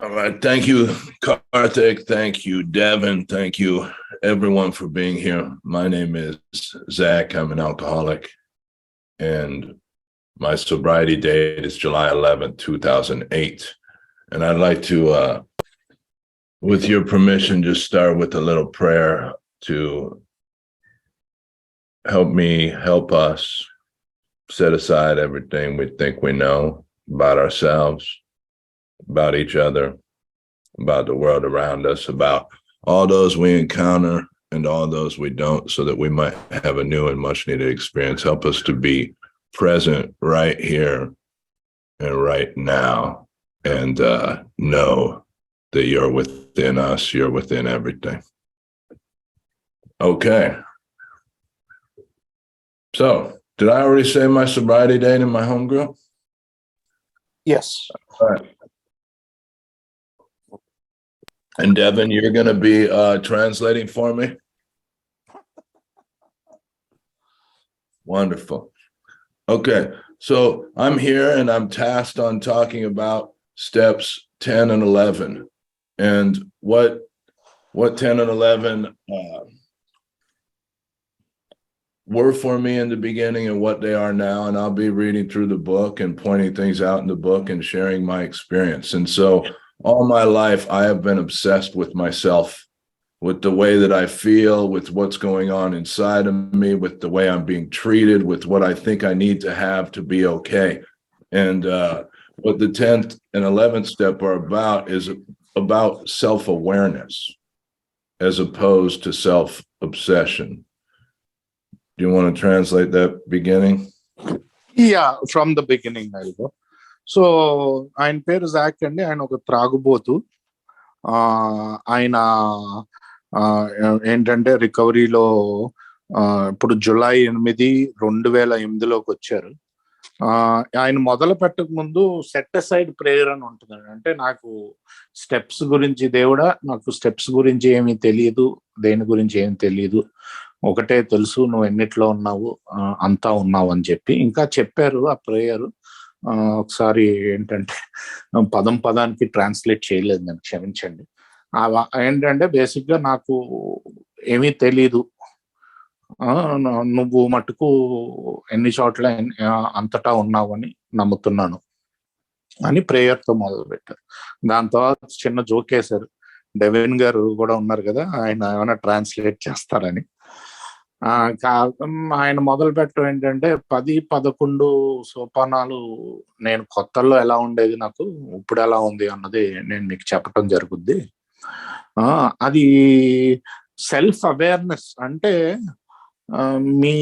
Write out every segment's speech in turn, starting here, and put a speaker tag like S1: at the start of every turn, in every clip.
S1: All right. Thank you, Karthik. Thank you, Devin. Thank you, everyone, for being here. My name is Zach. I'm an alcoholic, and my sobriety date is July 11th, 2008. And I'd like to, with your permission, just start with a little prayer to help us set aside everything we think we know about ourselves, about each other, about the world around us, about all those we encounter and all those we don't, so that we might have a new and much needed experience. Help us to be present right here and right now, and know that you're within us, you're within everything. Okay. So, did I already say my sobriety date in my home group?
S2: Yes.
S1: All right. And Devin, you're going to be translating for me? Wonderful. Okay, so I'm here and I'm tasked on talking about steps 10 and 11. And what 10 and 11 were for me in the beginning and what they are now. And I'll be reading through the book and pointing things out in the book and sharing my experience. And so all my life, I have been obsessed with myself, with the way that I feel, with what's going on inside of me, with the way I'm being treated, with what I think I need to have to be okay. And what the 10th and 11th step are about is about self-awareness as opposed to self-obsession. Do you want to translate that beginning?
S2: Yeah, from the beginning, I'll go. So ఆయన పేరు Jack అండి. ఆయన ఒక త్రాగుబోతు. ఆయన ఏంటంటే రికవరీలో ఇప్పుడు July 8, 2008లోకి వచ్చారు. ఆయన మొదలు పెట్టక ముందు సెట్ అసైడ్ ప్రేయర్ అని ఉంటుందండి. అంటే నాకు స్టెప్స్ గురించి, దేవుడా నాకు స్టెప్స్ గురించి ఏమీ తెలియదు, దేని గురించి ఏమి తెలియదు, ఒకటే తెలుసు, నువ్వు ఎన్నిట్లో ఉన్నావు, అంతా ఉన్నావు అని చెప్పి ఇంకా చెప్పారు ఆ ప్రేయర్. ఒకసారి ఏంటంటే పదం పదానికి ట్రాన్స్లేట్ చేయలేదు, నేను క్షమించండి. ఏంటంటే బేసిక్ గా నాకు ఏమీ తెలీదు, నువ్వు మటుకు ఎన్ని చోట్ల అంతటా ఉన్నావు అని నమ్ముతున్నాను అని ప్రేయర్ తో మొదలు పెట్టారు. దాని తర్వాత చిన్న జోక్ వేశారు, డెవిన్ గారు కూడా ఉన్నారు కదా, ఆయన ఏమైనా ట్రాన్స్లేట్ చేస్తారని. ఆయన మొదలు పెట్టడం ఏంటంటే 10, 11 సోపానాలు నేను కొత్తల్లో ఎలా ఉండేది, నాకు ఇప్పుడు ఎలా ఉంది అన్నది నేను మీకు చెప్పటం జరుగుద్ది. అది సెల్ఫ్ అవేర్నెస్. అంటే మీ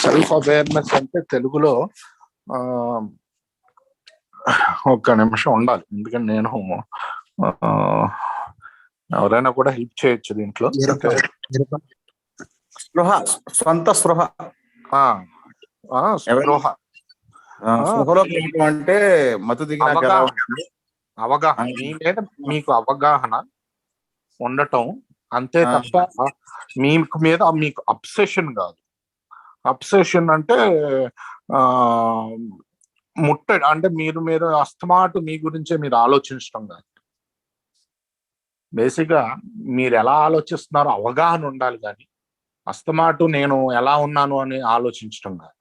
S2: సెల్ఫ్ అవేర్నెస్ అంటే తెలుగులో ఒక్క నిమిషం ఉండాలి, ఎందుకంటే నేను ఎవరైనా కూడా హెల్ప్ చేయొచ్చు దీంట్లో.
S3: స్పృహ, స్వంత స్పృహ,
S2: స్పృహ
S3: అంటే మత్తు దిగిన
S2: అవగాహన, మీ మీద మీకు అవగాహన ఉండటం అంతే తప్ప మీకు మీద మీకు అబ్సెషన్ కాదు. అబ్సెషన్ అంటే ముట్టడి, అంటే మీరు అస్తమాటు మీ గురించే మీరు ఆలోచించడం కాదు. బేసిక్ గా మీరు ఎలా ఆలోచిస్తున్నారో అవగాహన ఉండాలి, కానీ అస్తమాటు నేను ఎలా ఉన్నాను అని ఆలోచించడం కాదు.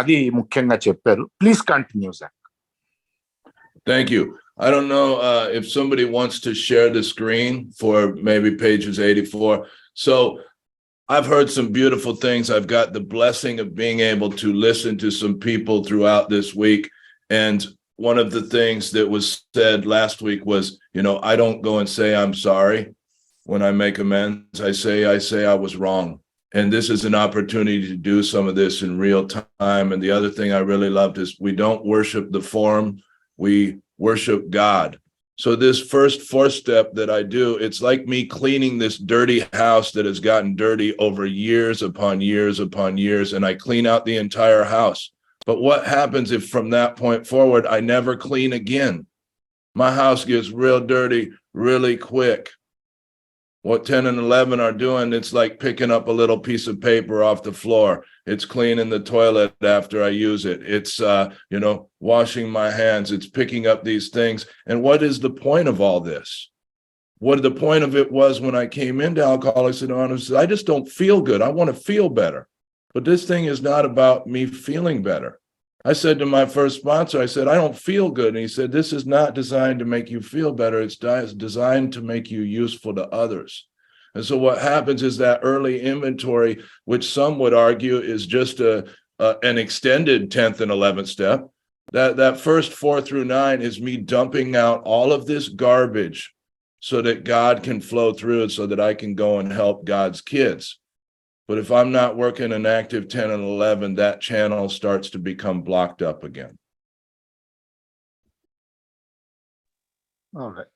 S2: అది ముఖ్యంగా చెప్పారు. Please continue sir.
S1: Thank you. I don't know if somebody wants to share the screen for maybe pages 84. So I've heard some beautiful things. I've got the blessing of being able to listen to some people throughout this week. And one of the things that was said last week was, I don't go and say I'm sorry when I make amends. I say I was wrong. And this is an opportunity to do some of this in real time. And the other thing I really loved is we don't worship the form, we worship God. So this first 4th step that I do, it's like me cleaning this dirty house that has gotten dirty over years upon years upon years, and I clean out the entire house. But what happens if from that point forward, I never clean again? My house gets real dirty really quick. What 10 and 11 are doing, it's like picking up a little piece of paper off the floor. It's cleaning the toilet after I use it. It's, washing my hands. It's picking up these things. And what is the point of all this? What the point of it was when I came into Alcoholics Anonymous, I just don't feel good. I want to feel better. But this thing is not about me feeling better. I said to my first sponsor, I said, I don't feel good. And he said, this is not designed to make you feel better. It's designed to make you useful to others. And so what happens is that early inventory, which some would argue is just an extended 10th and 11th step, that first 4 through 9 is me dumping out all of this garbage so that God can flow through it so that I can go and help God's kids. But if I'm not working an active 10 and 11, that channel starts to become blocked up again.
S2: All right.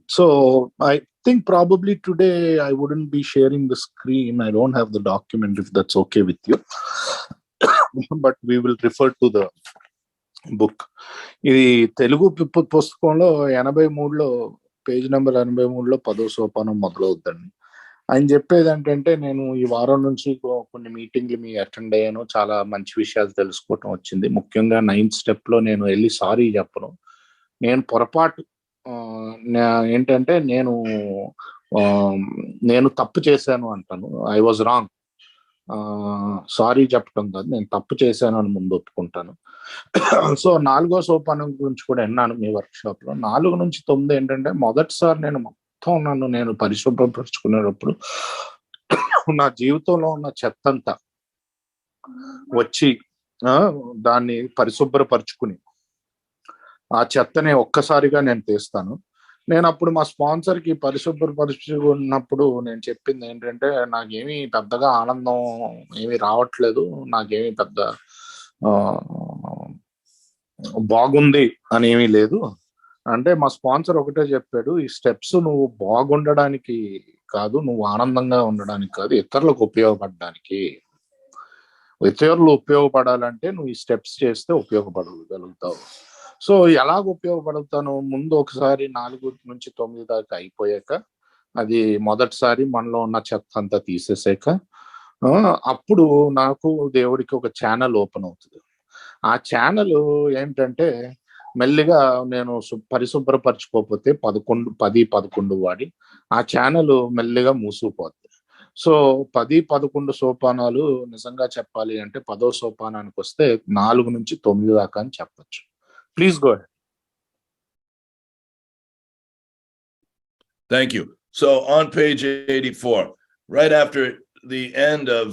S2: So I think probably today I wouldn't be sharing the screen. I don't have the document, if that's okay with you. But we will refer to the book. ఇది తెలుగు పుస్తకంలో 83లో page number 83లో 10వ సోపానం మొదలవుద్దండి. ఆయన చెప్పేది ఏంటంటే, నేను ఈ వారం నుంచి కొన్ని మీటింగ్లు మీ అటెండ్ అయ్యాను, చాలా మంచి విషయాలు తెలుసుకోవటం వచ్చింది. ముఖ్యంగా 9th స్టెప్లో నేను వెళ్ళి సారీ చెప్పను. నేను పొరపాటు ఏంటంటే నేను తప్పు చేశాను అంటాను. I was wrong. సారీ చెప్పడం కాదు, నేను తప్పు చేశాను అని ముందు ఒప్పుకుంటాను. సో 4వ సోపానం గురించి కూడా విన్నాను మీ వర్క్షాప్ లో. 4 నుంచి 9 ఏంటంటే, మొదటిసారి నేను పరిశుభ్రపరుచుకునేటప్పుడు నా జీవితంలో ఉన్న చెత్తంతా వచ్చి దాన్ని పరిశుభ్రపరుచుకుని ఆ చెత్తని ఒక్కసారిగా నేను తీస్తాను. నేను అప్పుడు మా స్పాన్సర్ కి పరిశుభ్రపరుచుకున్నప్పుడు నేను చెప్పింది ఏంటంటే, నాకేమీ పెద్దగా ఆనందం ఏమీ రావట్లేదు, నాకేమీ పెద్ద బాగుంది అని ఏమీ లేదు అంటే, మా స్పాన్సర్ ఒకటే చెప్పాడు, ఈ స్టెప్స్ నువ్వు బాగుండడానికి కాదు, నువ్వు ఆనందంగా ఉండడానికి కాదు, ఇతరులకు ఉపయోగపడడానికి. ఇతరులు ఉపయోగపడాలంటే నువ్వు ఈ స్టెప్స్ చేస్తే ఉపయోగపడగలుగుతావు. సో ఎలాగ ఉపయోగపడతాను, ముందు ఒకసారి 4 నుంచి 9 దాకా అయిపోయాక, అది మొదటిసారి మనలో ఉన్న చెత్త అంతా తీసేసాక, అప్పుడు నాకు దేవుడికి ఒక ఛానల్ ఓపెన్ అవుతుంది. ఆ ఛానల్ ఏంటంటే, మెల్లిగా నేను పరిశుభ్రపరచుకోకపోతే 10-11 వాడి ఆ ఛానల్ మెల్లిగా మూసుకుపోద్ది. సో 10-11 సోపానాలు నిజంగా చెప్పాలి అంటే 10వ సోపానానికి వస్తే 4 నుంచి 9 దాకా అని చెప్పచ్చు. Please go ahead.
S1: Thank you. So on page 84, right after the end of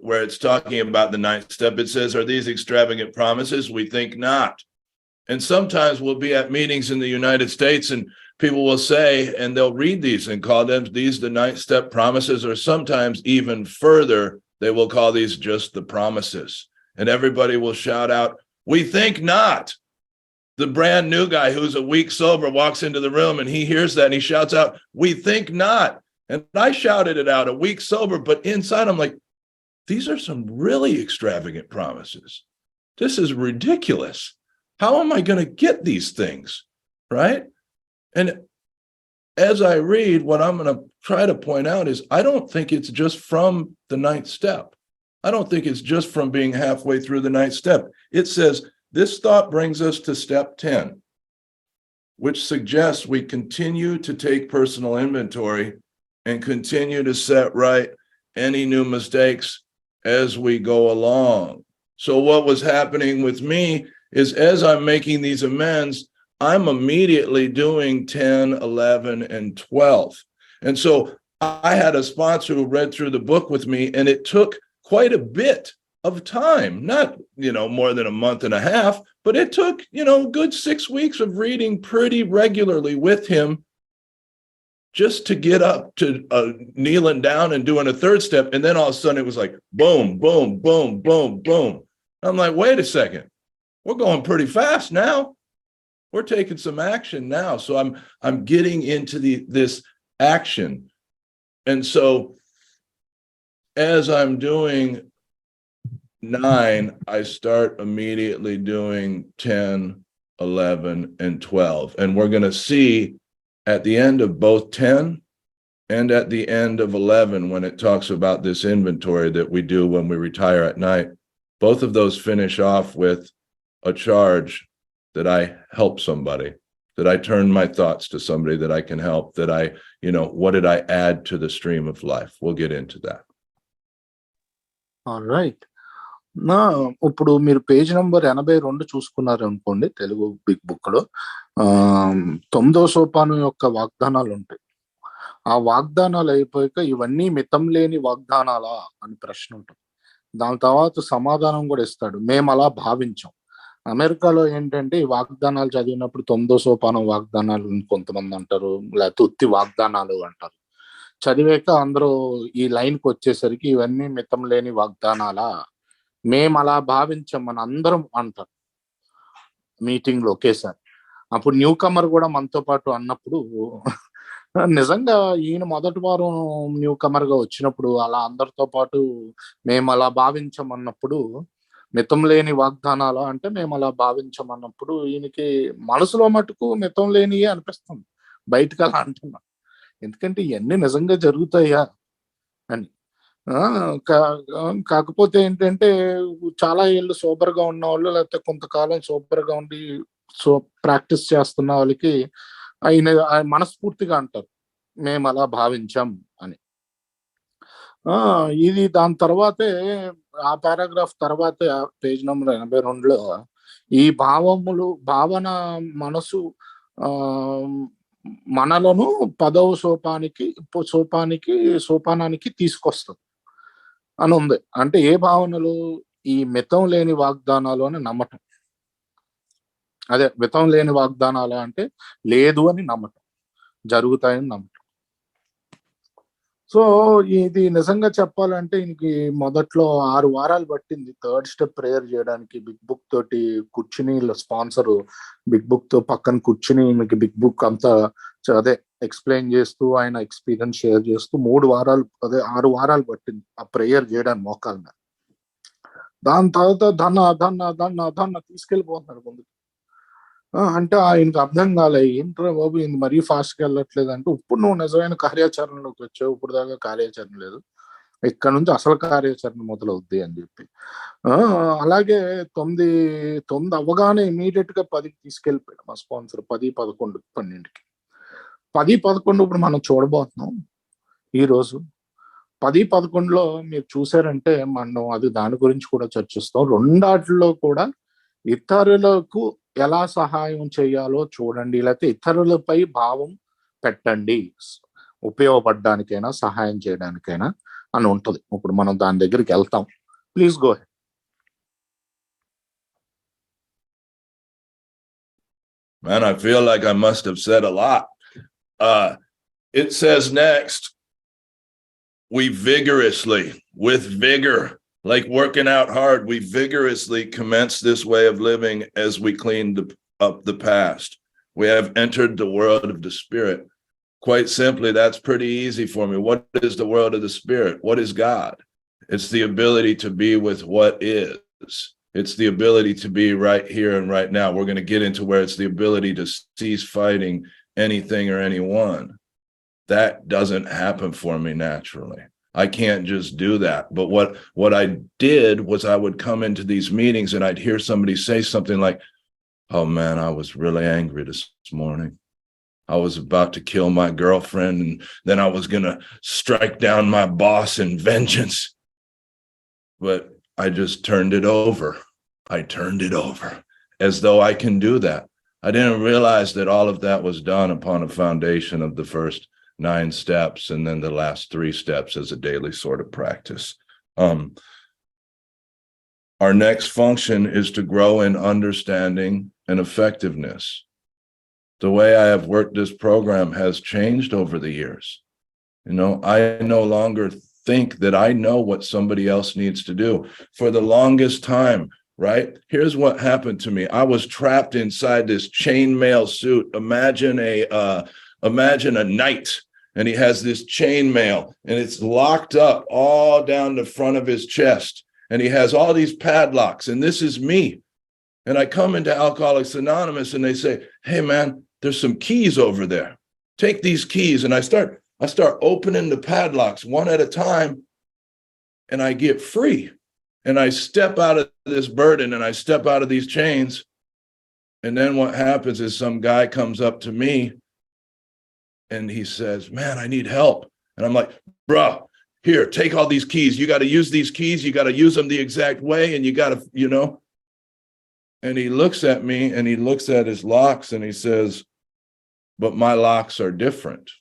S1: where it's talking about the 9th step, it says, are these extravagant promises? We think not. And sometimes we'll be at meetings in the United States and people will say, and they'll read these and call them these the 9th step promises, or sometimes even further, they will call these just the promises. And everybody will shout out, we think not. The brand new guy who's a week sober walks into the room and he hears that and he shouts out, we think not. And I shouted it out, a week sober, but inside I'm like, these are some really extravagant promises. This is ridiculous. How am I going to get these things? Right? And as I read, what I'm going to try to point out is, I don't think it's just from the 9th step. I don't think it's just from being halfway through the 9th step. It says, this thought brings us to step 10, which suggests we continue to take personal inventory and continue to set right any new mistakes as we go along. So what was happening with me is, as I'm making these amends, I'm immediately doing 10, 11, and 12. And so I had a sponsor who read through the book with me, and it took quite a bit of time, not, more than a month and a half, but it took, good 6 weeks of reading pretty regularly with him just to get up to kneeling down and doing a 3rd step. And then all of a sudden it was like, boom, boom, boom, boom, boom. I'm like, wait a second, we're going pretty fast now. We're taking some action now. So I'm getting into this action. And so as I'm doing 9, I start immediately doing 10, 11, and 12. And we're going to see at the end of both 10 and at the end of 11, when it talks about this inventory that we do when we retire at night, both of those finish off with a charge that I help somebody, that I turn my thoughts to somebody that I can help, that I, what did I add to the stream of life? We'll get into that.
S2: All right. ఇప్పుడు మీరు page number 82 చూసుకున్నారు అనుకోండి, Telugu big book లో 9వ సోపానం యొక్క వాగ్దానాలు ఉంటాయి. ఆ వాగ్దానాలు అయిపోయాక ఇవన్నీ మితం లేని వాగ్దానాలా అని ప్రశ్న ఉంటుంది. దాని తర్వాత సమాధానం కూడా ఇస్తాడు, మేము అలా భావించాం. అమెరికాలో ఏంటంటే ఈ వాగ్దానాలు చదివినప్పుడు 9వ సోపానం వాగ్దానాలు కొంతమంది అంటారు, లేకపోతే ఉత్తి వాగ్దానాలు అంటారు. చదివాక అందరూ ఈ లైన్కి వచ్చేసరికి ఇవన్నీ మితం లేని వాగ్దానాలా, మేము అలా భావించాం మన అందరం అంటారు మీటింగ్ లో ఒకేసారి. అప్పుడు న్యూ కమర్ కూడా మనతో పాటు అన్నప్పుడు నిజంగా ఈయన మొదటి వారం న్యూ కమర్ గా వచ్చినప్పుడు అలా అందరితో పాటు మేము అలా భావించమన్నప్పుడు, మితం లేని వాగ్దానాలు అంటే మేము అలా భావించమన్నప్పుడు ఈయనకి మనసులో మటుకు మితం లేనియే అనిపిస్తుంది, బయటకు అలా అంటున్నా. ఎందుకంటే ఇవన్నీ నిజంగా జరుగుతాయా అని. కాకపోతే ఏంటంటే చాలా ఏళ్ళు సూపర్ గా ఉన్న వాళ్ళు, లేకపోతే కొంతకాలం సూపర్ గా ఉండి ప్రాక్టీస్ చేస్తున్న వాళ్ళకి ఆయన మనస్ఫూర్తిగా అంటారు మేము అలా భావించాం అని. ఇది దాని తర్వాతే ఆ పారాగ్రాఫ్ తర్వాతే పేజ్ నెంబర్ 82లో ఈ భావన మనసు మనలను 10వ సోపానానికి తీసుకొస్తుంది అని ఉంది. అంటే ఏ భావనలు? ఈ మితం లేని వాగ్దానాలు అని నమ్మటం. అదే మితం లేని వాగ్దానాలు అంటే లేదు అని నమ్మటం, జరుగుతాయని నమ్మటం. సో ఇది నిజంగా చెప్పాలంటే ఇంక మొదట్లో 6 వారాలు పట్టింది 3rd స్టెప్ ప్రేయర్ చేయడానికి. బిగ్ బుక్ తోటి కూర్చుని, స్పాన్సర్ బిగ్ బుక్ తో పక్కన కూర్చుని మీకు బిగ్ బుక్ అంతా అదే ఎక్స్ప్లెయిన్ చేస్తూ ఆయన ఎక్స్పీరియన్స్ షేర్ చేస్తూ 6 వారాలు పట్టింది ఆ ప్రేయర్ చేయడానికి మోకాల మీద. దాని తర్వాత ధన్న తీసుకెళ్ళిపోతున్నాడు ముందుకు. అంటే ఆయనకు అర్థం కాలే, ఏంట్రా బాబు ఇది మరీ ఫాస్ట్గా వెళ్ళట్లేదు అంటే, ఇప్పుడు నువ్వు నిజమైన కార్యాచరణలోకి వచ్చావు, ఇప్పుడు దాకా కార్యాచరణ లేదు, ఇక్కడ నుంచి అసలు కార్యాచరణ మొదలవుద్ది అని చెప్పి. అలాగే 9 అవ్వగానే ఇమీడియట్ గా 10కి తీసుకెళ్ళిపోయాడు మా స్పాన్సర్. 10, 11, 12కి 10, 11 ఇప్పుడు మనం చూడబోతున్నాం ఈరోజు. 10, 11లో మీరు చూసారంటే మనం అది దాని గురించి కూడా చర్చిస్తాం. రెండాటిలో కూడా ఇతరులకు ఎలా సహాయం చేయాలో చూడండి, లేకపోతే ఇతరులపై భావం పెట్టండి, ఉపయోగపడడానికైనా సహాయం చేయడానికైనా అని ఉంటది. ఇప్పుడు మనం దాని దగ్గరికి వెళ్తాం. Please go head.
S1: Man, I feel like I must have said a lot. It says next, we vigorously, with vigor, like working out hard, we vigorously commence this way of living as we clean up the past. We have entered the world of the spirit. Quite simply, that's pretty easy for me. What is the world of the spirit? What is God? It's the ability to be with what is. It's the ability to be right here and right now. We're going to get into where it's the ability to cease fighting anything or anyone. That doesn't happen for me naturally. I can't just do that. But what I did was I would come into these meetings and I'd hear somebody say something like, oh man, I was really angry this morning. I was about to kill my girlfriend, and then I was going to strike down my boss in vengeance. But I just turned it over. I turned it over as though I can do that. I didn't realize that all of that was done upon a foundation of the first 9 steps and then the last 3 steps as a daily sort of practice. Our next function is to grow in understanding and effectiveness. The way I have worked this program has changed over the years. I no longer think that I know what somebody else needs to do. For the longest time, right? Here's what happened to me. I was trapped inside this chainmail suit. Imagine a knight, and he has this chainmail, and it's locked up all down the front of his chest, and he has all these padlocks, and this is me. And I come into Alcoholics Anonymous, and they say, hey man, there's some keys over there. Take these keys. And I start I start opening the padlocks one at a time, and I get free. And I step out of this burden and I step out of these chains. And then what happens is some guy comes up to me and he says, man, I need help. And I'm like, bro, here, take all these keys. You got to use these keys. You got to use them the exact way. And you got to, And he looks at me and he looks at his locks and he says, but my locks are different.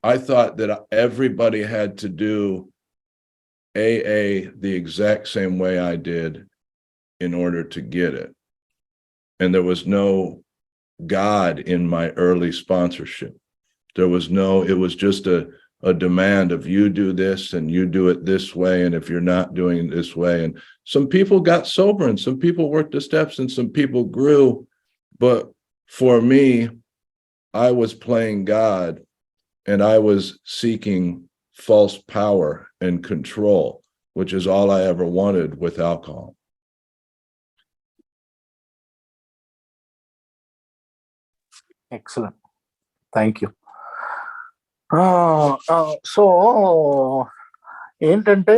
S1: I thought that everybody had to do AA the exact same way I did in order to get it. And there was no God in my early sponsorship. It was just a demand of you do this and you do it this way. And if you're not doing it this way, and some people got sober and some people worked the steps and some people grew. But for me, I was playing God and I was seeking false power and control, which is all I ever wanted with alcohol.
S2: Excellent. Thank you. So ఏంటంటే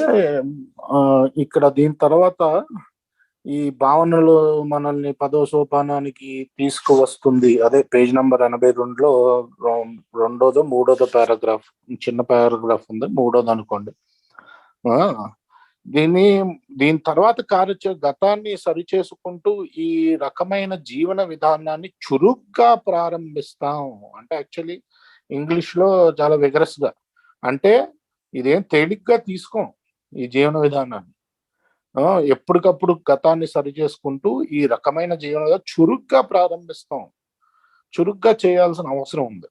S2: ఇక్కడ దీని తర్వాత ఈ భావనలు మనల్ని 10వ సోపానానికి తీసుకువస్తుంది. అదే పేజ్ నంబర్ 82లో రెండోదో మూడోదో పారాగ్రాఫ్, చిన్న పారాగ్రాఫ్ ఉంది, మూడోది అనుకోండి. దీని తర్వాత గతాన్ని సరిచేసుకుంటూ ఈ రకమైన జీవన విధానాన్ని చురుగ్గా ప్రారంభిస్తాం. అంటే యాక్చువల్లీ ఇంగ్లీష్ లో చాలా విగరస్ గా, అంటే ఇదేం తేలిగ్గా తీసుకోం ఈ జీవన విధానాన్ని. ఎప్పటికప్పుడు గతాన్ని సరిచేసుకుంటూ ఈ రకమైన జీవన చురుగ్గా ప్రారంభిస్తాం. చురుగ్గా చేయాల్సిన అవసరం ఉంది.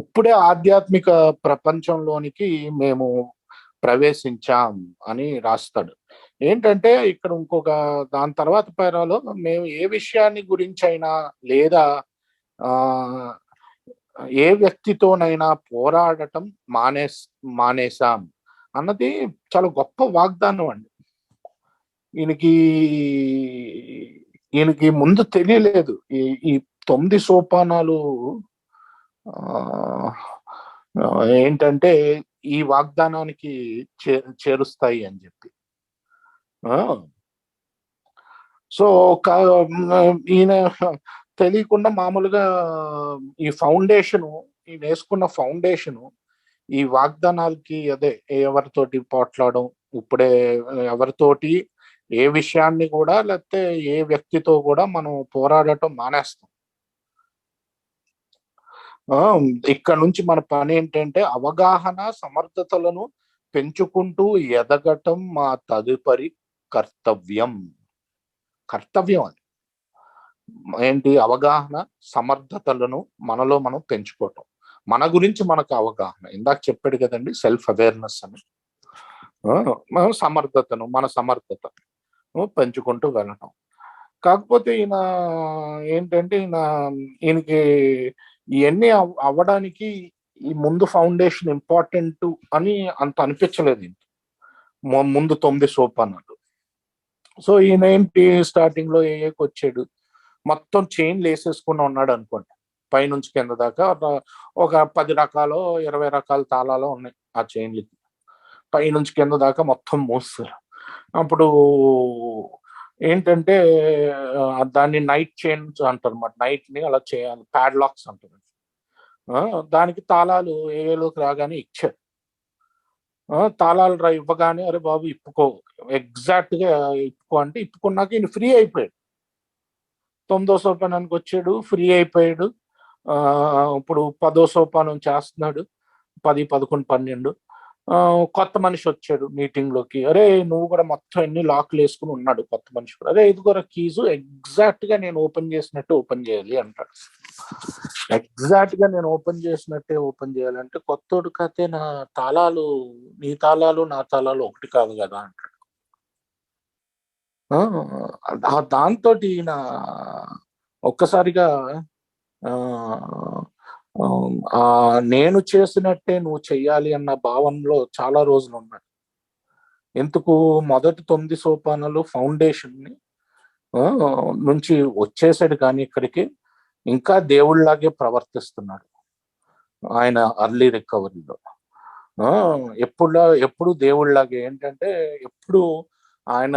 S2: ఇప్పుడే ఆధ్యాత్మిక ప్రపంచంలోనికి మేము ప్రవేశించాం అని రాస్తాడు. ఏంటంటే ఇక్కడ ఇంకొక దాని తర్వాత పేరాలో మేము ఏ విషయాన్ని గురించి అయినా లేదా ఏ వ్యక్తితోనైనా పోరాడటం మానేసాం అన్నది చాలా గొప్ప వాగ్దానం అండి. ఈయనకి ముందు తెలియలేదు ఈ 9 సోపానాలు ఏంటంటే ఈ వాగ్దానానికి చేరుస్తాయి అని చెప్పి. సో ఈయన తెలియకుండా మామూలుగా ఈ ఫౌండేషను, ఈయన వేసుకున్న ఫౌండేషను ఈ వాగ్దానాలకి, అదే ఎవరితోటి పోట్లాడడం, ఇప్పుడే ఎవరితోటి ఏ విషయాన్ని కూడా లేకపోతే ఏ వ్యక్తితో కూడా మనం పోరాడటం మానేస్తాం. ఇక్కడ నుంచి మన పని ఏంటంటే అవగాహన సమర్థతలను పెంచుకుంటూ ఎదగటం మా తదుపరి కర్తవ్యం. అది ఏంటి? అవగాహన సమర్థతలను మనలో మనం పెంచుకోవటం, మన గురించి మనకు అవగాహన. ఇందాక చెప్పాడు కదండి, సెల్ఫ్ అవేర్నెస్ అని. మన సమర్థత పెంచుకుంటూ వెళ్ళటం. కాకపోతే ఈయన ఏంటంటే ఈయనకి ఇవన్నీ అవ్వడానికి ఈ ముందు ఫౌండేషన్ ఇంపార్టెంట్ అని అంత అనిపించలేదు. ముందు 9 సోపానాలు. సో ఈయన ఏంటి, స్టార్టింగ్ లో ఏఏకి వచ్చాడు, మొత్తం చైన్లు వేసేసుకుని ఉన్నాడు అనుకోండి. పైనుంచి కింద దాకా ఒక 10 రకాలు 20 రకాల తాళాలు ఉన్నాయి ఆ చైన్లకి. పైనుంచి కింద దాకా మొత్తం మోస్తారు. అప్పుడు ఏంటంటే దాన్ని నైట్ చైన్స్ అంటారు అన్నమాట. నైట్ ని అలా చేయాలి, ప్యాడ్లాక్స్ అంటారు. దానికి తాళాలు ఏలోకి రాగానే ఇచ్చారు. తాళాలు ఇవ్వగానే అరే బాబు ఇప్పుకో, ఎగ్జాక్ట్ గా ఇప్పుకో అంటే ఇప్పుకున్నాక ఈయన ఫ్రీ అయిపోయాడు. 9వ సోపానానికి వచ్చాడు, ఫ్రీ అయిపోయాడు. ఇప్పుడు 10వ సోపానం చేస్తున్నాడు, 10, 11, 12. కొత్త మనిషి వచ్చాడు మీటింగ్ లోకి. అరే నువ్వు కూడా మొత్తం ఎన్ని లాక్లు వేసుకుని ఉన్నాడు కొత్త మనిషి కూడా. అరే ఇదిగోరా కీజు, ఎగ్జాక్ట్ గా నేను ఓపెన్ చేసినట్టు ఓపెన్ చేయాలి అంటాడు. ఎగ్జాక్ట్ గా నేను ఓపెన్ చేసినట్టే ఓపెన్ చేయాలంటే కొత్తోడు కతే నా తాళాలు, నీ తాళాలు నా తాళాలు ఒకటి కాదు కదా అంటాడు. దాంతో ఈయన ఒక్కసారిగా నేను చేసినట్టే నువ్వు చెయ్యాలి అన్న భావనలో చాలా రోజులు ఉన్నాడు. ఎందుకు? మొదటి 9 సోపానాలు ఫౌండేషన్ ని నుంచి వచ్చేసాడు, కానీ ఇక్కడికి ఇంకా దేవుళ్ళలాగే ప్రవర్తిస్తున్నాడు ఆయన అర్లీ రికవరీలో. ఎప్పుడు దేవుళ్ళలాగే ఏంటంటే ఎప్పుడు ఆయన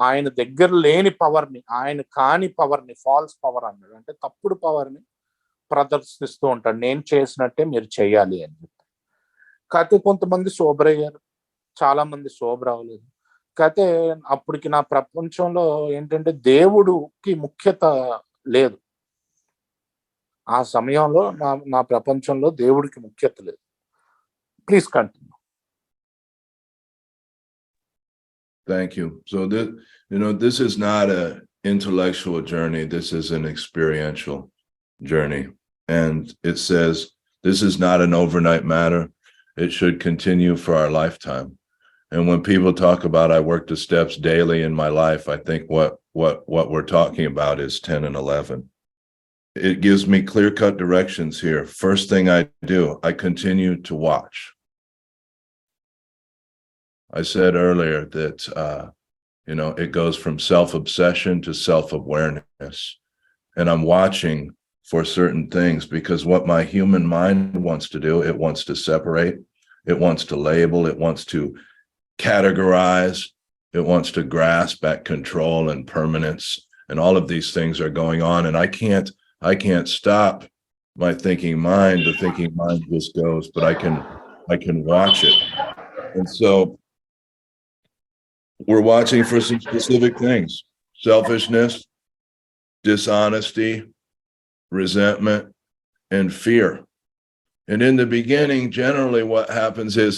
S2: ఆయన దగ్గర లేని పవర్ని, ఆయన కాని పవర్ని, ఫాల్స్ పవర్ అన్నాడు, అంటే తప్పుడు పవర్ని ప్రదర్శిస్తూ ఉంటాడు. నేను చేసినట్టే మీరు చెయ్యాలి అని చెప్పి. కాకపోతే కొంతమంది సోబర్ అయ్యారు, చాలా మంది సోబర్ అవ్వలేదు. కాకపోతే అప్పటికి నా ప్రపంచంలో ఏంటంటే దేవుడికి ముఖ్యత లేదు. ఆ సమయంలో నా ప్రపంచంలో దేవుడికి ముఖ్యత లేదు. Please continue.
S1: Thank you. So this is not a intellectual journey. This is an experiential journey. And it says, this is not an overnight matter. It should continue for our lifetime. And when people talk about, I work the steps daily in my life, I think what we're talking about is 10 and 11. It gives me clear-cut directions here. First thing I do, I continue to watch. I said earlier that, it goes from self-obsession to self-awareness. And I'm watching for certain things because what my human mind wants to do, it wants to separate, it wants to label, it wants to categorize, it wants to grasp at control and permanence. And all of these things are going on. And I can't stop my thinking mind. The thinking mind just goes, but I can watch it. And so we're watching for some specific things: selfishness, dishonesty, resentment, and fear. And in the beginning, generally what happens is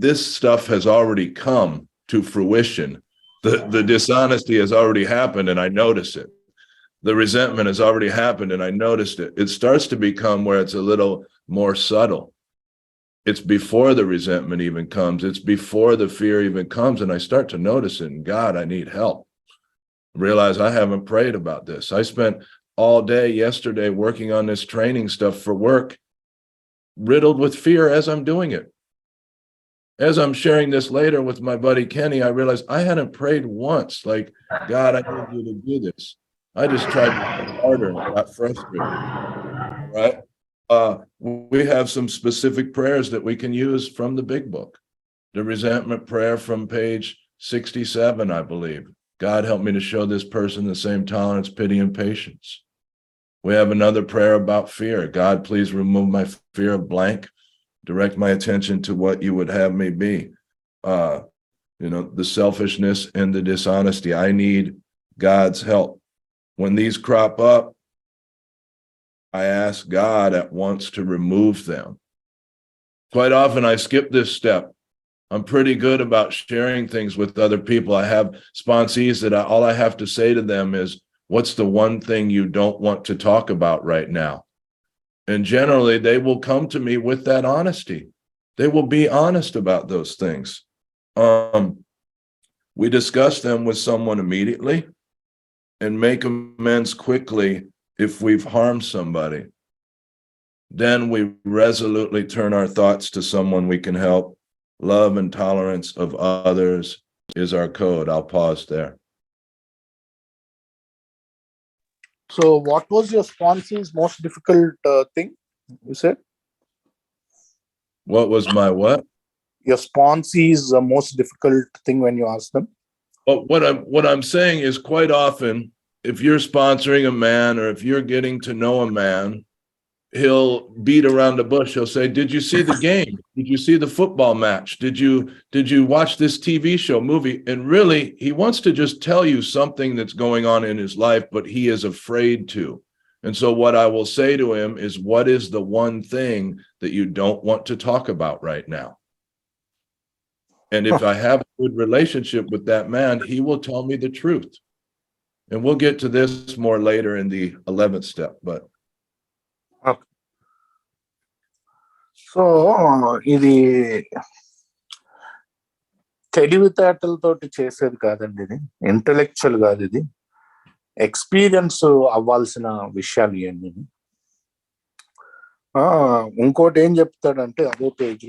S1: this stuff has already come to fruition. The dishonesty has already happened and I notice it. The resentment has already happened and I noticed it. It starts to become where it's a little more subtle. It's before the resentment even comes. It's before the fear even comes. And I start to notice it. And God, I need help. Realize I haven't prayed about this. I spent all day yesterday working on this training stuff for work, riddled with fear as I'm doing it. As I'm sharing this later with my buddy Kenny, I realized I hadn't prayed once. Like, God, I need you to do this. I just tried to work harder and got frustrated. Right? We have some specific prayers that we can use from the big book. The resentment prayer from page 67, I believe. God, help me to show this person the same tolerance, pity, and patience. We have another prayer about fear. God, please remove my fear of blank. Direct my attention to what you would have me be. The selfishness and the dishonesty. I need God's help. When these crop up, I ask God at once to remove them. Quite often I skip this step. I'm pretty good about sharing things with other people. I have sponsees that all I have to say to them is, what's the one thing you don't want to talk about right now? And generally they will come to me with that honesty. They will be honest about those things. We discuss them with someone immediately and make amends quickly if we've harmed somebody. Then we resolutely turn our thoughts to someone we can help. Love and tolerance of others is our code. I'll pause there.
S2: So what was your sponsee's most difficult thing, you said?
S1: What was my what?
S2: Your sponsee's most difficult thing when you asked them?
S1: Well, what I'm saying is quite often, if you're sponsoring a man or if you're getting to know a man, he'll beat around the bush. He'll say, did you see the game? Did you see the football match? Did you watch this TV show, movie? And really, he wants to just tell you something that's going on in his life, but he is afraid to. And so what I will say to him is, what is the one thing that you don't want to talk about right now? And if I have a good relationship with that man, he will tell me the truth. And we'll get to this more later in the 11th step, but.
S2: Okay. So, ఇది తెలివితేటలతోటి చేసేది కాదండి, ఇది intellectual కాదు, ఇది experience అవ్వాల్సిన విషయాలు ఇవన్నీ. ఇంకోటి ఏం చెప్తాడంటే అదే పేజ్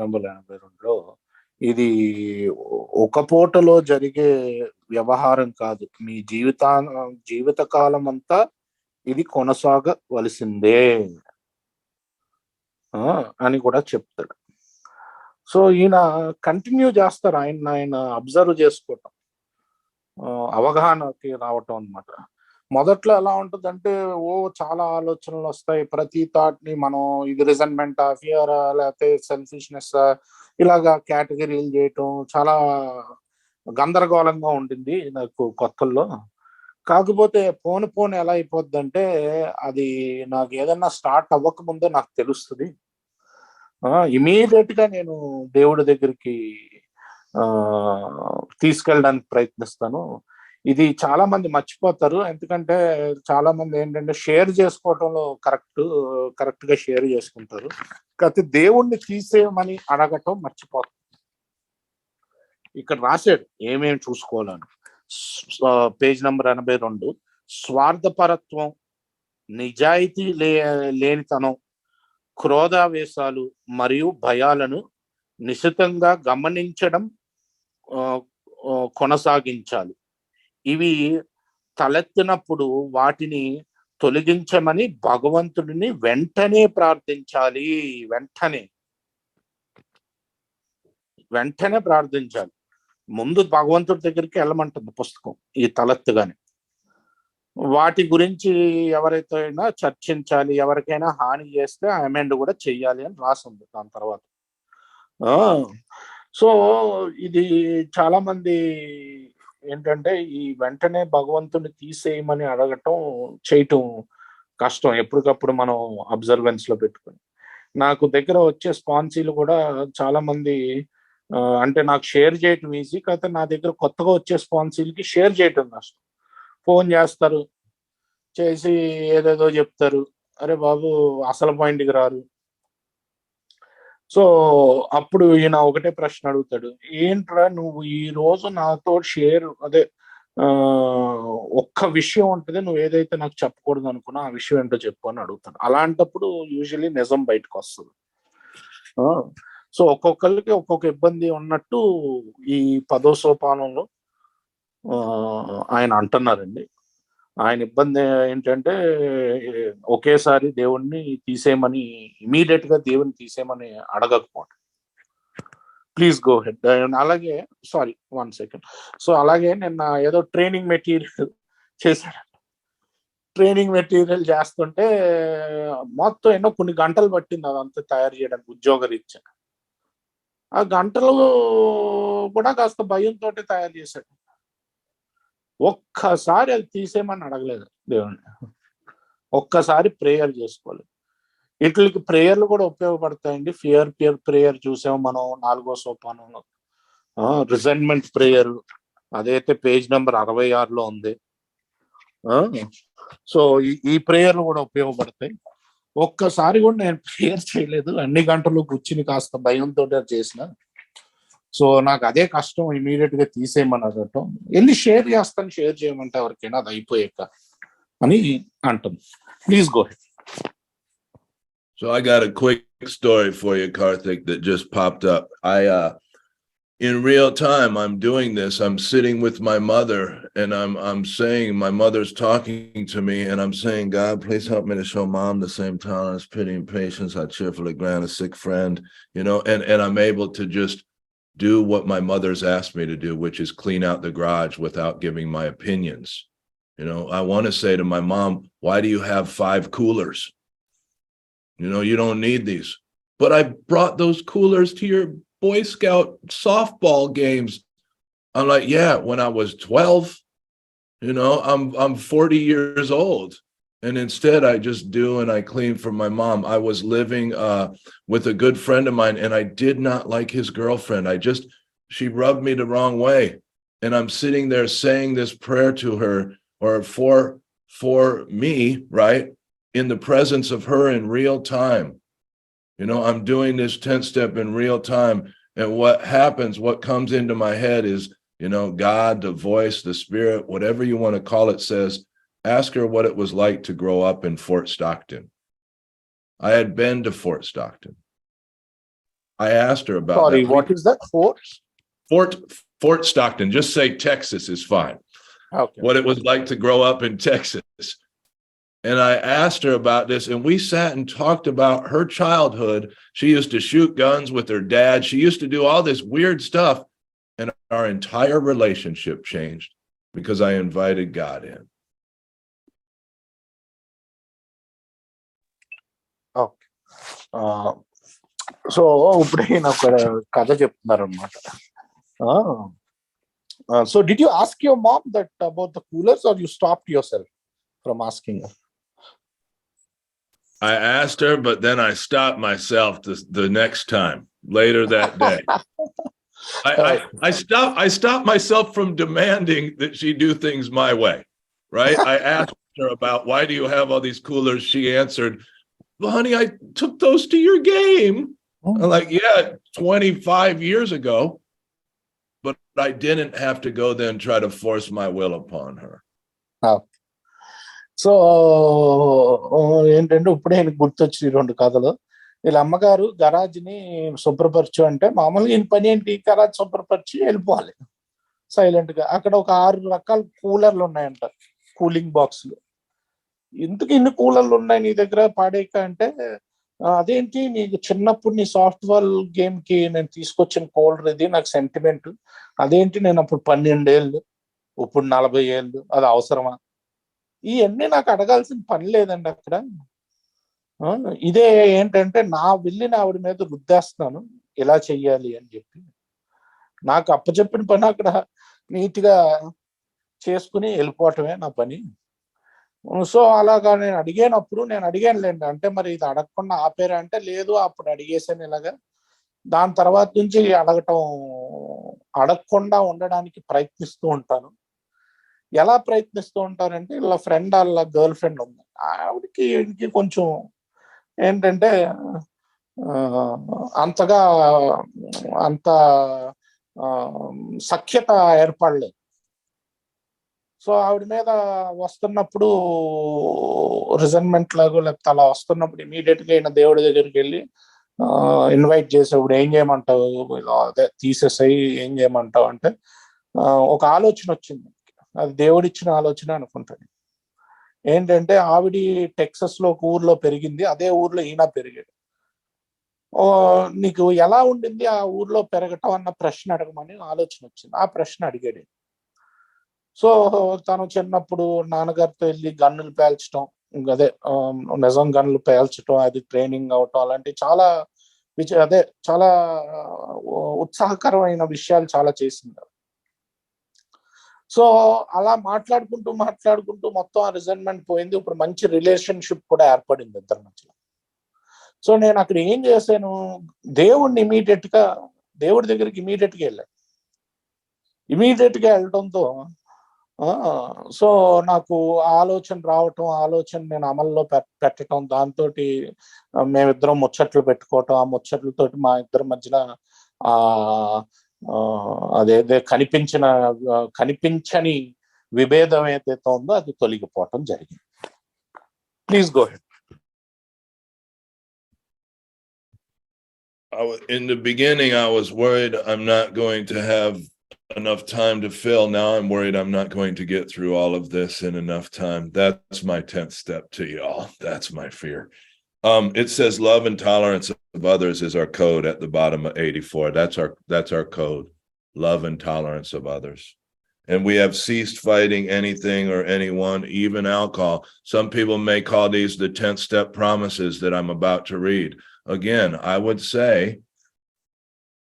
S2: నెంబర్ 82లో, ఇది ఒక పూటలో జరిగే వ్యవహారం కాదు, మీ జీవితకాలం అంతా ఇది కొనసాగవలసిందే అని కూడా చెప్తాడు. సో ఈయన కంటిన్యూ చేస్తారు, ఆయన అబ్జర్వ్ చేసుకోవటం, అవగాహనకి రావటం అన్నమాట. మొదట్లో ఎలా ఉంటుందంటే చాలా ఆలోచనలు వస్తాయి, ప్రతి థాట్ ని మనం ఇది రిజన్మెంట్, ఫియర్, లేకపోతే సెల్ఫిష్నెస్, ఇలాగా కేటగిరీలు చేయటం చాలా గందరగోళంగా ఉండింది నాకు కొత్తల్లో. కాకపోతే పోను ఎలా అయిపోద్ది అంటే, అది నాకు ఏదన్నా స్టార్ట్ అవ్వక ముందే నాకు తెలుస్తుంది. ఇమీడియట్ గా నేను దేవుడి దగ్గరికి తీసుకెళ్ళడానికి ప్రయత్నిస్తాను. ఇది చాలా మంది మర్చిపోతారు, ఎందుకంటే చాలా మంది ఏంటంటే షేర్ చేసుకోవటంలో కరెక్ట్ గా షేర్ చేసుకుంటారు, కాకపోతే దేవుణ్ణి తీసేయమని అడగటం మర్చిపోతారు. ఇక్కడ రాశాడు ఏమేమి చూసుకోవాలని. పేజ్ నంబర్ 82, స్వార్థపరత్వం, నిజాయితీ లేనితనం, క్రోధావేశాలు మరియు భయాలను నిశితంగా గమనించడం కొనసాగించాలి. ఇవి తలెత్తినప్పుడు వాటిని తొలగించమని భగవంతుడిని వెంటనే ప్రార్థించాలి. వెంటనే ప్రార్థించాలి. ముందు భగవంతుడి దగ్గరికి వెళ్ళమంటుంది పుస్తకం ఈ తలెత్తుగానే. వాటి గురించి ఎవరైతే చర్చించాలి, ఎవరికైనా హాని చేస్తే అమెండ్ కూడా చెయ్యాలి అని రాసింది దాని తర్వాత. సో ఇది చాలా మంది ఏంటంటే ఈ వెంటనే భగవంతుని తీసేయమని చేయటం కష్టం, ఎప్పటికప్పుడు మనం అబ్జర్వెన్స్ లో పెట్టుకుని. నాకు దగ్గర వచ్చే స్పాన్సీలు కూడా చాలా మంది అంటే నాకు షేర్ చేయటం ఈజీ, కాకపోతే నా దగ్గర కొత్తగా వచ్చే స్పాన్సీలకి షేర్ చేయటం కష్టం. ఫోన్ చేస్తారు, చేసి ఏదేదో చెప్తారు, అరే బాబు అసలు పాయింట్కి రారు. సో అప్పుడు ఈయన ఒకటే ప్రశ్న అడుగుతాడు, ఏంట్రా నువ్వు ఈ రోజు నాతో ఒక్క విషయం ఉంటుంది, నువ్వు ఏదైతే నాకు చెప్పకూడదు అనుకున్నా ఆ విషయం ఏంటో చెప్పు అని అడుగుతాడు. అలాంటప్పుడు యూజువల్లీ నిజం బయటకు వస్తుంది. సో ఒక్కొక్కరికి ఒక్కొక్క ఇబ్బంది ఉన్నట్టు ఈ 10వ సోపానంలో ఆయన అంటున్నారండి. ఆయన ఇబ్బంది ఏంటంటే ఒకేసారి దేవుణ్ణి తీసేయమని, ఇమీడియట్ గా దేవుని తీసేయమని అడగకపోవడం. Please go ahead. అలాగే సారీ 1 సెకండ్. సో అలాగే నిన్న ఏదో ట్రైనింగ్ మెటీరియల్ చేశాడు. ట్రైనింగ్ మెటీరియల్ చేస్తుంటే మొత్తం ఎన్నో కొన్ని గంటలు పట్టింది అదంతా తయారు చేయడానికి, ఉద్యోగరీత్యా. ఆ గంటలు కూడా కాస్త భయంతో తయారు చేశాడు. ఒక్కసారి అది తీసేయమని అడగలేదు దేవుణ్ణి, ఒక్కసారి ప్రేయర్ చేసుకోలేదు. వీటికి ప్రేయర్లు కూడా ఉపయోగపడతాయండి. ఫియర్ ప్రేయర్ చూసాము మనం 4వ సోపానంలో. రిజైన్మెంట్ ప్రేయర్ అదైతే పేజ్ నెంబర్ 66లో ఉంది. సో ఈ ప్రేయర్లు కూడా ఉపయోగపడతాయి. ఒక్కసారి కూడా నేను ప్రేయర్ చేయలేదు, అన్ని గంటలు కూర్చుని కాస్త భయంతో చేసిన. సో నాకు అదే కష్టం, ఇమీడియట్ గా తీసేయమని అడగటం. వెళ్ళి షేర్ చేయమంటే ఎవరికైనా అది అయిపోయాక అని అంటుంది. Please go head.
S1: So I got a quick story for you, Karthik, that just popped up. In real time, I'm doing this. I'm sitting with my mother and I'm saying, my mother's talking to me and I'm saying, God, please help me to show mom the same tolerance, pity, and patience I cheerfully grant a sick friend, and I'm able to just do what my mother's asked me to do, which is clean out the garage without giving my opinions. I want to say to my mom, why do you have 5 coolers? You don't need these. But I brought those coolers to your Boy Scout softball games. I'm like, yeah, when I was 12, I'm 40 years old. And instead I just do and I clean for my mom. I was living with a good friend of mine and I did not like his girlfriend. She rubbed me the wrong way. And I'm sitting there saying this prayer to her, or for me, right? In the presence of her in real time. I'm doing this 10th step in real time. And what comes into my head is, God, the voice, the spirit, whatever you want to call it, says, ask her what it was like to grow up in Fort Stockton. I had been to Fort Stockton. I asked her about
S2: Sorry,
S1: that.
S2: what is that?
S1: Fort Stockton. Just say Texas is fine.
S2: Okay.
S1: What it was like to grow up in Texas. And I asked her about this, and we sat and talked about her childhood. She used to shoot guns with her dad. She used to do all this weird stuff. And our entire relationship changed because I invited God in.
S2: Okay. So ఇప్పుడు ఈయన ఒక కథ చెప్తున్నారు అనమాట. So did you ask your mom that about the coolers or you stopped yourself from asking?
S1: I asked her, but then I stopped myself the next time later that day. I stopped myself from demanding that she do things my way, right? I asked her about, why do you have all these coolers? She answered, well, honey, I took those to your game. I'm like, yeah, 25 years ago, but I didn't have to go then try to force my will upon her.
S2: So ఏంటంటే ఇప్పుడే ఆయనకు గుర్తొచ్చి 2 కథలు. వీళ్ళ అమ్మగారు గరాజ్ని శుభ్రపరచు అంటే మామూలుగా ఈయన పని ఏంటి, గరాజ్ శుభ్రపరిచి వెళ్ళిపోవాలి సైలెంట్ గా. అక్కడ ఒక 6 రకాల కూలర్లు ఉన్నాయంట, కూలింగ్ బాక్సులు. ఎందుకు ఇన్ని కూలర్లు ఉన్నాయి నీ దగ్గర పాడేక అంటే, అదేంటి నీకు చిన్నప్పుడు నీ సాఫ్ట్వేర్ గేమ్ కి నేను తీసుకొచ్చిన కూలర్ ఇది, నాకు సెంటిమెంట్. అదేంటి నేను అప్పుడు 12 ఏళ్ళు, ఇప్పుడు 40 ఏళ్ళు, అది అవసరమా? ఇవన్నీ నాకు అడగాల్సిన పని లేదండి అక్కడ. ఇదే ఏంటంటే నా వెళ్ళి ఆవిడ మీద రుద్దేస్తున్నాను ఇలా చెయ్యాలి అని చెప్పి. నాకు అప్పచెప్పిన పని అక్కడ నీట్ గా చేసుకుని వెళ్ళిపోవటమే నా పని. సో అలాగా నేను అడిగానులేండి, అంటే మరి ఇది అడగకుండా ఆపేరా అంటే, లేదు అప్పుడు అడిగేసాను ఇలాగా. దాని తర్వాత నుంచి అడగకుండా ఉండడానికి ప్రయత్నిస్తూ ఉంటాను. ఎలా ప్రయత్నిస్తూ ఉంటారంటే, ఇలా ఫ్రెండ్ వాళ్ళ గర్ల్ ఫ్రెండ్ ఉంది, ఆవిడకి కొంచెం ఏంటంటే అంత సఖ్యత ఏర్పడలేదు. సో ఆవిడ మీద వస్తున్నప్పుడు రిజన్మెంట్ లాగో లేకపోతే అలా వస్తున్నప్పుడు ఇమీడియట్ గా ఈయన దేవుడి దగ్గరికి వెళ్ళి ఇన్వైట్ చేసేప్పుడు ఏం చేయమంటావు, అదే తీసేసాయి, ఏం చేయమంటావు అంటే ఒక ఆలోచన వచ్చింది. అది దేవుడిచ్చిన ఆలోచన అనుకుంటాను. ఏంటంటే ఆవిడ టెక్సస్ లో ఒక ఊర్లో పెరిగింది, అదే ఊర్లో ఈయన పెరిగాడు. నీకు ఎలా ఉండింది ఆ ఊర్లో పెరగటం అన్న ప్రశ్న అడగమని ఆలోచన వచ్చింది. ఆ ప్రశ్న అడిగాడు. సో తను చిన్నప్పుడు నాన్నగారితో వెళ్ళి గన్నులు పేల్చడం, అదే నిజం గన్నులు పేల్చడం, అది ట్రైనింగ్ అవటం, అలాంటి చాలా చాలా ఉత్సాహకరమైన విషయాలు చాలా చేసింది. సో అలా మాట్లాడుకుంటూ మొత్తం ఆ రిజైన్మెంట్ పోయింది. ఇప్పుడు మంచి రిలేషన్షిప్ కూడా ఏర్పడింది ఇద్దరి మధ్యలో. సో నేను అక్కడ ఏం చేశాను, దేవుడి దగ్గరికి ఇమీడియట్ గా వెళ్ళడంతో సో నాకు ఆలోచన రావటం, ఆలోచన నేను అమల్లో పెట్టడం, దాంతో మేమిద్దరం ముచ్చట్లు పెట్టుకోవటం, ఆ ముచ్చట్లతోటి మా ఇద్దరి మధ్యన అదేదే కనిపించని విభేదం ఏదైతే ఉందో అది తొలగిపోవటం జరిగింది. Please go head.
S1: In the beginning, I was worried I'm not going to have enough time to fill. Now I'm worried I'm not going to get through all of this in enough time. That's my 10th step to y'all. That's my fear. It says love and tolerance of others is our code at the bottom of 84. That's our code. Love and tolerance of others. And we have ceased fighting anything or anyone, even alcohol. Some people may call these the 10th step promises that I'm about to read. Again, I would say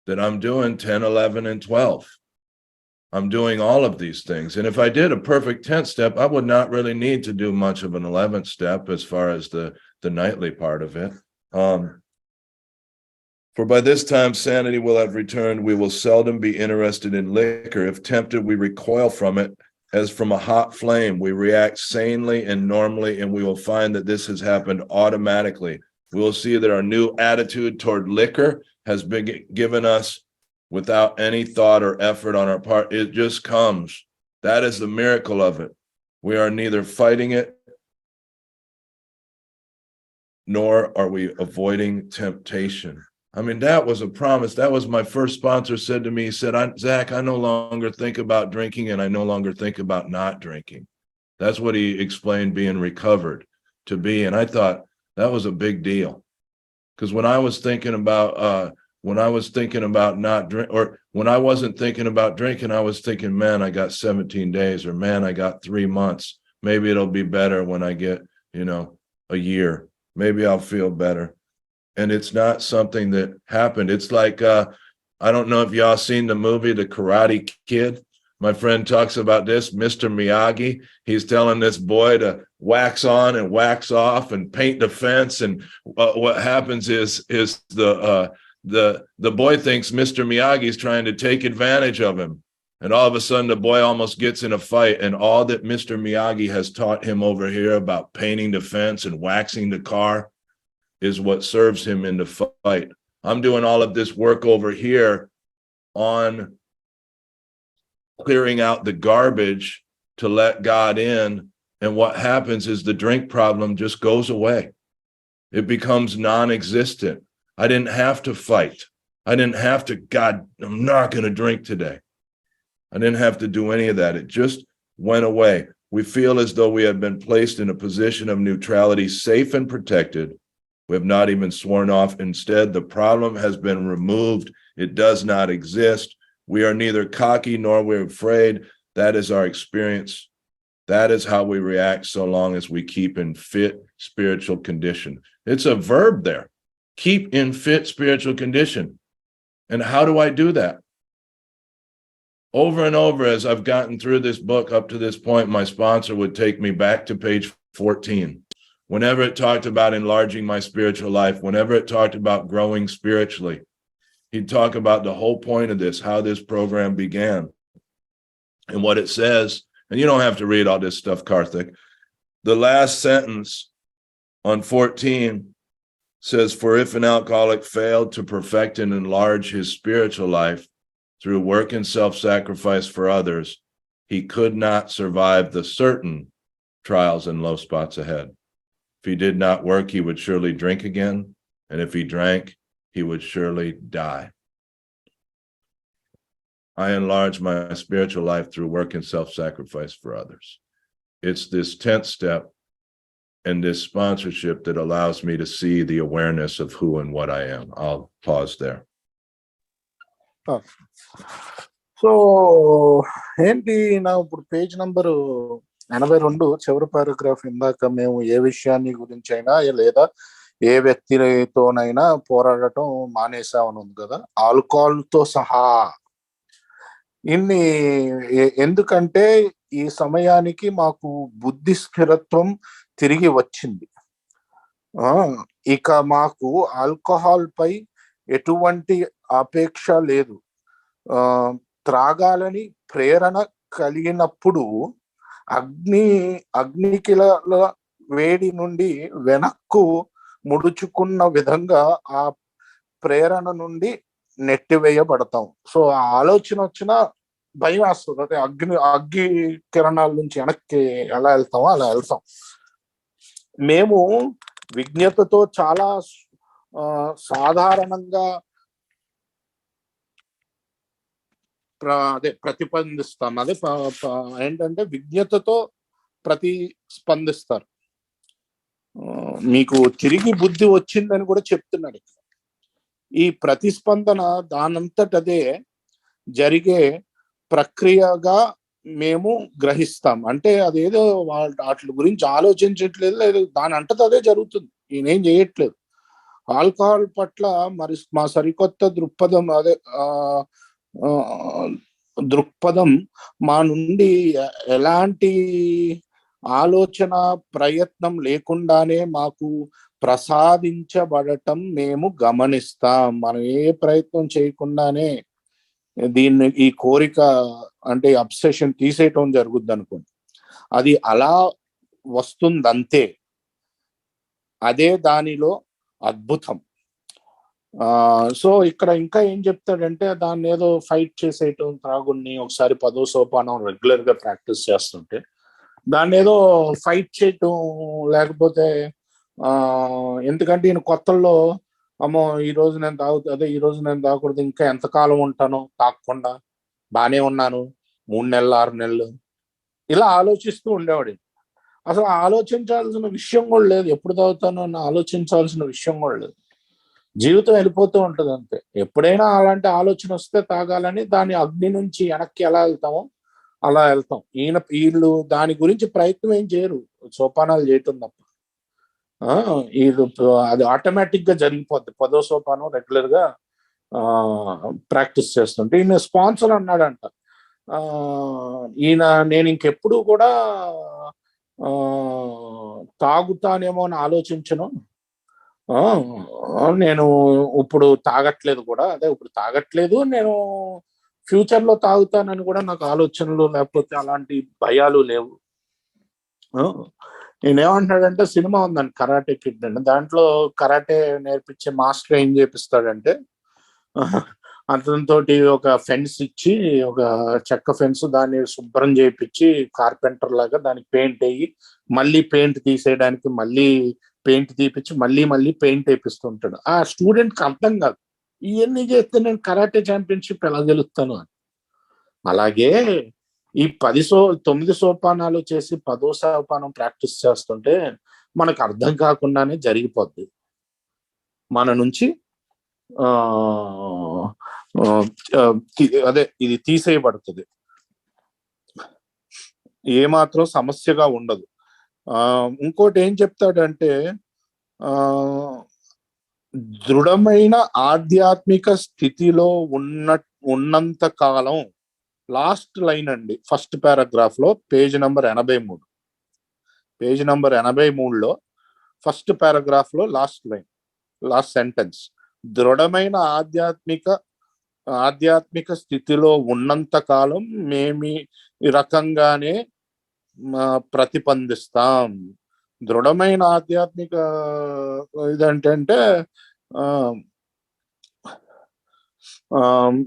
S1: that I'm doing 10, 11, and 12. I'm doing all of these things. And if I did a perfect 10th step, I would not really need to do much of an 11th step as far as the nightly part of it. For by this time, sanity will have returned. We will seldom be interested in liquor. If tempted, we recoil from it as from a hot flame. We react sanely and normally, and we will find that this has happened automatically. We will see that our new attitude toward liquor has been given us without any thought or effort on our part. It just comes. That is the miracle of it. We are neither fighting it, nor are we avoiding temptation. I mean, that was a promise. That was my first sponsor said to me, he said, Zach, I no longer think about drinking and I no longer think about not drinking. That's what he explained being recovered. to be. And I thought that was a big deal. Because when I was thinking about not drink, or when I wasn't thinking about drinking, I was thinking, man, I got 17 days, or man, I got 3 months. Maybe it'll be better when I get, a year. Maybe I'll feel better. And it's not something that happened. It's like, I don't know if y'all seen the movie, The Karate Kid. My friend talks about this, Mr. Miyagi. He's telling this boy to wax on and wax off and paint the fence. And what happens is the boy thinks Mr. Miyagi is trying to take advantage of him. And all of a sudden, the boy almost gets in a fight. And all that Mr. Miyagi has taught him over here about painting the fence and waxing the car is what serves him in the fight. I'm doing all of this work over here on clearing out the garbage to let God in. And what happens is the drink problem just goes away. It becomes non-existent. I didn't have to fight. I didn't have to, God, I'm not going to drink today. I didn't have to do any of that. It just went away. We feel as though we have been placed in a position of neutrality, safe and protected. We have not even sworn off. Instead, the problem has been removed. It does not exist. We are neither cocky nor we're afraid. That is our experience. That is how we react so long as we keep in fit spiritual condition. It's a verb there. Keep in fit spiritual condition. And how do I do that? Over and over, as I've gotten through this book up to this point, my sponsor would take me back to page 14. Whenever it talked about enlarging my spiritual life, whenever it talked about growing spiritually, he'd talk about the whole point of this, how this program began. And what it says, and you don't have to read all this stuff, Karthik. The last sentence on 14 says, for if an alcoholic failed to perfect and enlarge his spiritual life through work and self-sacrifice for others, he could not survive the certain trials and low spots ahead. If he did not work, he would surely drink again. And if he drank, he would surely die. I enlarge my spiritual life through work and self-sacrifice for others. It's this 10th step and this sponsorship that allows me to see the awareness of who and what I am. I'll pause there.
S2: So ఏంటి నా ఇప్పుడు page number 82 చివరి paragraph ఇందాక మేము ఏ విషయాన్ని గురించి అయినా లేదా ఏ వ్యక్తితోనైనా పోరాడటం మానేసామని ఉంది కదా, ఆల్కహాల్ తో సహా. ఇన్ని ఎందుకంటే ఈ సమయానికి మాకు బుద్ధి స్థిరత్వం తిరిగి వచ్చింది. ఇక మాకు ఆల్కహాల్ పై ఎటువంటి అపేక్ష లేదు. త్రాగాలని ప్రేరణ కలిగినప్పుడు అగ్నికిల వేడి నుండి వెనక్కు ముడుచుకున్న విధంగా ఆ ప్రేరణ నుండి నెట్టివేయబడతాం. సో ఆ ఆలోచన వచ్చినా భయం వేస్తుంది. అదే అగ్ని కిరణాల నుంచి వెనక్కి ఎలా వెళ్తామో అలా వెళ్తాం. మేము విజ్ఞతతో చాలా సాధారణంగా ప్రతిస్పందిస్తాం. అదే ఏంటంటే విజ్ఞతతో ప్రతిస్పందిస్తారు. మీకు తిరిగి బుద్ధి వచ్చిందని కూడా చెప్తున్నాడు. ఈ ప్రతిస్పందన దానంతటదే జరిగే ప్రక్రియగా మేము గ్రహిస్తాం. అంటే అదేదో వాటి గురించి ఆలోచించట్లేదు, లేదు, దాని అంతటా అదే జరుగుతుంది, నేనేం చేయట్లేదు. ఆల్కహాల్ పట్ల మరి మా సరికొత్త దృక్పథం మా నుండి ఎలాంటి ఆలోచన ప్రయత్నం లేకుండానే మాకు ప్రసాదించబడటం మేము గమనిస్తాం. మనం ఏ ప్రయత్నం చేయకుండానే ఈ కోరిక అంటే అబ్సెషన్ తీసేయటం జరుగుద్ది అనుకోండి. అది అలా వస్తుందంతే. అదే దానిలో అద్భుతం. సో ఇక్కడ ఇంకా ఏం చెప్తాడంటే, దాన్ని ఏదో ఫైట్ చేసేయటం, త్రాగుడిని ఒకసారి 10వ సోపానం రెగ్యులర్ గా ప్రాక్టీస్ చేస్తుంటే దాన్ని ఏదో ఫైట్ చేయటం, లేకపోతే ఎందుకంటే ఈయన కొత్తల్లో అమ్మో ఈ రోజు నేను ఈ రోజు నేను తాగకూడదు, ఇంకా ఎంతకాలం ఉంటానో తాగకుండా, బానే ఉన్నాను 3 నెలలు 6 నెలలు ఇలా ఆలోచిస్తూ ఉండేవాడు. అసలు ఆలోచించాల్సిన విషయం కూడా లేదు, ఎప్పుడు తాగుతానో అని ఆలోచించాల్సిన విషయం కూడా లేదు. జీవితం వెళ్ళిపోతూ ఉంటుంది అంతే. ఎప్పుడైనా అలాంటి ఆలోచన వస్తే తాగాలని, దాని అగ్ని నుంచి వెనక్కి ఎలా వెళ్తామో అలా వెళ్తాం. వీళ్ళు దాని గురించి ప్రయత్నం ఏం చేయరు, సోపానాలు చేయటం తప్ప. వీళ్ళు అది ఆటోమేటిక్ గా జరిగిపోద్ది. 10వ సోపానం రెగ్యులర్ గా ప్రాక్టీస్ చేస్తుంటే ఈయన స్పాన్సర్ అన్నాడంట, ఈయన నేను ఇంకెప్పుడు కూడా తాగుతానేమో అని ఆలోచించను, నేను ఇప్పుడు తాగట్లేదు కూడా, అదే ఇప్పుడు తాగట్లేదు, నేను ఫ్యూచర్ లో తాగుతానని కూడా నాకు ఆలోచనలు లేకపోతే అలాంటి భయాలు లేవు. నేనేమంటున్నాడంటే, సినిమా ఉందండి కరాటే కిడ్ అండి, దాంట్లో కరాటే నేర్పించే మాస్టర్ ఏం చేపిస్తాడంటే, అతనితోటి ఒక ఫెన్స్ ఇచ్చి, ఒక చెక్క ఫెన్స్, దాన్ని శుభ్రం చేయించి కార్పెంటర్ లాగా దానికి పెయింట్ వేయి, మళ్ళీ పెయింట్ తీసేయడానికి మళ్ళీ పెయింట్ తీపిచ్చి మళ్ళీ పెయింట్ వేపిస్తుంటాడు. ఆ స్టూడెంట్ కి అర్థం కాదు, ఇవన్నీ చేస్తే నేను కరాటే ఛాంపియన్షిప్ ఎలా గెలుస్తాను అని. అలాగే ఈ 9 సోపానాలు చేసి 10వ సోపానం ప్రాక్టీస్ చేస్తుంటే మనకు అర్థం కాకుండానే జరిగిపోద్ది, మన నుంచి అదే ఇది తీసేయబడుతుంది, ఏమాత్రం సమస్యగా ఉండదు. ఇంకోటి ఏం చెప్తాడంటే, దృఢమైన ఆధ్యాత్మిక స్థితిలో ఉన్నంత కాలం, లాస్ట్ లైన్ అండి, ఫస్ట్ పారాగ్రాఫ్ లో పేజ్ నంబర్ 83, పేజ్ నంబర్ 83లో ఫస్ట్ పారాగ్రాఫ్ లో లాస్ట్ లైన్, లాస్ట్ సెంటెన్స్, దృఢమైన ఆధ్యాత్మిక స్థితిలో ఉన్నంత కాలం మేము ఈ రకంగానే ప్రతిబంధిస్తాం. దృఢమైన ఆధ్యాత్మిక ఇదంటే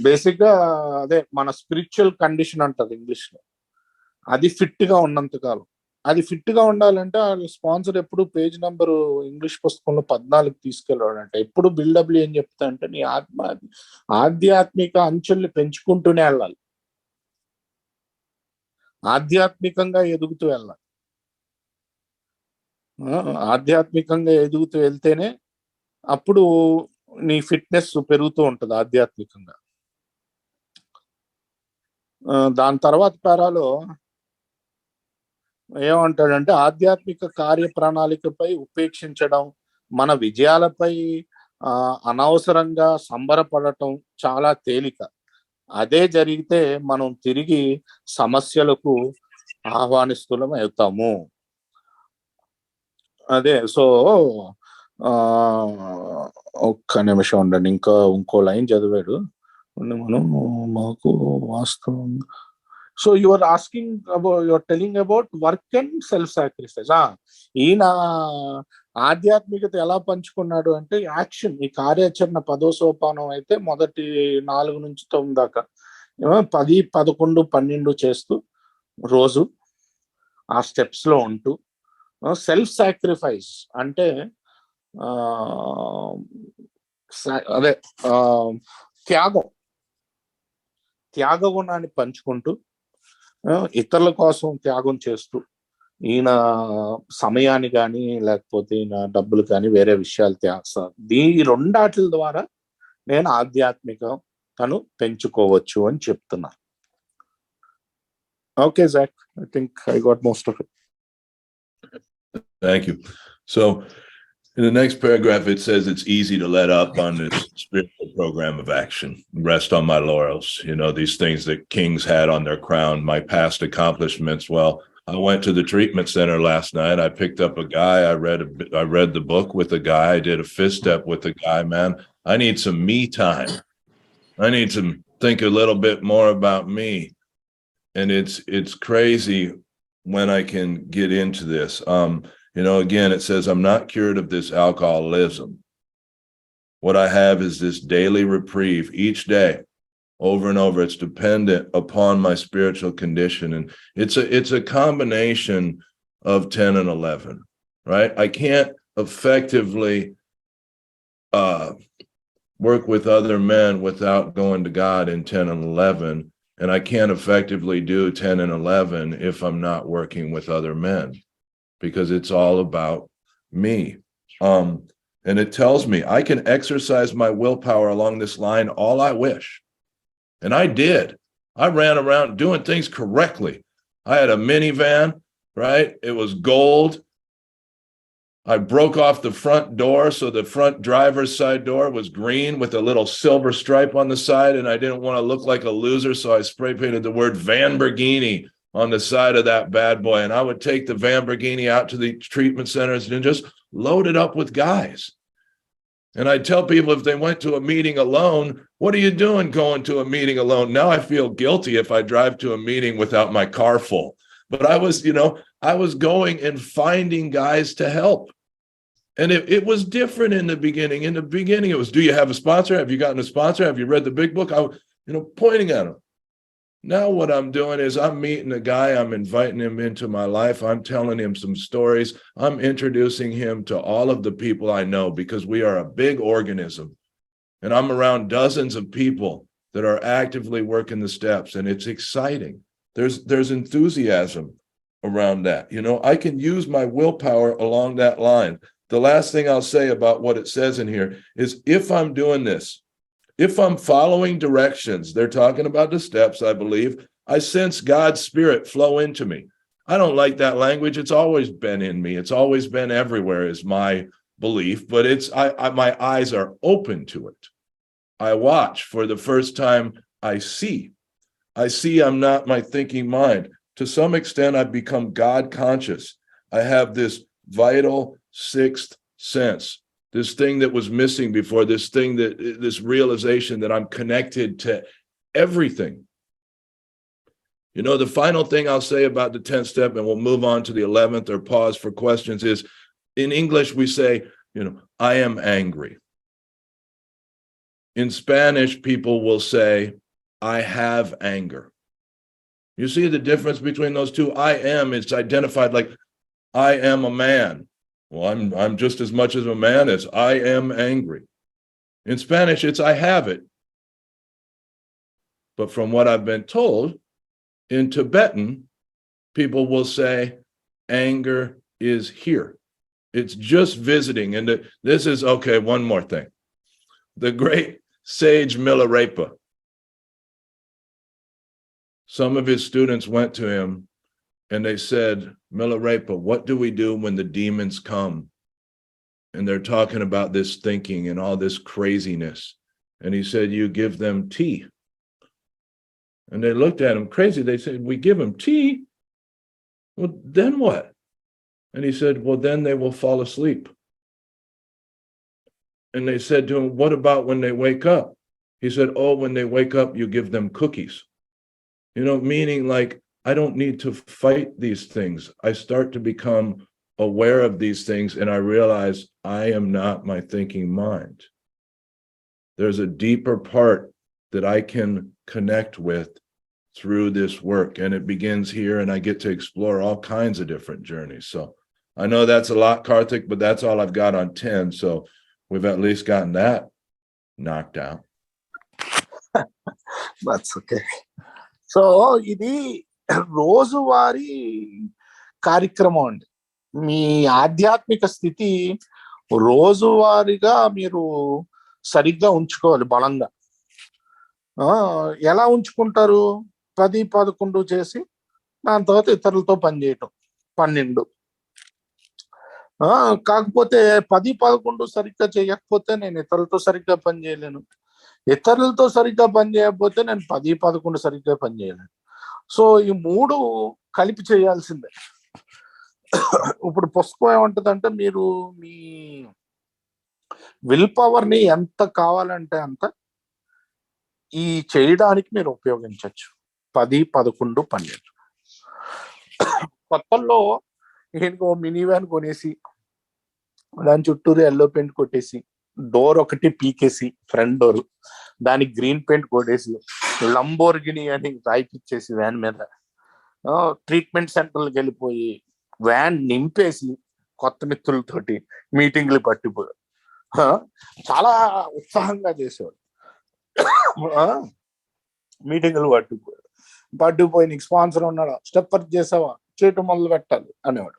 S2: బేసిక్ గా అదే మన స్పిరిచువల్ కండిషన్ అంటారు ఇంగ్లీష్ లో, అది ఫిట్ గా ఉన్నంత కాలం. అది ఫిట్ గా ఉండాలంటే వాళ్ళ స్పాన్సర్ ఎప్పుడు పేజ్ నంబరు ఇంగ్లీష్ పుస్తకంలో 14 తీసుకెళ్ళాడంట. ఎప్పుడు బిల్డబ్ల్యూ ఏం చెప్తా అంటే, నీ ఆధ్యాత్మిక అంచుల్ని పెంచుకుంటూనే వెళ్ళాలి, ఆధ్యాత్మికంగా ఎదుగుతూ వెళ్ళాలి. ఆధ్యాత్మికంగా ఎదుగుతూ వెళ్తేనే అప్పుడు నీ ఫిట్నెస్ పెరుగుతూ ఉంటుంది ఆధ్యాత్మికంగా. దాని తర్వాత పారాలో ఏమంటాడంటే, ఆధ్యాత్మిక కార్య ప్రణాళికపై ఉపేక్షించడం, మన విజయాలపై అనవసరంగా సంబరపడటం చాలా తేలిక. అదే జరిగితే మనం తిరిగి సమస్యలకు ఆహ్వానిస్తులం అవుతాము. అదే సో ఒక్క నిమిషం ఉండండి, ఇంకో లైన్ చదివాడు మనం, మాకు వాస్తవం. So your asking about, your telling about work and self sacrifice. ఈయన ఆధ్యాత్మికత ఎలా పంచుకున్నాడు అంటే, యాక్షన్, ఈ కార్యాచరణ 10వ సోపానం అయితే మొదటి 4 నుంచి 9 దాకా 10, 11, 12 చేస్తూ రోజు ఆ స్టెప్స్ లో ఉంటూ, సెల్ఫ్ సాక్రిఫైస్ అంటే అదే త్యాగ గుణాన్ని పంచుకుంటూ, ఇతరుల కోసం త్యాగం చేస్తూ, ఈయన సమయాన్ని కానీ లేకపోతే ఈయన డబ్బులు కానీ వేరే విషయాలు త్యాగం, ఈ రెండాట్ల ద్వారా నేను ఆధ్యాత్మికతను పెంచుకోవచ్చు అని చెప్తున్నా. Okay Jack, I think I got most of it.
S1: Thank you. So in the next paragraph, it says it's easy to let up on this spiritual program of action, rest on my laurels. You know, these things that kings had on their crown, my past accomplishments. Well, I went to the treatment center last night. I picked up a guy. I read the book with a guy. I did a fist step with a guy. Man, I need some me time. I need to think a little bit more about me. And it's crazy when I can get into this. You know, again, it says, I'm not cured of this alcoholism. What I have is this daily reprieve each day, over and over. It's dependent upon my spiritual condition. And it's a combination of 10 and 11, right? I can't effectively work with other men without going to God in 10 and 11. And I can't effectively do 10 and 11 if I'm not working with other men. because it's all about me. And it tells me I can exercise my willpower along this line all I wish. And I did. I ran around doing things correctly. I had a minivan, right? It was gold. I broke off the front door, so the front driver's side door was green with a little silver stripe on the side, and I didn't want to look like a loser, so I spray painted the word Vanberghini on the side of that bad boy, and I would take the Vanberghini out to the treatment centers and just load it up with guys. And I'd tell people if they went to a meeting alone, what are you doing going to a meeting alone? Now I feel guilty if I drive to a meeting without my car full. But I was going and finding guys to help. And it was different in the beginning. In the beginning, it was, do you have a sponsor? Have you gotten a sponsor? Have you read the big book? Pointing at them. Now what I'm doing is I'm meeting a guy, I'm inviting him into my life, I'm telling him some stories, I'm introducing him to all of the people I know, because we are a big organism. And I'm around dozens of people that are actively working the steps, and it's exciting. There's enthusiasm around that. I can use my willpower along that line. The last thing I'll say about what it says in here is, if I'm doing this, if I'm following directions, they're talking about the steps, I believe, I sense God's spirit flow into me. I don't like that language. It's always been in me. It's always been everywhere is my belief, but my eyes are open to it. I watch. For the first time, I see I'm not my thinking mind. To some extent, I've become God conscious. I have this vital sixth sense. This thing that was missing before, this realization that I'm connected to everything. The final thing I'll say about the 10th step, and we'll move on to the 11th or pause for questions, is in English, we say, I am angry. In Spanish, people will say, I have anger. You see the difference between those two? I am, it's identified like, I am a man. Well, I'm just as much as a man as I am angry. In Spanish, it's I have it. But from what I've been told, in Tibetan, people will say anger is here. It's just visiting. And this is, okay, one more thing. The great sage Milarepa, some of his students went to him and they said, Milarepa, what do we do when the demons come? And they're talking about this thinking and all this craziness. And he said, you give them tea. And they looked at him crazy. They said, we give them tea? Well, then what? And he said, well, then they will fall asleep. And they said to him, what about when they wake up? He said, oh, when they wake up, you give them cookies. Meaning like, I don't need to fight these things. I start to become aware of these things, and I realize I am not my thinking mind. There's a deeper part that I can connect with through this work, and it begins here, and I get to explore all kinds of different journeys. So I know that's a lot, Karthik, but that's all I've got on 10. So we've at least gotten that knocked out.
S2: That's okay. So ఇది రోజువారీ కార్యక్రమం అండి. మీ ఆధ్యాత్మిక స్థితి రోజువారీగా మీరు సరిగ్గా ఉంచుకోవాలి, బలంగా. ఎలా ఉంచుకుంటారు? 10-11 చేసి దాని తర్వాత ఇతరులతో పనిచేయటం 12. కాకపోతే 10-11 సరిగ్గా చేయకపోతే నేను ఇతరులతో సరిగ్గా పనిచేయలేను. ఇతరులతో సరిగ్గా పనిచేయకపోతే నేను 10-11 సరిగ్గా పనిచేయలేను. సో ఈ 3 కలిపి చేయాల్సిందే. ఇప్పుడు పుస్తకం ఏమంటుందంటే, మీరు మీ విల్ పవర్ ని ఎంత కావాలంటే అంత ఈ చేయడానికి మీరు ఉపయోగించవచ్చు. 10-11 12. కొత్తల్లో నేను మినీ వ్యాన్ కొనేసి దాని చుట్టూరు ఎల్లో పెయింట్ కొట్టేసి డోర్ ఒకటి పీకేసి ఫ్రంట్ డోర్ దానికి గ్రీన్ పెయింట్ కొట్టేసి లంబోర్గిని అని రాయిపిచ్చేసి వ్యాన్ మీద ట్రీట్మెంట్ సెంటర్లకు వెళ్ళిపోయి వ్యాన్ నింపేసి కొత్త మిత్రులతోటి మీటింగ్లు పట్టిపోయాడు. చాలా ఉత్సాహంగా చేసేవాడు. మీటింగ్లు పట్టుకుపోయి నీకు స్పాన్సర్ ఉన్నాడా, స్టెప్ వర్క్ చేసావా, చేయటం మొదలు పెట్టాలి అనేవాడు.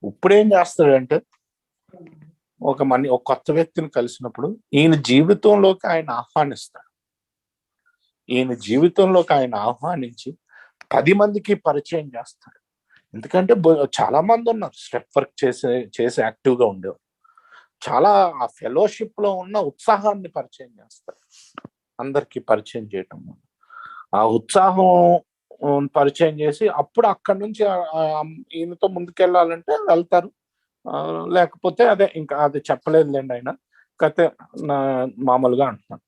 S2: ఇప్పుడు ఏం చేస్తాడంటే ఒక కొత్త వ్యక్తిని కలిసినప్పుడు ఈయన జీవితంలోకి ఆయన ఆహ్వానిస్తాడు. ఈయన జీవితంలోకి ఆయన ఆహ్వానించి 10 మందికి పరిచయం చేస్తాడు. ఎందుకంటే చాలా మంది ఉన్నారు స్టెప్ వర్క్ చేసి యాక్టివ్గా ఉండేవారు. చాలా ఆ ఫెలోషిప్ లో ఉన్న ఉత్సాహాన్ని పరిచయం చేస్తారు. అందరికి పరిచయం చేయటం, ఆ ఉత్సాహం పరిచయం చేసి అప్పుడు అక్కడి నుంచి ఈయనతో ముందుకెళ్ళాలంటే వెళ్తారు. లేకపోతే అదే ఇంకా అది చెప్పలేదులేండి ఆయన కథ మామూలుగా అంటున్నాను.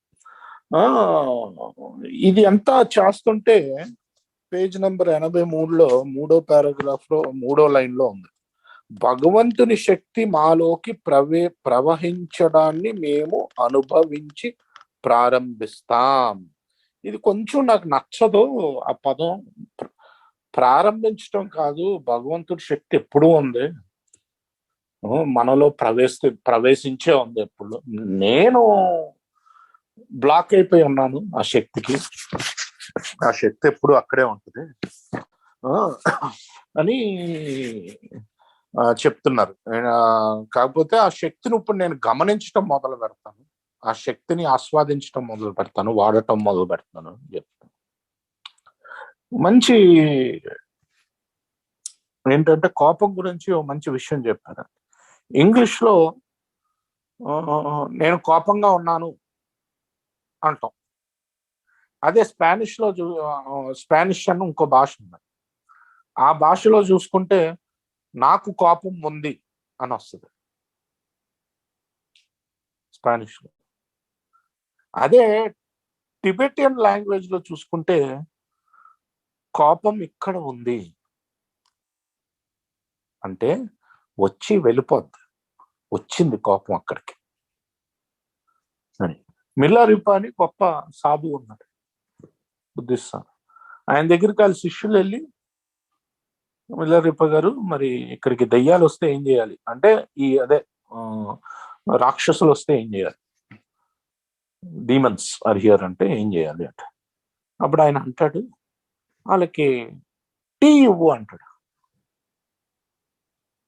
S2: ఇది అంతా చేస్తుంటే పేజ్ నెంబర్ 83లో 3వ పారాగ్రాఫ్ లో 3వ లైన్ లో ఉంది, భగవంతుని శక్తి మాలోకి ప్రవహించడాన్ని మేము అనుభవించి ప్రారంభిస్తాం. ఇది కొంచెం నాకు నచ్చదు ఆ పదం. ప్రారంభించడం కాదు, భగవంతుడి శక్తి ఎప్పుడూ ఉంది, మనలో ప్రవేశించే ఉంది ఎప్పుడు. నేను బ్లాక్ అయిపోయి ఉన్నాను ఆ శక్తికి, ఆ శక్తి ఎప్పుడు అక్కడే ఉంటుంది అని చెప్తున్నారు. కాకపోతే ఆ శక్తిని ఇప్పుడు నేను గమనించడం మొదలు పెడతాను, ఆ శక్తిని ఆస్వాదించడం మొదలు పెడతాను, వాడటం మొదలు పెడతాను చెప్తాను. మంచి ఏంటంటే కోపం గురించి ఒక మంచి విషయం చెప్పారు. ఇంగ్లీష్ లో నేను కోపంగా ఉన్నాను అంటాం. అదే స్పానిష్ అని ఇంకో భాష ఉంది. ఆ భాషలో చూసుకుంటే నాకు కోపం ఉంది అని వస్తుంది స్పానిష్ లో. అదే టిబెటియన్ లాంగ్వేజ్ లో చూసుకుంటే కోపం ఇక్కడ ఉంది అంటే వచ్చి వెళ్ళిపోద్ది, వచ్చింది కోపం అక్కడికి అని. మిల్లారిపా అని గొప్ప సాధు ఉన్నాడు బుద్ధిస్తాను. ఆయన దగ్గరికి వాళ్ళ శిష్యులు వెళ్ళి, మిల్లారిపా గారు మరి ఇక్కడికి దయ్యాలు వస్తే ఏం చేయాలి అంటే, రాక్షసులు వస్తే ఏం చేయాలి, డీమన్స్ ఆర్ హియర్ అంటే ఏం చేయాలి అంటే, అప్పుడు ఆయన అంటాడు వాళ్ళకి టీ ఇవ్వు అంటాడు.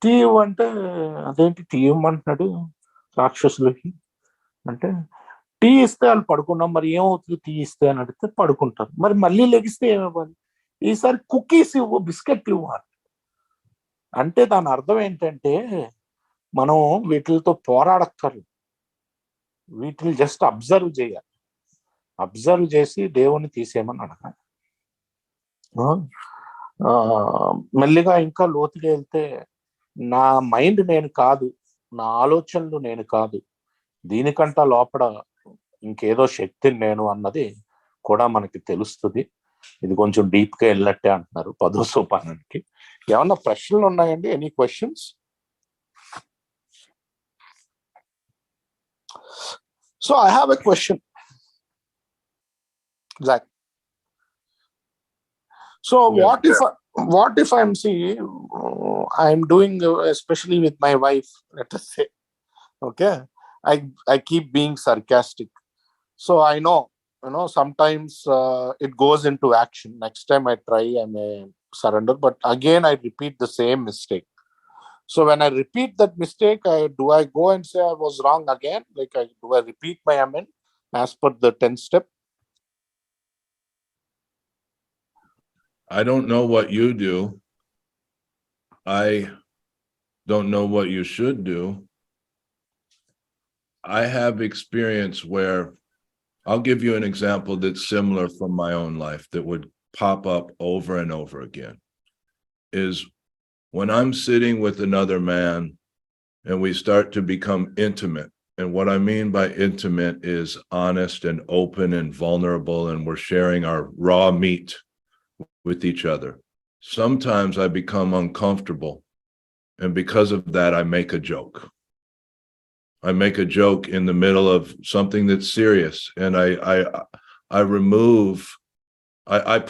S2: టీ ఇవ్వు అంటే అదేంటి టీ ఇవ్వమంటున్నాడు రాక్షసులకి అంటే, టీ ఇస్తే వాళ్ళు పడుకున్నాం, మరి ఏమవుతుంది టీ ఇస్తే అని అడిగితే పడుకుంటారు, మరి మళ్ళీ లెగిస్తే ఏమివ్వాలి, ఈసారి కుకీస్ ఇవ్వు, బిస్కెట్లు ఇవ్వు అంటే దాని అర్థం ఏంటంటే మనం వీటితో పోరాడక్కర్లేదు, వీటిని జస్ట్ అబ్జర్వ్ చేయాలి, అబ్జర్వ్ చేసి దేవుణ్ణి తీసేయమని అడగాలి. మెల్లిగా ఇంకా లోతుగా వెళ్తే నా మైండ్ నేను కాదు, నా ఆలోచనలు నేను కాదు, దీనికంటా లోపల ఇంకేదో శక్తిని నేను అన్నది కూడా మనకి తెలుస్తుంది. ఇది కొంచెం డీప్ గా వెళ్ళినట్టే అంటున్నారు 10వ సోపానానికి. ఏమన్నా ప్రశ్నలు ఉన్నాయండి? Any questions? So I have a question, Zach. So what if I'm I'm doing, especially with my wife, let us say, okay, I keep being sarcastic, so I know sometimes it goes into action. Next time I try, I may surrender, but again I repeat the same mistake. So when I repeat that mistake, do I go and say I was wrong again? Like, do I repeat my amen as per the 10th step?
S1: I don't know what you do. I don't know what you should do. I have experience where, I'll give you an example that's similar from my own life that would pop up over and over again, is when I'm sitting with another man and we start to become intimate. And what I mean by intimate is honest and open and vulnerable, and we're sharing our raw meat with each other. Sometimes I become uncomfortable, and because of that, I make a joke. I make a joke in the middle of something that's serious, and I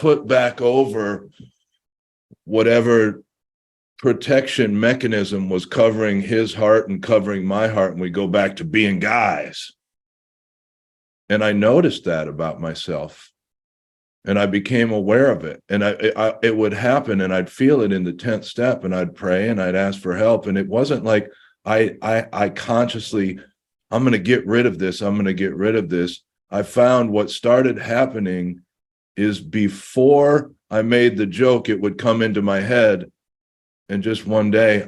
S1: put back over whatever protection mechanism was covering his heart and covering my heart, and we go back to being guys. And I noticed that about myself. And I became aware of it, and it would happen, and I'd feel it in the 10th step, and I'd pray and I'd ask for help. And it wasn't like I consciously, I'm going to get rid of this. I'm going to get rid of this. I found what started happening is before I made the joke, it would come into my head, and just one day,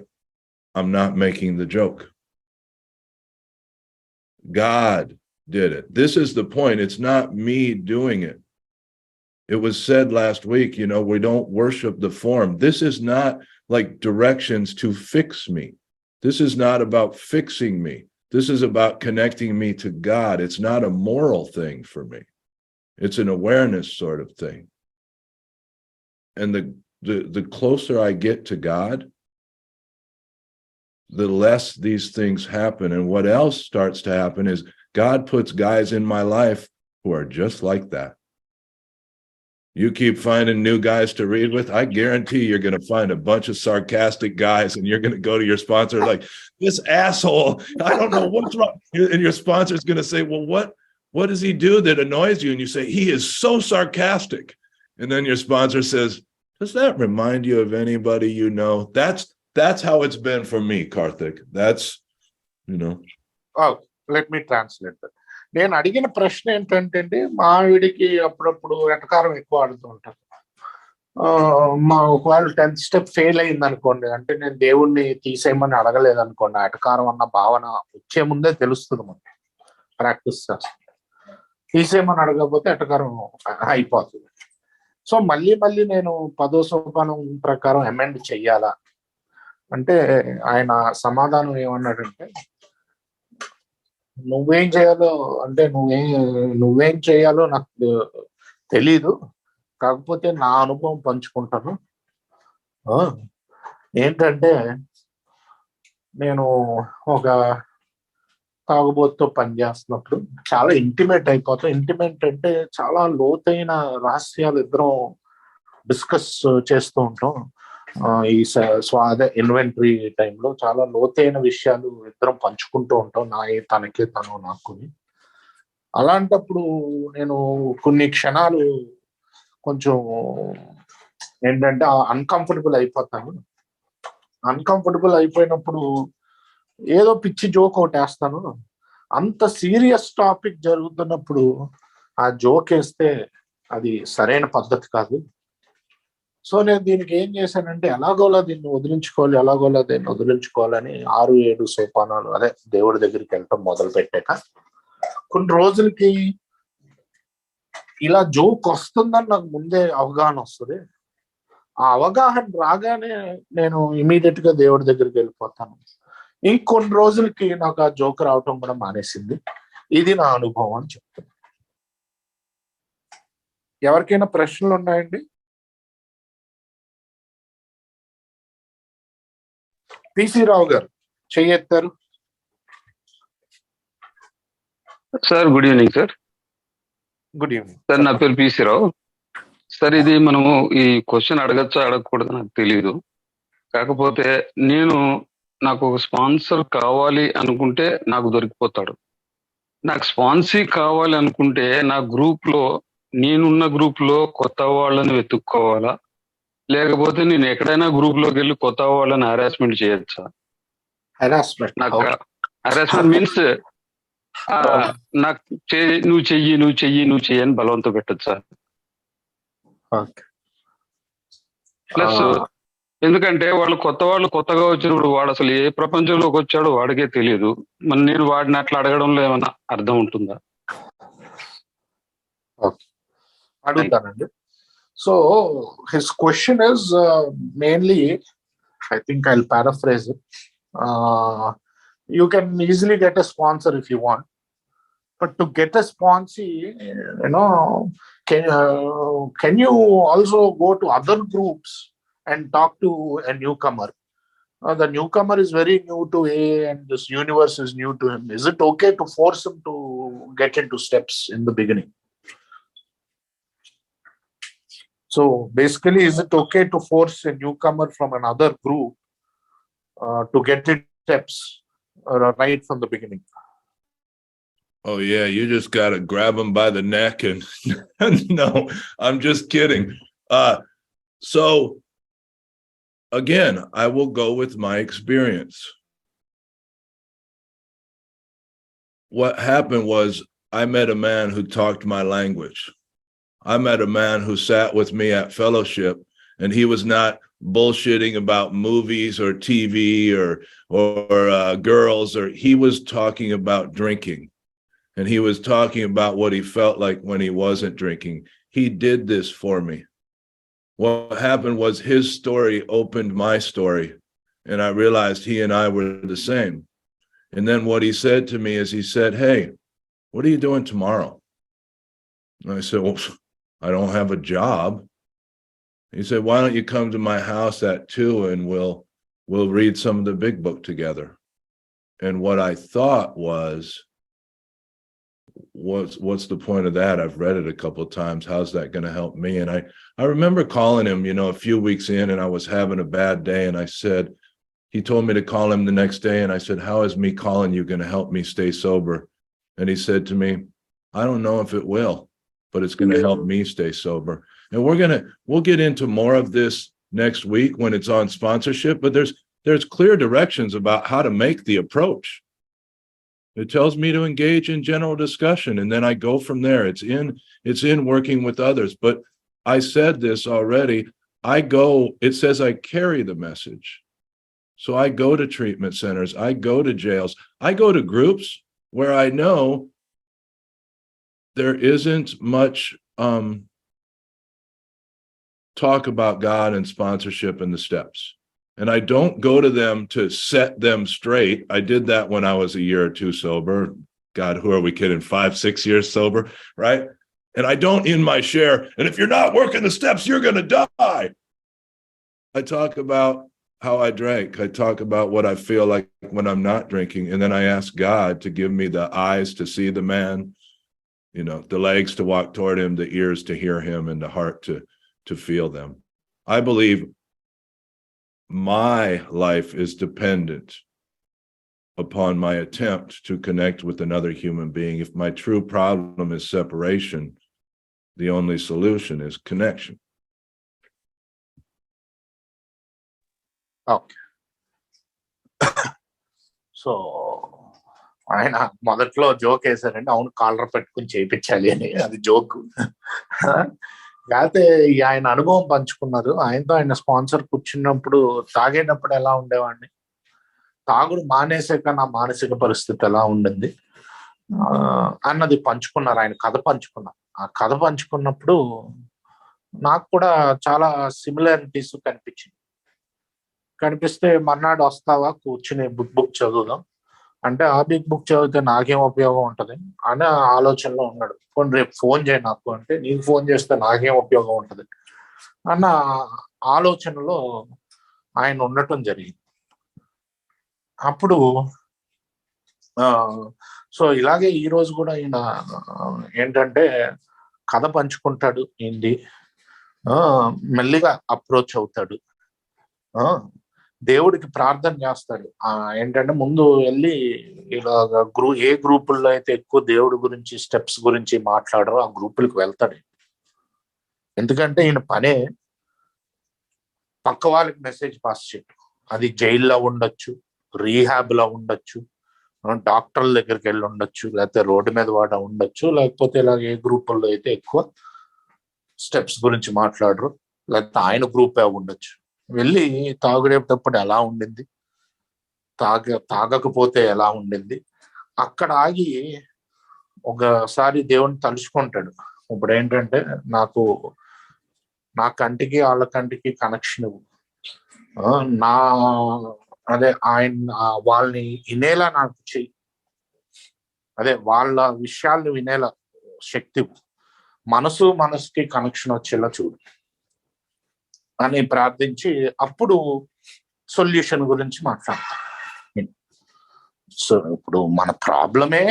S1: I'm not making the joke. God did it. This is the point. It's not me doing it. It was said last week, we don't worship the form. This is not like directions to fix me. This is not about fixing me. This is about connecting me to God. It's not a moral thing for me. It's an awareness sort of thing. And the closer I get to God, the less these things happen. And what else starts to happen is God puts guys in my life who are just like that. You keep finding new guys to read with, I guarantee you're going to find a bunch of sarcastic guys, and you're going to go to your sponsor like, this asshole, I don't know what's wrong. And your sponsor is going to say, well, what does he do that annoys you? And you say, he is so sarcastic. And then your sponsor says, does that remind you of anybody you know? That's how it's been for me, Karthik. That's.
S2: Oh, let me translate that. నేను అడిగిన ప్రశ్న ఏంటంటే అండి, మా ఆవిడికి అప్పుడప్పుడు ఎటకారం ఎక్కువ ఆడుతూ ఉంటారు. మా ఒకవేళ 10th స్టెప్ ఫెయిల్ అయింది అనుకోండి, అంటే నేను దేవుణ్ణి తీసేయమని అడగలేదు అనుకోండి, ఎటకారం అన్న భావన వచ్చే ముందే తెలుస్తుంది మనకి, ప్రాక్టీస్ చేస్తాం. తీసేయమని అడగకపోతే ఎటకారం అయిపోతుంది. సో మళ్ళీ నేను 10వ సోపానం ప్రకారం అమెండ్ చెయ్యాలా అంటే, ఆయన సమాధానం ఏమన్నాడంటే, నువ్వేం చేయాలో అంటే నువ్వేం చేయాలో నాకు తెలీదు, కాకపోతే నా అనుభవం పంచుకుంటాను. ఏంటంటే, నేను ఒక తాగుబోతుతో పనిచేస్తున్నప్పుడు చాలా ఇంటిమేట్ అయిపోతాం. ఇంటిమేట్ అంటే చాలా లోతైన రహస్యాలు ఇద్దరం డిస్కస్ చేస్తూ ఉంటాం. ఈ అదే ఇన్వెంటరీ టైంలో చాలా లోతైన విషయాలు ఇద్దరం పంచుకుంటూ ఉంటాం, తనకి తను నాకుని. అలాంటప్పుడు నేను కొన్ని క్షణాలు కొంచెం ఏంటంటే అన్కంఫర్టబుల్ అయిపోతాను. అన్కంఫర్టబుల్ అయిపోయినప్పుడు ఏదో పిచ్చి జోక్ ఒకటి వేస్తాను. అంత సీరియస్ టాపిక్ జరుగుతున్నప్పుడు ఆ జోక్ వేస్తే అది సరైన పద్ధతి కాదు. సో నేను దీనికి ఏం చేశానంటే, ఎలాగోలా దీన్ని వదిలించుకోవాలని 6-7 సోపానాలు, అదే దేవుడి దగ్గరికి వెళ్ళటం మొదలు పెట్టాక కొన్ని రోజులకి ఇలా జోక్ వస్తుందని నాకు ముందే అవగాహన వస్తుంది. ఆ అవగాహన రాగానే నేను ఇమీడియట్ గా దేవుడి దగ్గరికి వెళ్ళిపోతాను. ఇంకొన్ని రోజులకి నాకు ఆ జోక్ రావటం కూడా మానేసింది. ఇది నా అనుభవం అని చెప్తాను. ఎవరికైనా ప్రశ్నలు ఉన్నాయండి? పిసి రావు గారు చెయ్యెత్తారు.
S4: Sir good evening sir.
S2: Good evening
S4: sir, నా పేరు పిసి రావు సార్. ఇది మనము ఈ క్వశ్చన్ అడగచ్చా అడగకూడదు నాకు తెలియదు. కాకపోతే నాకు ఒక స్పాన్సర్ కావాలి అనుకుంటే నాకు దొరికిపోతాడు. నాకు స్పాన్సీ కావాలి అనుకుంటే నా నేనున్న గ్రూప్ లో కొత్త వాళ్ళని వెతుక్కోవాలా, లేకపోతే నేను ఎక్కడైనా గ్రూప్ లోకి వెళ్ళి కొత్త వాళ్ళని హరాస్మెంట్ చేయొచ్చా? నాకు హరాస్మెంట్ మీన్స్ నాకు నువ్వు చెయ్యి అని బలవంతం పెట్టచ్చా? ప్లస్ ఎందుకంటే వాళ్ళు కొత్తగా వచ్చినప్పుడు వాడు అసలు ఏ ప్రపంచంలోకి వచ్చాడో వాడికే తెలియదు. మరి నేను వాడిని అట్లా అడగడంలో ఏమైనా అర్థం ఉంటుందా?
S2: అడుగుతానండి. So his question is mainly, I think I'll paraphrase it. You can easily get a sponsor if you want, but to get a sponsee, can you also go to other groups and talk to a newcomer? The newcomer is very new to AA and this universe is new to him. Is it okay to force him to get into steps in the beginning? So basically, is it okay to force a newcomer from another group to get into steps right from the beginning?
S1: Oh yeah, you just got to grab them by the neck and no, I'm just kidding. So again, I will go with my experience. What happened was I met a man who talked my language. I met a man who sat with me at fellowship, and he was not bullshitting about movies or TV or girls, or he was talking about drinking. And he was talking about what he felt like when he wasn't drinking. He did this for me. What happened was his story opened my story, and I realized he and I were the same. And then what he said to me is he said, "Hey, what are you doing tomorrow?" And I said, "Well, I don't have a job." He said, "Why don't you come to my house at 2 and we'll read some of the big book together?" And what I thought was, what's the point of that? I've read it a couple of times. How's that going to help me? And I remember calling him, a few weeks in, and I was having a bad day. And I said, he told me to call him the next day. And I said, "How is me calling you going to help me stay sober?" And he said to me, "I don't know if it will, but it's going to help me stay sober." And we'll get into more of this next week when it's on sponsorship, but there's clear directions about how to make the approach. It tells me to engage in general discussion, and then I go from there. It's in working with others. But I said this already. It says I carry the message. So I go to treatment centers, I go to jails, I go to groups where I know there isn't much talk about God and sponsorship and the steps. And I don't go to them to set them straight. I did that when I was a year or two sober. God, who are we kidding? 5, 6 years sober, right? And I don't in my share, and if you're not working the steps, you're going to die. I talk about how I drank. I talk about what I feel like when I'm not drinking. And then I ask God to give me the eyes to see the man, the legs to walk toward him, the ears to hear him, and the heart to feel them. I believe my life is dependent upon my attempt to connect with another human being. If my true problem is separation, the only solution is connection.
S2: Okay. So ఆయన మొదట్లో joke వేశారండి, అవును caller పెట్టుకుని చేయించాలి అని. అది joke. కాకపోతే ఆయన అనుభవం పంచుకున్నారు. ఆయన స్పాన్సర్ కూర్చున్నప్పుడు తాగేటప్పుడు ఎలా ఉండేవాడిని, తాగుడు మానేసాక నా మానసిక పరిస్థితి ఎలా ఉండింది అన్నది పంచుకున్నారు. ఆయన కథ పంచుకున్నారు. ఆ కథ పంచుకున్నప్పుడు నాకు కూడా చాలా సిమిలారిటీస్ కనిపిస్తే మర్నాడు వస్తావా కూర్చుని బుక్ చదువుదాం అంటే, ఆ బిగ్ బుక్ చదివితే నాకేం ఉపయోగం ఉంటది అనే ఆలోచనలో ఉన్నాడు. రేపు ఫోన్ చేయి నాకు అంటే, నీకు ఫోన్ చేస్తే నాకేం ఉపయోగం ఉంటది అన్న ఆలోచనలో ఆయన ఉండటం జరిగింది. అప్పుడు సో ఇలాగే ఈ రోజు కూడా ఈయన ఏంటంటే కథ పంచుకుంటాడు, ఏంటి మెల్లిగా అప్రోచ్ అవుతాడు, దేవుడికి ప్రార్థన చేస్తాడు. ఏంటంటే ముందు వెళ్ళి ఇలాగ ఏ గ్రూపుల్లో అయితే ఎక్కువ దేవుడి గురించి స్టెప్స్ గురించి మాట్లాడరో ఆ గ్రూపులకు వెళ్తాడు. ఎందుకంటే ఈయన పనే పక్క వాళ్ళకి మెసేజ్ పాస్ చేయడం. అది జైల్లో ఉండొచ్చు, రీహాబ్ లో ఉండొచ్చు, డాక్టర్ల దగ్గరికి వెళ్ళి ఉండొచ్చు, లేకపోతే రోడ్డు మీద వాడ ఉండొచ్చు, లేకపోతే ఇలా ఏ గ్రూపుల్లో అయితే ఎక్కువ స్టెప్స్ గురించి మాట్లాడరు, లేకపోతే ఆయన గ్రూపే ఉండొచ్చు. వెళ్ళి తాగుడేటప్పుడు ఎలా ఉండింది, తాగకపోతే ఎలా ఉండింది, అక్కడ ఆగి ఒకసారి దేవుని తలుచుకుంటాడు. ఇప్పుడు ఏంటంటే నా కంటికి వాళ్ళ కంటికి కనెక్షన్ వాళ్ళని వినేలా నాకు చెయ్యి, వాళ్ళ విషయాలను వినేలా శక్తి, మనసుకి కనెక్షన్ వచ్చేలా చూడు అని ప్రార్థించి అప్పుడు సొల్యూషన్ గురించి మాట్లాడతారు. సో ఇప్పుడు మన ప్రాబ్లమే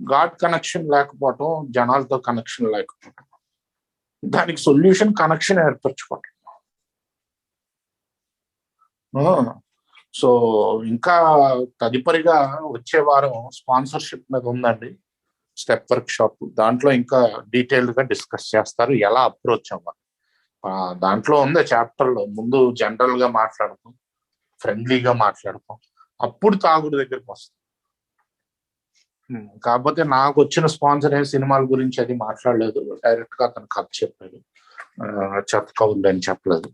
S2: గాడ్ కనెక్షన్ లేకపోవటం, జనాలతో కనెక్షన్ లేకపోవటం. దానికి సొల్యూషన్ కనెక్షన్ ఏర్పరచుకోవటం. సో ఇంకా తదుపరిగా వచ్చే వారం స్పాన్సర్షిప్ మీద ఉందండి స్టెప్ వర్క్ షాప్. దాంట్లో ఇంకా డీటెయిల్డ్ గా డిస్కస్ చేస్తారు ఎలా అప్రోచ్ అవ్వాలి. దాంట్లో ఉంది చాప్టర్ లో ముందు జనరల్ గా మాట్లాడతాం, ఫ్రెండ్లీగా మాట్లాడతాం, అప్పుడు తాగుడు దగ్గరికి వస్తాం. కాకపోతే నాకు వచ్చిన స్పాన్సర్ ఏ సినిమాల గురించి అది మాట్లాడలేదు, డైరెక్ట్ గా అతను కథ చెప్పాడు, చెత్త కవులు అని చెప్పలేదు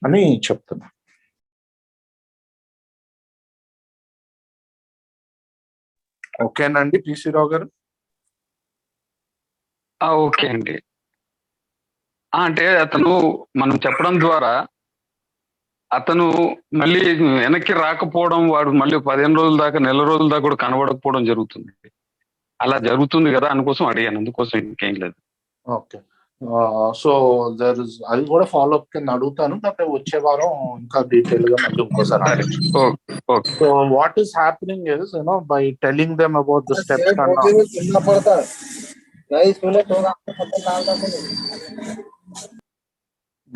S2: అని చెప్తున్నా. ఓకేనండి పిసి రావు గారు?
S4: ఓకే అండి. అంటే అతను మనం చెప్పడం ద్వారా అతను మళ్ళీ వెనక్కి రాకపోవడం, వాడు మళ్ళీ 15 రోజుల దాకా, నెల రోజుల దాకా కూడా కనబడకపోవడం జరుగుతుంది. అలా జరుగుతుంది కదా, అందుకోసం అడిగాను, అందుకోసం ఇంకేం లేదు.
S2: ఓకే, సో అది కూడా ఫాలో అప్ కింద అడుగుతాను, కాకపోతే వచ్చే వారం ఇంకా డీటెయిల్ గా మళ్ళీ ఇంకోసారి. So what is happening is by telling them about the steps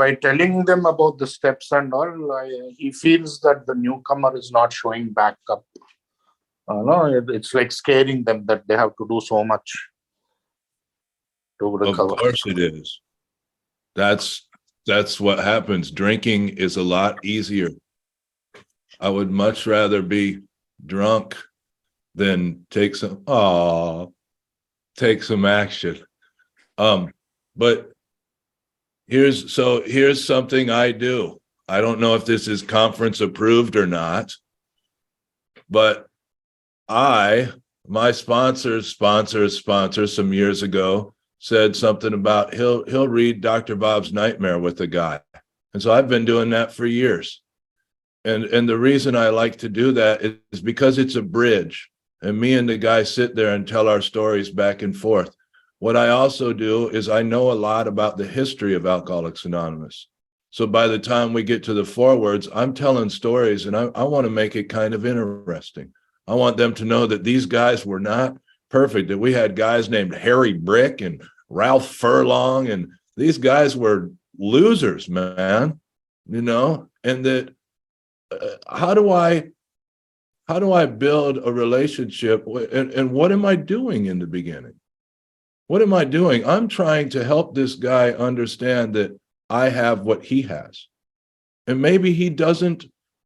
S2: by telling them about the steps and all, he feels that the newcomer is not showing back up. No, it's like scaring them that they have to do so much to recover.
S1: Of course it is. That's what happens. Drinking is a lot easier. I would much rather be drunk than take some action. But here's something I do. I don't know if this is conference approved or not, but my sponsor some years ago said something about he'll read Dr. Bob's Nightmare with the guy. And so I've been doing that for years. And the reason I like to do that is because it's a bridge, and me and the guy sit there and tell our stories back and forth. What I also do is I know a lot about the history of Alcoholics Anonymous. So by the time we get to the forewords, I'm telling stories, and I want to make it kind of interesting. I want them to know that these guys were not perfect, that we had guys named Harry Brick and Ralph Furlong, and these guys were losers, man, and that how do I build a relationship, and what am I doing in the beginning? What am I doing? I'm trying to help this guy understand that I have what he has. And maybe he doesn't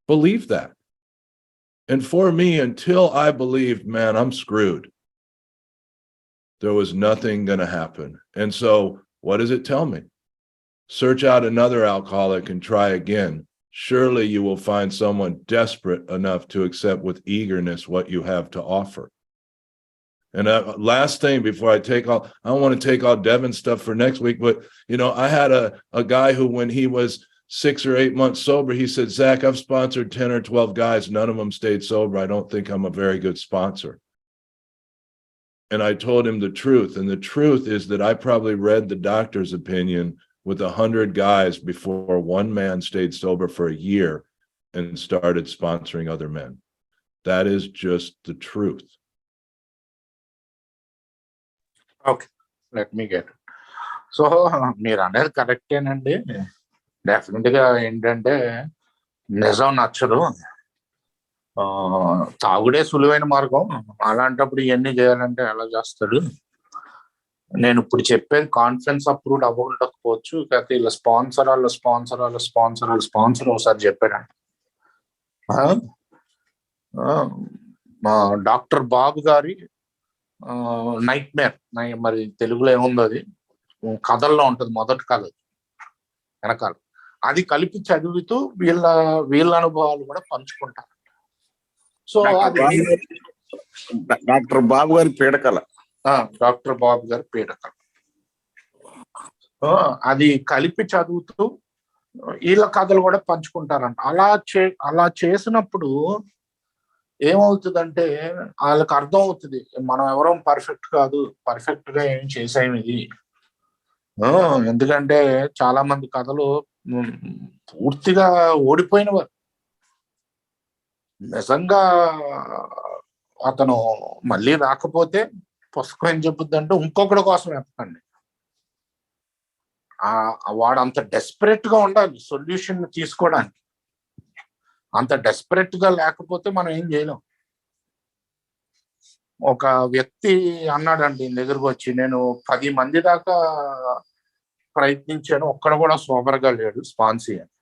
S1: believe that. And for me, until I believed, man, I'm screwed, there was nothing going to happen. And so what does it tell me? Search out another alcoholic and try again. Surely you will find someone desperate enough to accept with eagerness what you have to offer. And last thing before I don't want to take all Devin's stuff for next week, but I had a guy who, when he was 6 or 8 months sober, he said, Zach, I've sponsored 10 or 12 guys. None of them stayed sober. I don't think I'm a very good sponsor. And I told him the truth. And the truth is that I probably read the doctor's opinion with 100 guys before one man stayed sober for a year and started sponsoring other men. That is just the truth.
S2: Okay, let me get it. So మీరు అనేది కరెక్టేనండి. Definite గా ఏంటంటే నిజం నచ్చదు, తాగుడే సులువైన మార్గం. అలాంటప్పుడు ఇవన్నీ చేయాలంటే ఎలా చేస్తాడు? నేను ఇప్పుడు చెప్పేది కాన్ఫరెన్స్ అప్రూవ్డ్ అవ్వకపోవచ్చు, కాకపోతే ఇలా స్పాన్సర్ ఒకసారి చెప్పాడండి. మా డాక్టర్ బాబు గారి నైట్మేర్, మరి తెలుగులో ఏముంది, అది కథల్లో ఉంటుంది, మొదటి కథ వెనకాల, అది కలిపి చదువుతూ వీళ్ళ అనుభవాలు కూడా పంచుకుంటారు. సో అది
S3: డాక్టర్ బాబు గారి పీడకల,
S2: డాక్టర్ బాబు గారి పీడకల, అది కలిపి చదువుతూ వీళ్ళ కథలు కూడా పంచుకుంటారంట. అలా చేసినప్పుడు ఏమవుతుందంటే వాళ్ళకి అర్థం అవుతుంది, మనం ఎవరో పర్ఫెక్ట్ కాదు, పర్ఫెక్ట్ గా ఏం చేసాము ఇది. ఎందుకంటే చాలా మంది కథలు పూర్తిగా ఓడిపోయినవారు. నిజంగా అతను మళ్ళీ రాకపోతే పుస్తకం ఏం చెప్పుద్దంటే ఇంకొకటి కోసం ఎత్తకండి. వాడు అంత డెస్పరేట్ గా ఉండాలి సొల్యూషన్ తీసుకోవడానికి. అంత డెస్పరేట్ గా లేకపోతే మనం ఏం చేయలేం. ఒక వ్యక్తి అన్నాడండి దగ్గరకు వచ్చి, నేను 10 మంది దాకా ప్రయత్నించాను, ఒక్కడ కూడా సోబర్ గా లేడు స్పాన్సీ అని.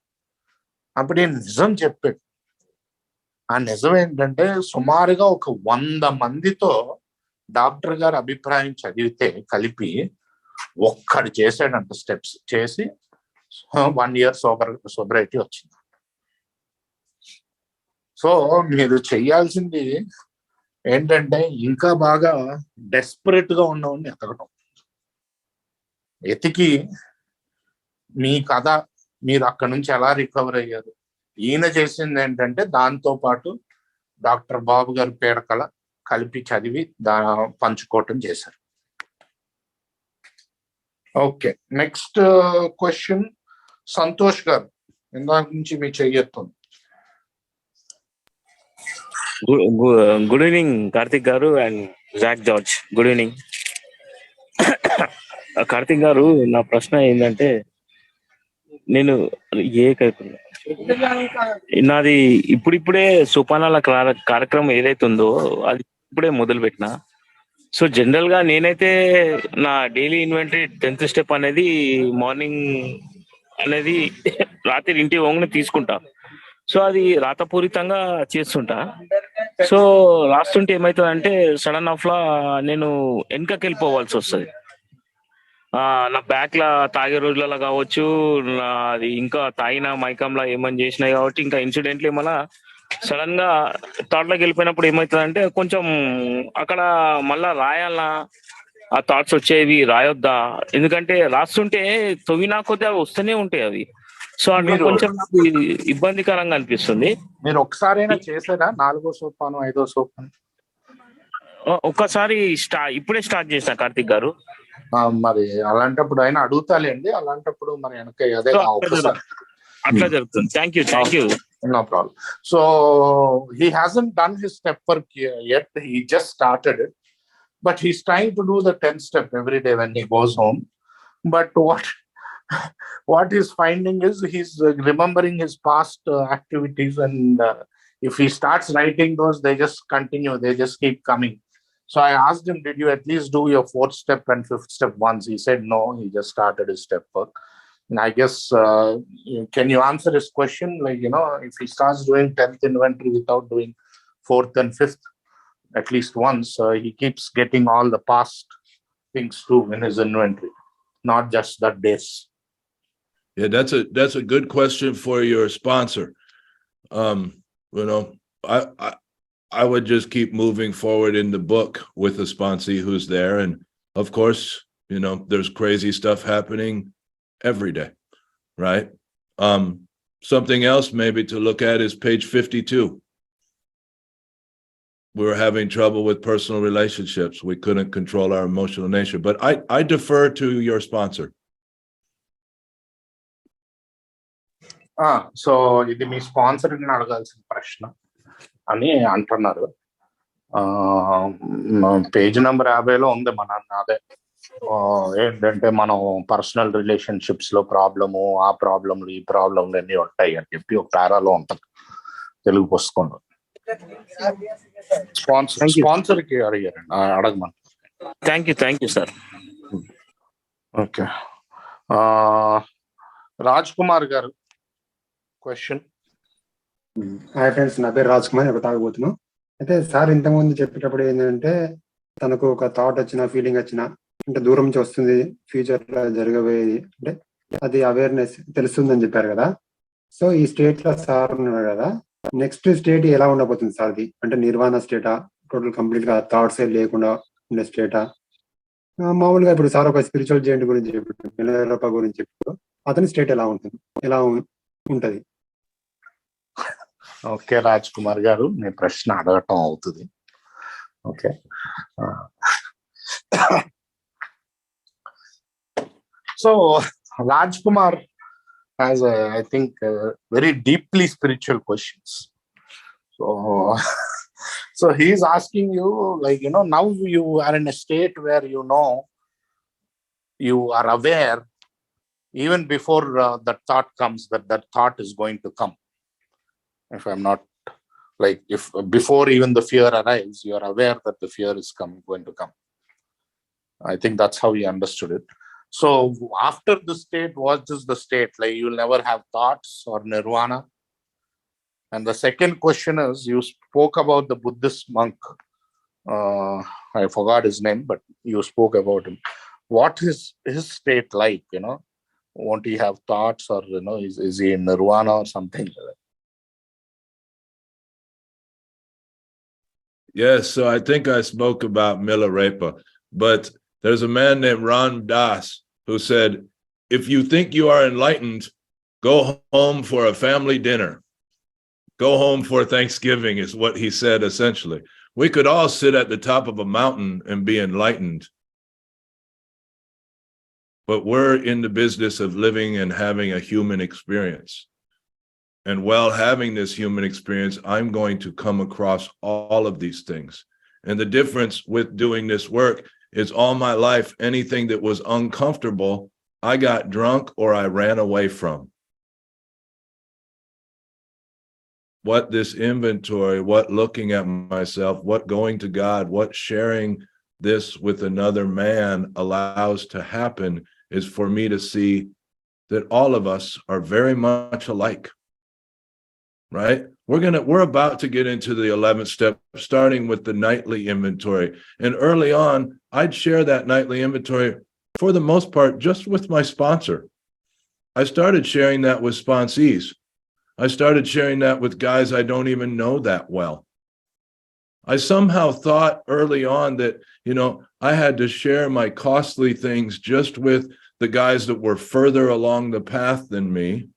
S2: అప్పుడు నేను నిజం చెప్పాడు. ఆ నిజం ఏంటంటే సుమారుగా ఒక 100 మందితో డాక్టర్ గారి అభిప్రాయం చదివితే కలిపి ఒక్కడు చేశాడంట, స్టెప్స్ చేసి 1 year సోబరైటీ వచ్చింది. సో మీరు చెయ్యాల్సింది ఏంటంటే ఇంకా బాగా డెస్పరేట్ గా ఉన్నవాడిని ఎతకటం. ఎతికి మీ కథ, మీరు అక్కడి నుంచి ఎలా రికవర్ అయ్యారు. ఈయన చేసింది ఏంటంటే దాంతో పాటు డాక్టర్ బాబు గారి పీడకల కలిపి చదివి పంచుకోవటం చేశారు. ఓకే, నెక్స్ట్ క్వశ్చన్ సంతోష్ గారు, ఇందాక నుంచి మీ చెయ్యొస్తుంది.
S5: గుడ్ ఈవినింగ్ కార్తిక్ గారు and Jack George. Good evening Karthik గారు. నా ప్రశ్న ఏంటంటే, నేను నాది ఇప్పుడిప్పుడే సోపానాల కార్యక్రమం ఏదైతే ఉందో అది ఇప్పుడే మొదలు పెట్టిన. సో జనరల్ గా నేనైతే నా డైలీ ఇన్వెంటరీ 10th స్టెప్ అనేది మార్నింగ్ అనేది రాత్రి ఇంటి పోగానే తీసుకుంటా. సో అది రాతపూరితంగా చేస్తుంటా. సో రాస్తుంటే ఏమవుతుందంటే సడన్ ఆఫ్ లా నేను వెనకకి వెళ్ళిపోవాల్సి వస్తుంది. నా బ్యాక్ లా తాగే రోజులలో కావచ్చు, అది ఇంకా తాగిన మైకంలా ఏమని చేసినాయి కాబట్టి, ఇంకా ఇన్సిడెంట్లు ఏమన్నా సడన్ గా థాట్ లోకి వెళ్ళిపోయినప్పుడు ఏమవుతుందంటే కొంచెం అక్కడ మళ్ళా రాయాలనా, ఆ థాట్స్ వచ్చేవి రాయొద్దా, ఎందుకంటే రాస్తుంటే తొవ్వినా కొద్ది అవి వస్తూనే ఉంటాయి అవి. సో అట్లా కొంచెం నాకు ఇబ్బందికరంగా అనిపిస్తుంది.
S2: మీరు ఒకసారైనా చేశారా 4వ సోపానం 5వ సోపానం?
S5: ఒక్కసారి ఇప్పుడే స్టార్ట్ చేసిన కార్తిక్ గారు.
S2: మరి అలాంటప్పుడు ఆయన అడుగుతాలేండి, అలాంటప్పుడు మరి వెనక అదే
S5: అట్లా జరుగుతుంది. Thank you.
S2: No problem. So he hasn't done his step work yet. He just started it, but he's trying to do the 10th step every day when he goes home. But what he's finding is he's remembering his past activities, and if he starts writing those, they just continue. They just keep coming. So I asked him, did you at least do your 4th step and 5th step once? He said no, he just started his step work. And I guess, can you answer his question? Like, if he starts doing 10th inventory without doing 4th and 5th at least once, he keeps getting all the past things too in his inventory, not just that days.
S1: Yeah, that's a good question for your sponsor. I would just keep moving forward in the book with the sponsee who's there. And of course, there's crazy stuff happening every day, right? Something else maybe to look at is page 52. We were having trouble with personal relationships. We couldn't control our emotional nature. But I defer to your sponsor.
S2: So ఇది మీ స్పాన్సర్ని అడగాల్సిన ప్రశ్న అని అంటున్నారు. Page number 50లో ఉంది మన అదే ఏంటంటే మనం పర్సనల్ రిలేషన్షిప్స్ లో ప్రాబ్లము, ఆ ప్రాబ్లంలు ఈ ప్రాబ్లంలు అన్ని ఉంటాయి అని చెప్పి ఒక పారాలో ఉంటుంది తెలుగు పుస్తకంలో. స్పాన్సర్ కి అడిగారండి, అడగమని.
S5: Thank you sir.
S2: Okay, Raj Kumar గారు క్వశ్చన్.
S6: హాయ్ ఫ్రెండ్స్, నా పేరు రాజ్ కుమార్. ఇప్పుడు తాగబోతున్నాం. అయితే సార్ ఇంతకుముందు చెప్పేటప్పుడు ఏంటంటే తనకు ఒక థాట్ వచ్చిన, ఫీలింగ్ వచ్చిన, అంటే దూరం నుంచి వస్తుంది, ఫ్యూచర్ లో జరగబోయేది, అంటే అది అవేర్నెస్ తెలుస్తుందని చెప్పారు కదా. సో ఈ స్టేట్ లో సార్ ఉన్నారు కదా, నెక్స్ట్ స్టేట్ ఎలా ఉండబోతుంది సార్? అది అంటే నిర్వాణ స్టేటా, టోటల్ కంప్లీట్ గా థాట్స్ లేకుండా ఉండే స్టేటా? మామూలుగా ఇప్పుడు సార్ ఒక స్పిరిచువల్ జెయింట్ గురించి చెప్పారు, మిలరప గురించి చెప్పారు, అతని స్టేట్ ఎలా ఉంటుంది, ఎలా ఉంటది?
S2: ఓకే రాజ్ కుమార్ గారు, మీ ప్రశ్న అడగటం అవుతుంది. Okay, so Raj Kumar has I think very deeply spiritual questions. So he is asking you, like, now you are in a state where you are aware even before that thought comes, that thought is going to come. If I'm not, like, if before even the fear arrives, you are aware that the fear is going to come. I think that's how he understood it. So after the state, what is the state? Like, you'll never have thoughts or nirvana. And the second question is, you spoke about the Buddhist monk. I forgot his name, but you spoke about him. What is his state like? Won't he have thoughts, or is he in nirvana or something like that?
S1: Yes, so I think I spoke about Milarepa, but there's a man named Ram Das who said, if you think you are enlightened, go home for a family dinner. Go home for Thanksgiving is what he said, essentially. We could all sit at the top of a mountain and be enlightened, but we're in the business of living and having a human experience. And while having this human experience, I'm going to come across all of these things. And the difference with doing this work is, all my life, anything that was uncomfortable, I got drunk or I ran away from. What this inventory, what looking at myself, what going to God, what sharing this with another man allows to happen is for me to see that all of us are very much alike. Right? We're about to get into the 11th step, starting with the nightly inventory. And early on, I'd share that nightly inventory for the most part just with my sponsor. I started sharing that with sponsees. I started sharing that with guys I don't even know that well. I somehow thought early on that, I had to share my costly things just with the guys that were further along the path than me.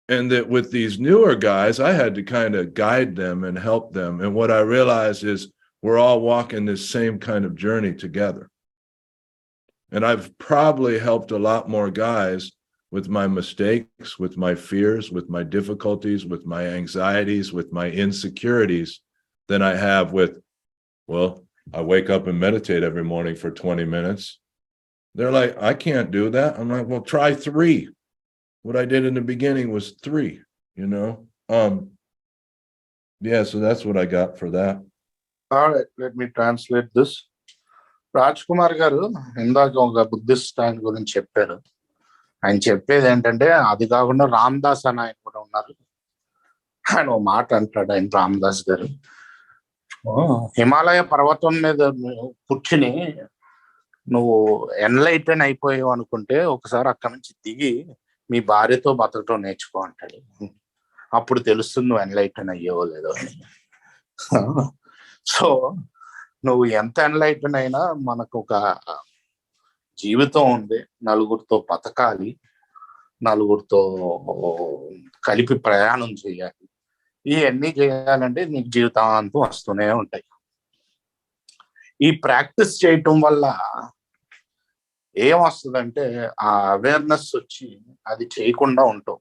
S1: And that with these newer guys, I had to kind of guide them and help them. And what I realized is we're all walking this same kind of journey together. And I've probably helped a lot more guys with my mistakes, with my fears, with my difficulties, with my anxieties, with my insecurities than I have with, well, I wake up and meditate every morning for 20 minutes. They're like, I can't do that. I'm like, well, try 3. What I did in the beginning was 3, Yeah, so that's what I got for that.
S2: All right, let me translate this. Raj Kumar గారు ఇందాక ఒక Buddhist ఆయన గురించి చెప్పారు. ఆయన చెప్పేది ఏంటంటే, అది కాకుండా రామ్ దాస్ అని ఆయన కూడా ఉన్నారు. ఆయన ఒక మాట అంటాడు, ఆయన రామ్ దాస్ గారు, హిమాలయ పర్వతం మీద కూర్చుని నువ్వు ఎన్లైటన్ అయిపోయావు అనుకుంటే, ఒకసారి అక్కడి నుంచి దిగి మీ భార్యతో బతకటం నేర్చుకో అంటాడు. అప్పుడు తెలుస్తుంది నువ్వు ఎన్లైటన్ అయ్యేవో లేదో అని. సో నువ్వు ఎంత ఎన్లైటన్ అయినా మనకు ఒక జీవితం ఉంది, నలుగురితో బతకాలి, నలుగురితో కలిపి ప్రయాణం చేయాలి. ఇవన్నీ చేయాలంటే నీకు జీవితాంతం వస్తూనే ఉంటాయి. ఈ ప్రాక్టీస్ చేయటం వల్ల ఏమొస్తుందంటే, ఆ అవేర్నెస్ వచ్చి అది చేయకుండా ఉంటాం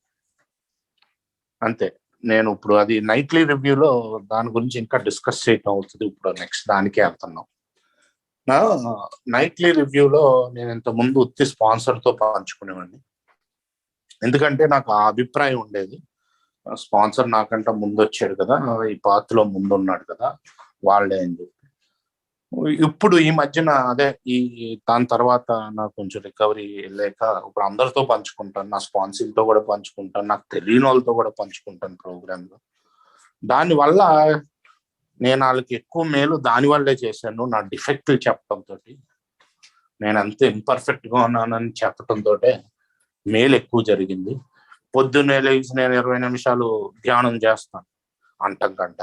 S2: అంతే. నేను ఇప్పుడు అది నైట్లీ రివ్యూలో దాని గురించి ఇంకా డిస్కస్ చేయటం అవుతుంది. ఇప్పుడు నెక్స్ట్ దానికే వెళ్తున్నాం. నైట్లీ రివ్యూలో నేను ఇంత ముందు ఉత్తి స్పాన్సర్తో పంచుకునేవాడిని, ఎందుకంటే నాకు ఆ అభిప్రాయం ఉండేది, స్పాన్సర్ నాకంటే ముందు వచ్చాడు కదా, ఈ పాత్రలో ముందున్నాడు కదా, వాళ్ళే అని చెప్పి. ఇప్పుడు ఈ మధ్యన దాని తర్వాత నాకు కొంచెం రికవరీ లేక ఇప్పుడు అందరితో పంచుకుంటాను, నా స్పాన్సర్తో కూడా పంచుకుంటాను, నాకు తెలియని వాళ్ళతో కూడా పంచుకుంటాను ప్రోగ్రాంలో. దానివల్ల నేను వాళ్ళకి ఎక్కువ మేలు దానివల్లే చేశాను. నా డిఫెక్ట్లు చెప్పడంతో, నేను అంతే ఇంపర్ఫెక్ట్ గా ఉన్నానని చెప్పడంతో మేలు ఎక్కువ జరిగింది. పొద్దున్నే లేచి నేను 20 నిమిషాలు ధ్యానం చేస్తాను గంట.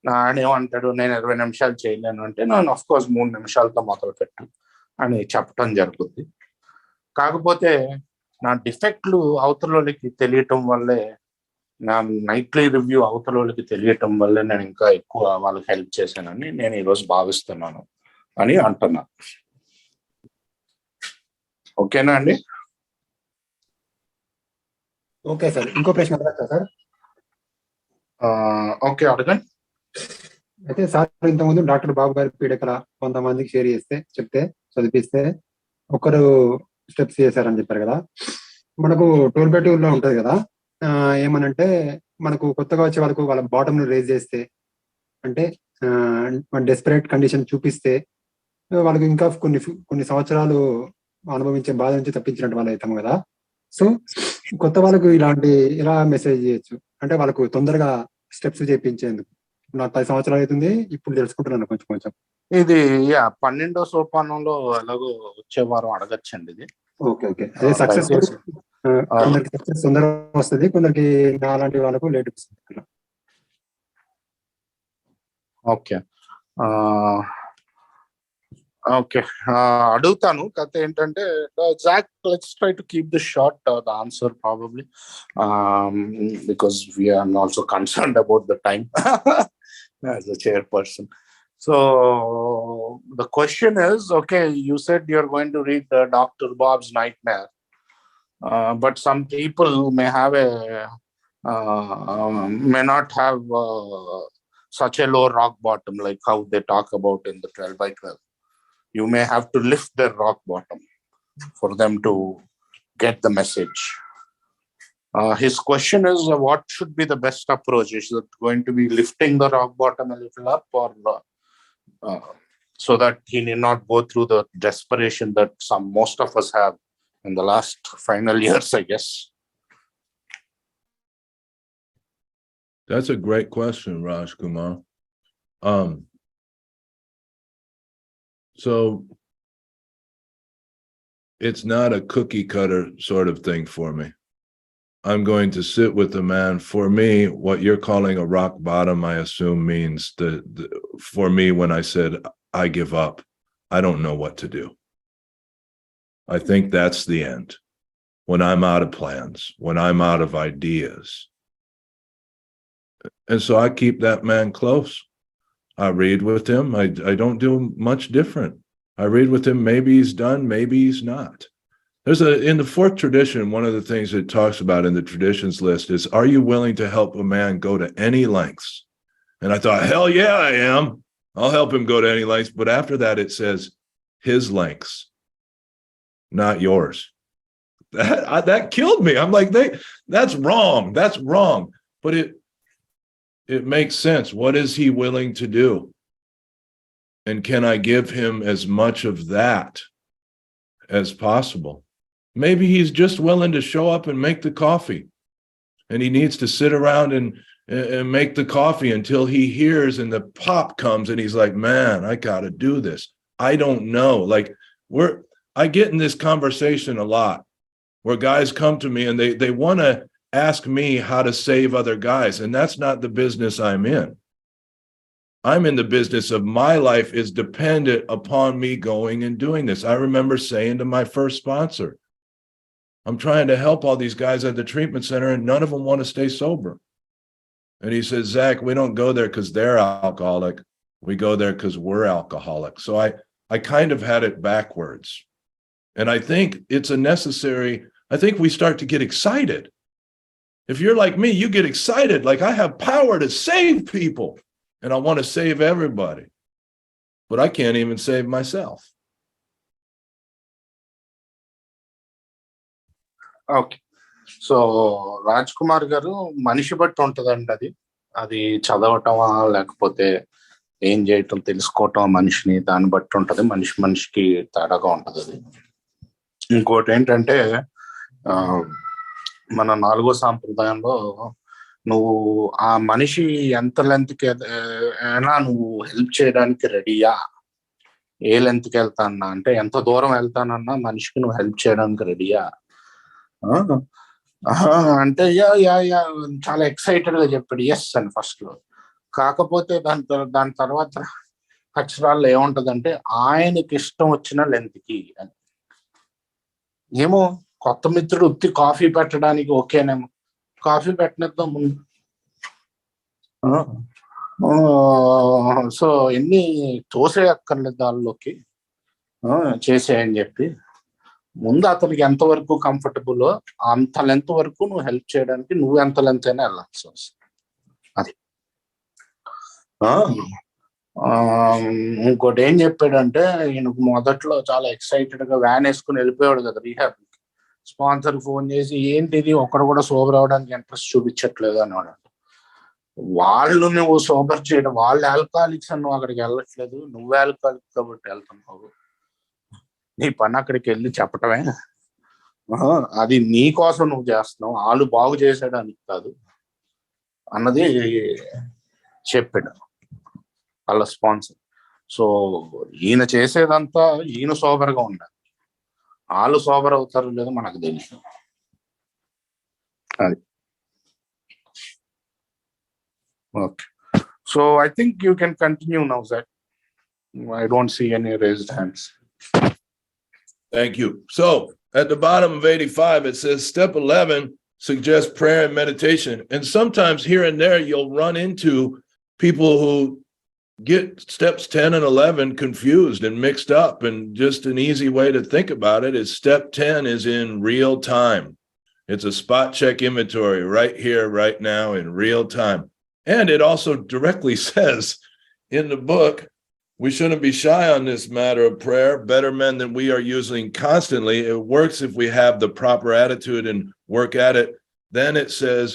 S2: నానేమంటాడు, నేను 20 నిమిషాలు చేయలేను అంటే, నేను ఆఫ్ కోర్స్ 3 నిమిషాలతో మొదలు పెట్టు అని చెప్పడం జరుగుతుంది. కాకపోతే నా డిఫెక్ట్లు అవతలకి తెలియటం వల్లే, నా నైట్లీ రివ్యూ అవతలకి తెలియటం వల్లే నేను ఇంకా ఎక్కువ వాళ్ళకి హెల్ప్ చేశానని నేను ఈరోజు భావిస్తున్నాను అని అంటున్నా. ఓకేనా అండి?
S6: ఓకే సార్, ఇంకో ప్రశ్న అడగచ్చా సార్?
S2: ఓకే, అడగండి.
S6: అయితే సార్ ఇంతకుముందు డాక్టర్ బాబు గారి పీడకల కొంతమందికి షేర్ చెప్తే చదివిస్తే ఒకరు స్టెప్స్ చేశారని చెప్పారు కదా. మనకు టోల్ బై టూర్ లో ఉంటది కదా, ఏమనంటే మనకు కొత్తగా వచ్చే వాళ్ళకు వాళ్ళ బాటమ్ రేజ్ చేస్తే, అంటే డెస్పరేట్ కండిషన్ చూపిస్తే వాళ్ళకి ఇంకా కొన్ని సంవత్సరాలు అనుభవించే బాధ నుంచి తప్పించినట్టు వాళ్ళు అవుతాం కదా. సో కొత్త వాళ్ళకు ఇలాంటి ఎలా మెసేజ్ చేయొచ్చు అంటే వాళ్ళకు తొందరగా స్టెప్స్ చేయించేందుకు. నాకు 10 సంవత్సరాలు అవుతుంది, ఇప్పుడు తెలుసుకుంటున్నాను కొంచెం కొంచెం.
S2: ఇది 12వ సోపానంలో ఎలాగో వచ్చే వారం అడగచ్చండి ఇది.
S6: Okay okay. అదే సక్సెస్ కొందరికి సక్సెస్ తొందరగా వస్తుంది, కొందరికి నాలాంటి వాళ్ళకు లేట్ వస్తుంది.
S2: ఓకే ఓకే అడుగుతాను. కథ ఏంటంటే Jack, let's try to keep this short, the answer probably because we are also concerned about the time as a chairperson. So the question is, okay, you said you're going to read Dr. Bob's Nightmare, but some people may have may not have such a low rock bottom like how they talk about in the 12x12. You may have to lift their rock bottom for them to get the message. His question is, what should be the best approach? Is it going to be lifting the rock bottom a little up, or so that he need not go through the desperation that most of us have in the last final years, I guess?
S1: That's a great question, Raj Kumar. So it's not a cookie cutter sort of thing for me. I'm going to sit with the man. For me, what you're calling a rock bottom, I assume means for me, when I said I give up, I don't know what to do. I think that's the end. When I'm out of plans, when I'm out of ideas. And so I keep that man close. I read with him. I don't do much different. I read with him. Maybe he's done, maybe he's not. There's in the fourth tradition, one of the things it talks about in the traditions list is, are you willing to help a man go to any lengths? And I thought, hell yeah, I am. I'll help him go to any lengths. But after that, it says his lengths, not yours. That killed me. I'm like, that's wrong. That's wrong. But it makes sense. What is he willing to do? And can I give him as much of that as possible? Maybe he's just willing to show up and make the coffee, and he needs to sit around and make the coffee until he hears and the pop comes and he's like, man, I got to do this. I don't know. Like I get in this conversation a lot where guys come to me and they want to ask me how to save other guys. And that's not the business I'm in. I'm in the business of my life is dependent upon me going and doing this. I remember saying to my first sponsor, I'm trying to help all these guys at the treatment center and none of them want to stay sober. And he says, Zach, we don't go there because they're alcoholic. We go there because we're alcoholic. So I kind of had it backwards. And I think it's I think we start to get excited. If you're like me, you get excited. Like I have power to save people and I want to save everybody, but I can't even save myself.
S2: Okay. So Raj Kumar గారు, మనిషి బట్టి ఉంటదండి అది చదవటమా లేకపోతే ఏం చేయటం, తెలుసుకోవటం మనిషిని, దాన్ని బట్టి ఉంటది. మనిషికి తేడాగా ఉంటది అది. ఇంకోటి ఏంటంటే మన 4వ సాంప్రదాయంలో నువ్వు ఆ మనిషి ఎంత లెంత్కి అయినా నువ్వు హెల్ప్ చేయడానికి రెడీయా, ఏ లెంత్కి వెళ్తానన్నా అంటే ఎంత దూరం వెళ్తానన్నా మనిషికి నువ్వు హెల్ప్ చేయడానికి రెడీయా అంటే యా చాలా ఎక్సైటెడ్ గా చెప్పాడు ఎస్ అని ఫస్ట్ లో. కాకపోతే దాని తర్వాత అక్షరాల్లో ఏముంటదంటే ఆయనకి ఇష్టం వచ్చిన లెంత్కి అని. ఏమో కొత్త మిత్రుడు ఉత్తి కాఫీ పెట్టడానికి ఓకేనేమో, కాఫీ పెట్టనిద్దాం ముందు. సో ఎన్ని తోసేయక్కర్లేదు దానిలోకి, చేసేయని చెప్పి ముందు అతనికి ఎంతవరకు కంఫర్టబుల్ అంత లెంత్ వరకు నువ్వు హెల్ప్ చేయడానికి నువ్వు ఎంత లెంత్ అయినా వెళ్ళాల్సి వస్తుంది. అది ఇంకోటి ఏం చెప్పాడంటే, ఈయనకు మొదట్లో చాలా ఎక్సైటెడ్ గా వ్యాన్ వేసుకుని వెళ్ళిపోయాడు కదా రీహాబ్. స్పాన్సర్ ఫోన్ చేసి ఏంటిది ఒక్కడు కూడా సోబర్ అవడానికి ఇంట్రెస్ట్ చూపించట్లేదు అన్నాడు. వాళ్ళు నువ్వు సోబర్ చేయడం, వాళ్ళు ఆల్కహాలిక్స్ అని నువ్వు అక్కడికి వెళ్ళట్లేదు, నువ్వు ఆల్కహాలిక్ కాబట్టి వెళ్తున్నావు, నీ పని అక్కడికి వెళ్ళి చెప్పటమే, అది నీ కోసం నువ్వు చేస్తున్నావు, వాళ్ళు బాగు చేసేయడానికి కాదు అన్నది చెప్పాడు వాళ్ళ స్పాన్సర్. సో ఈయన చేసేదంతా ఈయన సోబర్గా ఉండాలి, వాళ్ళు సోబర్ అవుతారు లేదో మనకు తెలుసు. అది okay. So I think you can continue now, Zach. I don't see any raised hands.
S1: Thank you. So at the bottom of 85, it says step 11 suggests prayer and meditation. And sometimes here and there, you'll run into people who get steps 10 and 11 confused and mixed up. And just an easy way to think about it is step 10 is in real time. It's a spot check inventory right here, right now in real time. And it also directly says in the book, we shouldn't be shy on this matter of prayer, better men than we are using constantly. It works if we have the proper attitude and work at it. Then it says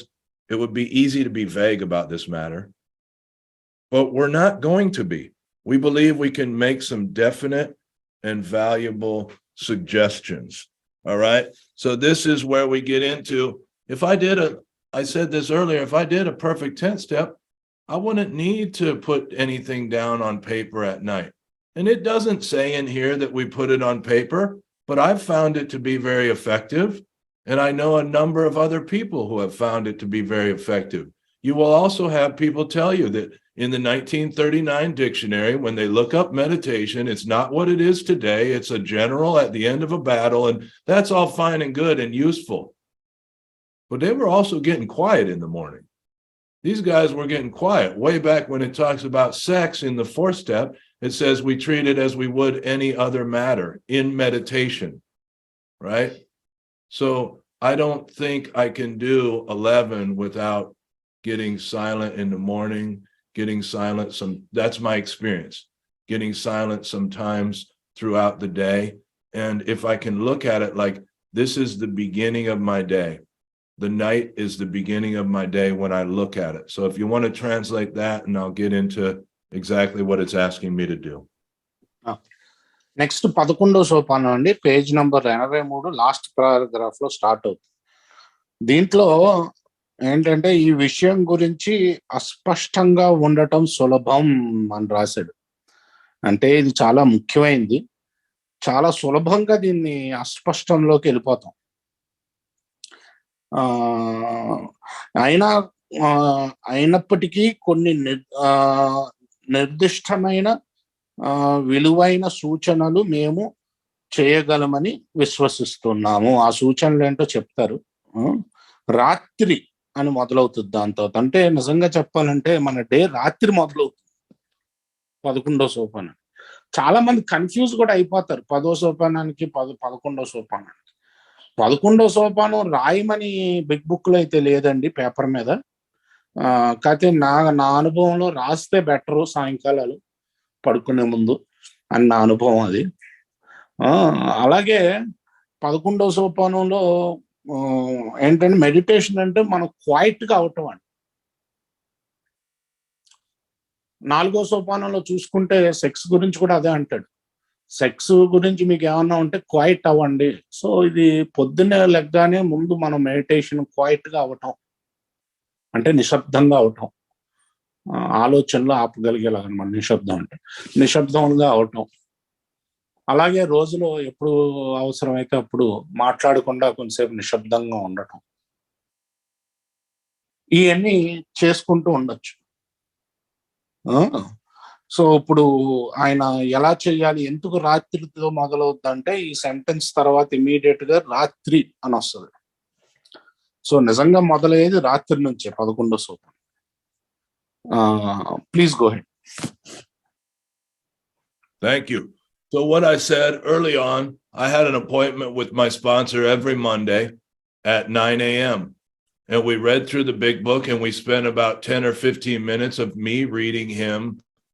S1: it would be easy to be vague about this matter. But we're not going to be. We believe we can make some definite and valuable suggestions. All right. So this is where we get into, I said this earlier, if I did a perfect 10 step, I wouldn't need to put anything down on paper at night. And it doesn't say in here that we put it on paper, but I've found it to be very effective. And I know a number of other people who have found it to be very effective. You will also have people tell you that in the 1939 dictionary, when they look up meditation, it's not what it is today. It's a general at the end of a battle, and that's all fine and good and useful. But they were also getting quiet in the morning. These guys were getting quiet. Way back when it talks about sex in the 4th step, it says we treat it as we would any other matter in meditation, right? So I don't think I can do 11 without getting silent in the morning, getting silent that's my experience, getting silent sometimes throughout the day. And if I can look at it like this is the beginning of my day, the night is the beginning of my day when I look at it. So if you want to translate that, and I'll get into exactly what it's asking me to do.
S2: Next 11వ సోపానం అండి, page number 83, last paragraph లో start అవుతుంది. దీంట్లో ఏంటంటే ఈ విషయం గురించి అస్పష్టంగా ఉండటం సులభం అని రాశాడు. అంటే ఇది చాలా ముఖ్యమైనది, చాలా సులభంగా దీన్ని అస్పష్టంలోకి వెళ్ళిపోతాం. అయినప్పటికీ కొన్ని నిర్దిష్టమైన విలువైన సూచనలు మేము చేయగలమని విశ్వసిస్తున్నాము. ఆ సూచనలు ఏంటో చెప్తారు. రాత్రి అని మొదలవుతుంది దాంతో. అంటే నిజంగా చెప్పాలంటే మన డే రాత్రి మొదలవుతుంది 11వ సోపానం. చాలా మంది కన్ఫ్యూజ్ కూడా అయిపోతారు 10వ సోపానానికి 11వ సోపానానికి. 11వ సోపానం రాయమని బిగ్ బుక్ లో అయితే లేదండి పేపర్ మీద. కాకపోతే నా అనుభవంలో రాస్తే బెటరు సాయంకాలాలు పడుకునే ముందు అని నా అనుభవం అది. అలాగే 11వ సోపానంలో ఏంటంటే మెడిటేషన్ అంటే మనం క్వైట్ గా అవటం అండి. 4వ సోపానంలో చూసుకుంటే సెక్స్ గురించి కూడా అదే అంటాడు. సెక్స్ గురించి మీకు ఏమన్నా ఉంటే క్వైట్ అవ్వండి. సో ఇది పొద్దున్నే లెగ్గానే ముందు మనం మెడిటేషన్ క్వైట్ గా అవటం అంటే నిశ్శబ్దంగా అవటం, ఆలోచనలు ఆపగలిగేలాగా అనమాట. నిశ్శబ్దం అంటే నిశ్శబ్దంగా అవటం. అలాగే రోజులో ఎప్పుడు అవసరమైతే అప్పుడు మాట్లాడకుండా కొంతసేపు నిశ్శబ్దంగా ఉండటం, ఇవన్నీ చేసుకుంటూ ఉండొచ్చు. సో ఇప్పుడు ఆయన ఎలా చేయాలి, ఎందుకు రాత్రితో మొదలవుతుందంటే ఈ సెంటెన్స్ తర్వాత ఇమీడియట్ గా రాత్రి అని వస్తుంది. సో నిజంగా మొదలయ్యేది రాత్రి నుంచే 11వ సోపానం. Please go ahead.
S1: Thank you. So what I said early on, I had an appointment with my sponsor every Monday at 9 a.m. And we read through the big book, and we spent about 10 or 15 minutes of me reading him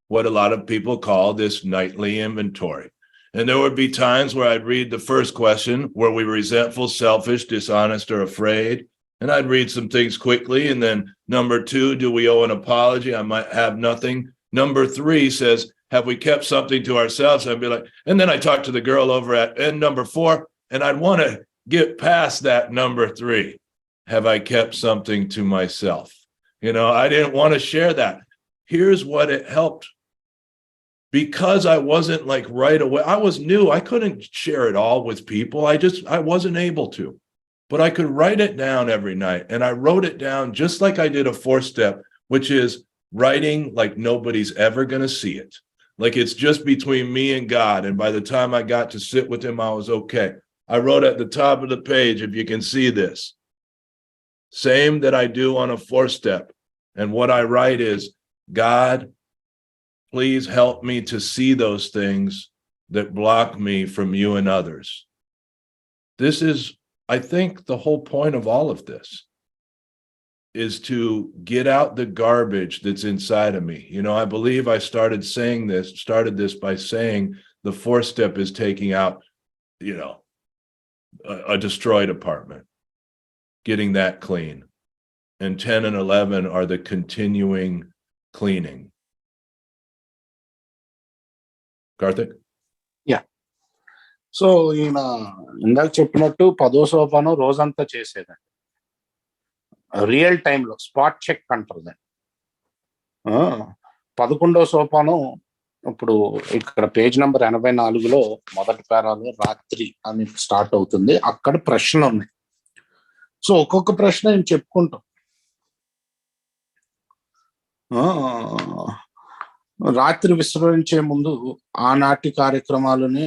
S1: what a lot of people call this nightly inventory. And there would be times where I'd read the first question, were we resentful, selfish, dishonest, or afraid? And I'd read some things quickly. And then number 2, do we owe an apology? I might have nothing. Number 3 says, have we kept something to ourselves? I'd be like, and then I talked to the girl over at end number 4, and I'd want to get past that number 3. Have I kept something to myself? I didn't want to share that. Here's what it helped. Because I wasn't like right away, I was new. I couldn't share it all with people. I wasn't able to. But I could write it down every night. And I wrote it down just like I did a 4-step, which is writing like nobody's ever going to see it. Like it's just between me and God. And by the time I got to sit with him, I was okay. I wrote at the top of the page, if you can see this, same that I do on a 4-step. And what I write is, God, please help me to see those things that block me from you and others. This is, I think, the whole point of all of this is to get out the garbage that's inside of me. I believe I started this by saying the 4-step is taking out, a destroyed apartment, getting that clean. And 10 and 11 are the continuing cleaning. Karthik?
S2: So ఈయన ఇందాక చెప్పినట్టు 10వ సోపానం రోజంతా చేసేదండి. Real టైంలో spot check అంటారు దాన్ని. 11వ సోపానం ఇప్పుడు ఇక్కడ పేజ్ నెంబర్ 84లో మొదటి పేరాలో రాత్రి అని స్టార్ట్ అవుతుంది. అక్కడ ప్రశ్నలు ఉన్నాయి. సో ఒక్కొక్క ప్రశ్న నేను చెప్పుకుంటాం. రాత్రి విశ్రమించే ముందు ఆనాటి కార్యక్రమాలని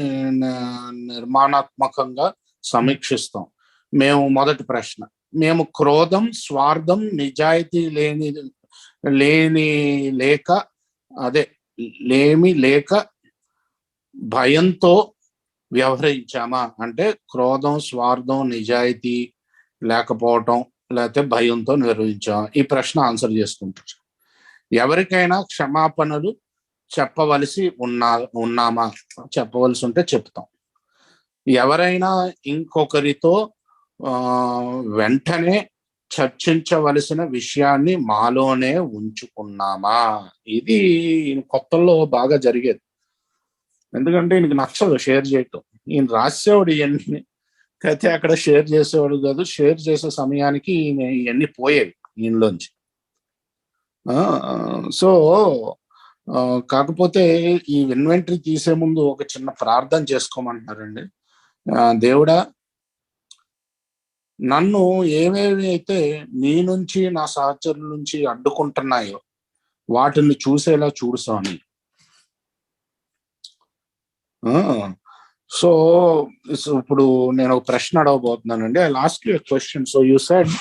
S2: నిర్మాణాత్మకంగా సమీక్షిస్తాం. మొదటి ప్రశ్న, మేము క్రోధం, స్వార్థం, నిజాయితీ లేక భయంతో వ్యవహరించామా అంటే క్రోధం, స్వార్థం, నిజాయితీ లేకపోవటం లేకపోతే భయంతో నిర్వహించామా? ఈ ప్రశ్న ఆన్సర్ చేసుకుంటారు. ఎవరికైనా క్షమాపణలు చెప్పవలసి ఉన్నామా? చెప్పవలసి ఉంటే చెప్తాం. ఎవరైనా ఇంకొకరితో వెంటనే చర్చించవలసిన విషయాన్ని మాలోనే ఉంచుకున్నామా? ఇది కొత్తలో బాగా జరిగేది. ఎందుకంటే ఈయనకి నచ్చదు షేర్ చేయటం. ఈయన రాసేవాడు ఇవన్నీ, అయితే అక్కడ షేర్ చేసేవాడు కాదు. షేర్ చేసే సమయానికి ఈయన ఇవన్నీ పోయేవి ఈయనలోంచి. సో కాకపోతే ఈ ఇన్వెంటరీ తీసే ముందు ఒక చిన్న ప్రార్థన చేసుకోమంటున్నారండి. దేవుడా, నన్ను ఏమేమి అయితే నీ నుంచి నా సహచరుల నుంచి అడ్డుకుంటున్నాయో వాటిని చూసేలా చూడు స్వామి. సో ఇప్పుడు నేను ఒక ప్రశ్న అడగబోతున్నానండి. I ask you a question. So you said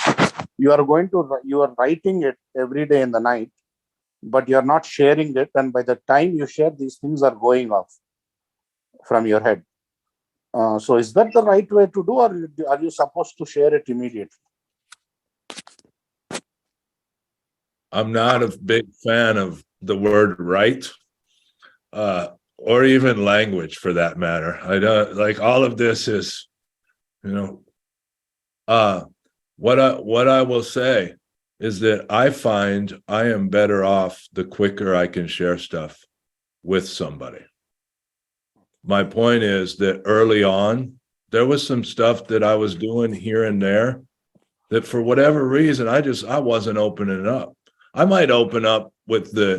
S2: you are writing it every day in the night, but you are not sharing it, and by the time you share, these things are going off from your head. So is that the right way to do, or are you supposed to share it immediately?
S1: I'm not a big fan of the word right, or even language for that matter. I don't like all of this is, what I will say is that I find I am better off the quicker I can share stuff with somebody. My point is that early on, there was some stuff that I was doing here and there that for whatever reason, I wasn't opening up. I might open up with the,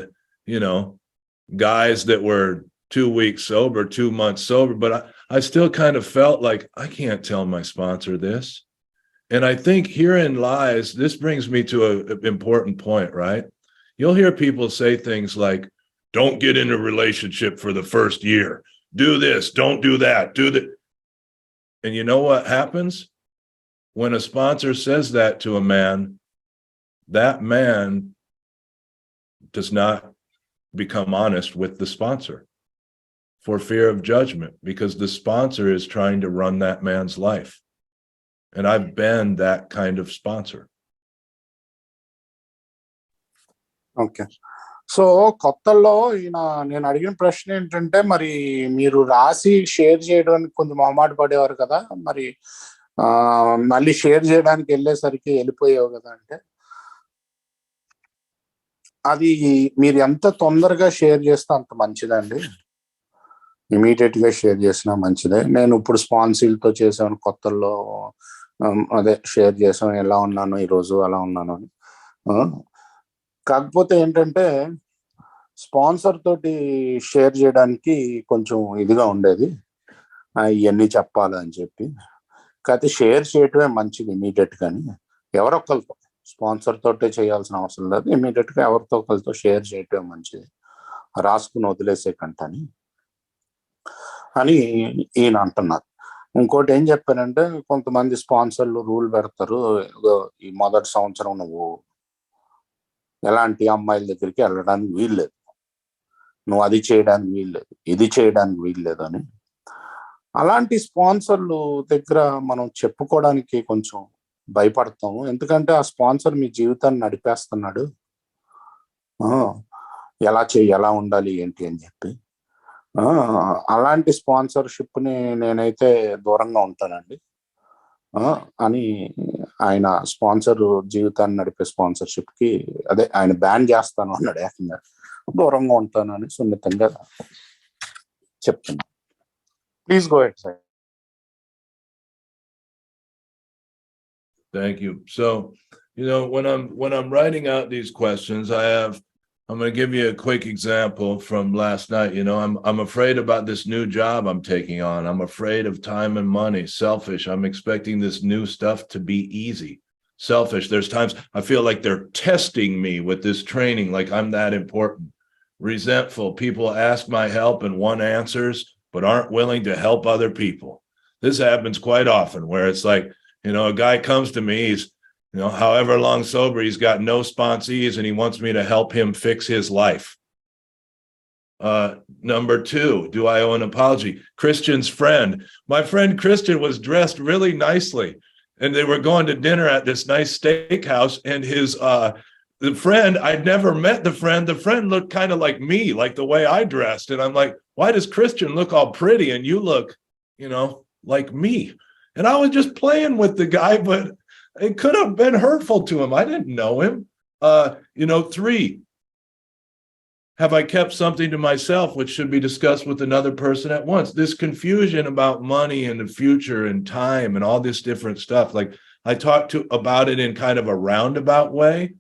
S1: guys that were 2 weeks sober, 2 months sober, but I still kind of felt like I can't tell my sponsor this. And I think herein lies, this brings me to an important point, right? You'll hear people say things like, don't get in a relationship for the first year. Do this, don't do that, do that. And you know what happens? When a sponsor says that to a man, that man does not become honest with the sponsor for fear of judgment, because the sponsor is trying to run that man's life. And I've been that kind of sponsor.
S2: Okay. So కొత్తల్లో నేను అడిగిన ప్రశ్న ఏంటంటే, మరి మీరు రాసి share చేయడానికి కొంచెం మొహమాట పడేవారు కదా, మరి మళ్ళీ షేర్ చేయడానికి వెళ్ళేసరికి వెళ్ళిపోయావు కదా అంటే, అది మీరు ఎంత తొందరగా షేర్ చేస్తే అంత మంచిదండి. ఇమీడియట్ గా షేర్ చేసినా మంచిదే. నేను ఇప్పుడు స్పాన్సీలతో చేసాను కొత్తల్లో, అదే షేర్ చేసాం ఎలా ఉన్నాను ఈరోజు అలా ఉన్నాను అని. కాకపోతే ఏంటంటే స్పాన్సర్ తోటి షేర్ చేయడానికి కొంచెం ఇదిగా ఉండేది, ఇవన్నీ చెప్పాలని చెప్పి. కాకపోతే షేర్ చేయటమే మంచిది ఇమీడియట్ గాని. ఎవరొక్కరితో స్పాన్సర్ తోటే చేయాల్సిన అవసరం లేదు, ఇమీడియట్ గా ఎవరితో ఒకరితో షేర్ చేయటమే మంచిది, రాసుకుని వదిలేసే కంటని అని ఈయన అంటున్నారు. ఇంకోటి ఏం చెప్పారంటే, కొంతమంది స్పాన్సర్లు రూల్ పెడతారు, ఈ మొదటి సంవత్సరం నువ్వు ఎలాంటి అమ్మాయిల దగ్గరికి వెళ్ళడానికి వీల్లేదు, నువ్వు అది చేయడానికి వీల్లేదు, ఇది చేయడానికి వీల్లేదు అని. అలాంటి స్పాన్సర్లు దగ్గర మనం చెప్పుకోవడానికి కొంచెం భయపడతాము, ఎందుకంటే ఆ స్పాన్సర్ మీ జీవితాన్ని నడిపేస్తున్నాడు, ఎలా ఉండాలి ఏంటి అని చెప్పి. అలాంటి స్పాన్సర్షిప్ ని నేనైతే దూరంగా ఉంటానండి అని ఆయన స్పాన్సర్ జీవితాన్ని నడిపే స్పాన్సర్షిప్ కి, అదే ఆయన బ్యాన్ చేస్తాను అన్నాడు, ఏకంగా దూరంగా ఉంటాను అని సున్నితంగా చెప్తున్నా. Please go head sir.
S1: Thank you. So, when I'm writing out these questions, I'm going to give you a quick example from last night. I'm afraid about this new job I'm taking on. I'm afraid of time and money. Selfish. I'm expecting this new stuff to be easy. Selfish. There's times I feel like they're testing me with this training, like I'm that important. Resentful. People ask my help and want answers, but aren't willing to help other people. This happens quite often, where it's like, a guy comes to me, he's, however long sober, he's got no sponsees and he wants me to help him fix his life. Number 2, do I owe an apology? Christian's friend. My friend Christian was dressed really nicely, and they were going to dinner at this nice steakhouse, and the friend, I'd never met the friend. The friend looked kind of like me, like the way I dressed. And I'm like, why does Christian look all pretty and you look, like me? And I was just playing with the guy, but it could have been hurtful to him. I didn't know him. 3, have I kept something to myself which should be discussed with another person at once? This confusion about money and the future and time and all this different stuff. Like, I talked about it in kind of a roundabout way,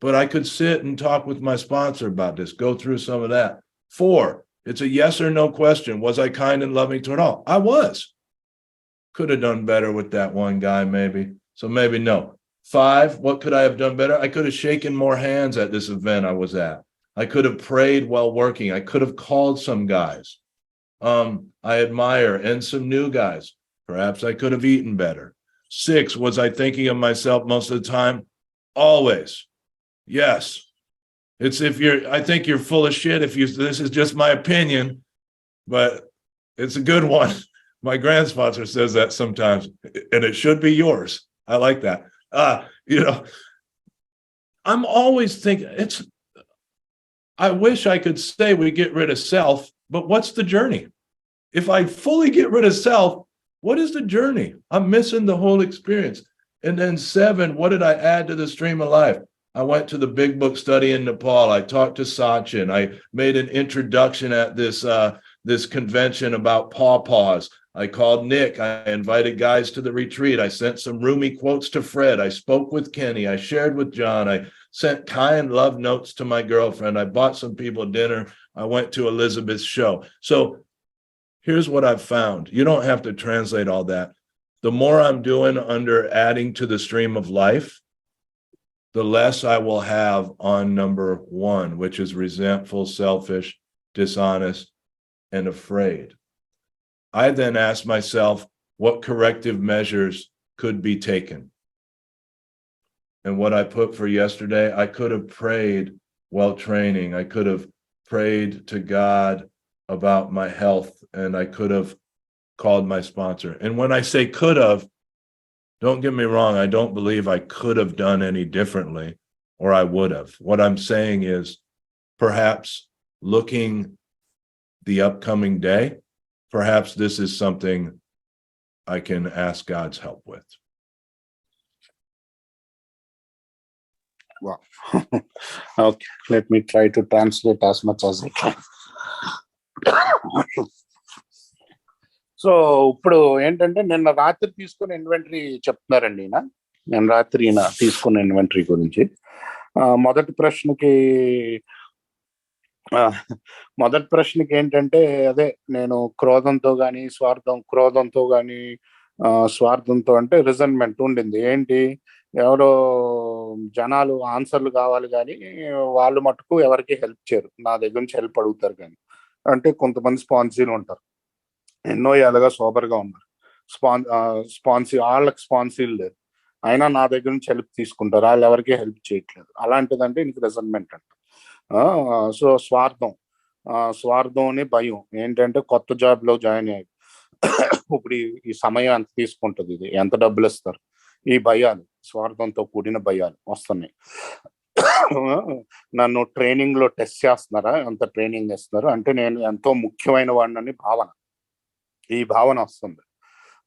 S1: but I could sit and talk with my sponsor about this, go through some of that. 4, it's a yes or no question. Was I kind and loving toward all? I was. Could have done better with that one guy, maybe. So maybe no. 5, what could I have done better? I could have shaken more hands at this event I was at. I could have prayed while working. I could have called some guys I admire and some new guys. Perhaps I could have eaten better. 6, was I thinking of myself most of the time? Always. Yes. It's I think you're full of shit if this is just my opinion, but it's a good one. My grand sponsor says that sometimes, and it should be yours. I like that. I'm always thinking, I wish I could say we get rid of self, but what's the journey? If I fully get rid of self, what is the journey? I'm missing the whole experience. And then 7, what did I add to the stream of life? I went to the big book study in Nepal. I talked to Sachin. I made an introduction at this convention about pawpaws. I called Nick. I invited guys to the retreat. I sent some roomy quotes to Fred. I spoke with Kenny. I shared with John. I sent kind love notes to my girlfriend. I bought some people dinner. I went to Elizabeth's show. So here's what I've found. You don't have to translate all that. The more I'm doing under adding to the stream of life, the less I will have on number 1, which is resentful, selfish, dishonest, and afraid. I then asked myself what corrective measures could be taken. And what I put for yesterday, I could have prayed while training. I could have prayed to God about my health, and I could have called my sponsor. And when I say could have, don't get me wrong, I don't believe I could have done any differently, or I would have. What I'm saying is, perhaps looking the upcoming day, perhaps this is something I can ask God's help with.
S2: Wow. Okay, let me try to translate as much as I can. So ఇప్పుడు ఏంటంటే నిన్న రాత్రి తీసుకున్న inventory చెప్తున్నారండి నేను రాత్రి తీసుకున్న inventory గురించి. మొదటి ప్రశ్నకి ఏంటంటే అదే నేను క్రోధంతో కానీ స్వార్థంతో అంటే రిజన్మెంట్ ఉండింది. ఏంటి, ఎవరో జనాలు ఆన్సర్లు కావాలి కానీ వాళ్ళు మటుకు ఎవరికి హెల్ప్ చేయరు, నా దగ్గర నుంచి హెల్ప్ అడుగుతారు. కానీ అంటే కొంతమంది స్పాన్సీలు ఉంటారు, ఎన్నో ఏళ్ళగా సోబర్గా ఉన్నారు, వాళ్ళకి స్పాన్సీలు లేదు, అయినా నా దగ్గర నుంచి హెల్ప్ తీసుకుంటారు, వాళ్ళు ఎవరికి హెల్ప్ చేయట్లేదు. అలాంటిదంటే ఇంక రిజన్మెంట్ అంట. సో స్వార్థం అని భయం ఏంటంటే కొత్త జాబ్లో జాయిన్ అయ్యి ఇప్పుడు ఈ సమయం ఎంత తీసుకుంటుంది, ఇది ఎంత డబ్బులు ఇస్తారు, ఈ భయాలు, స్వార్థంతో కూడిన భయాలు వస్తున్నాయి. నన్ను ట్రైనింగ్ లో టెస్ట్ చేస్తున్నారా, ఎంత ట్రైనింగ్ ఇస్తున్నారు అంటే నేను ఎంతో ముఖ్యమైన వాడినని ఈ భావన వస్తుంది.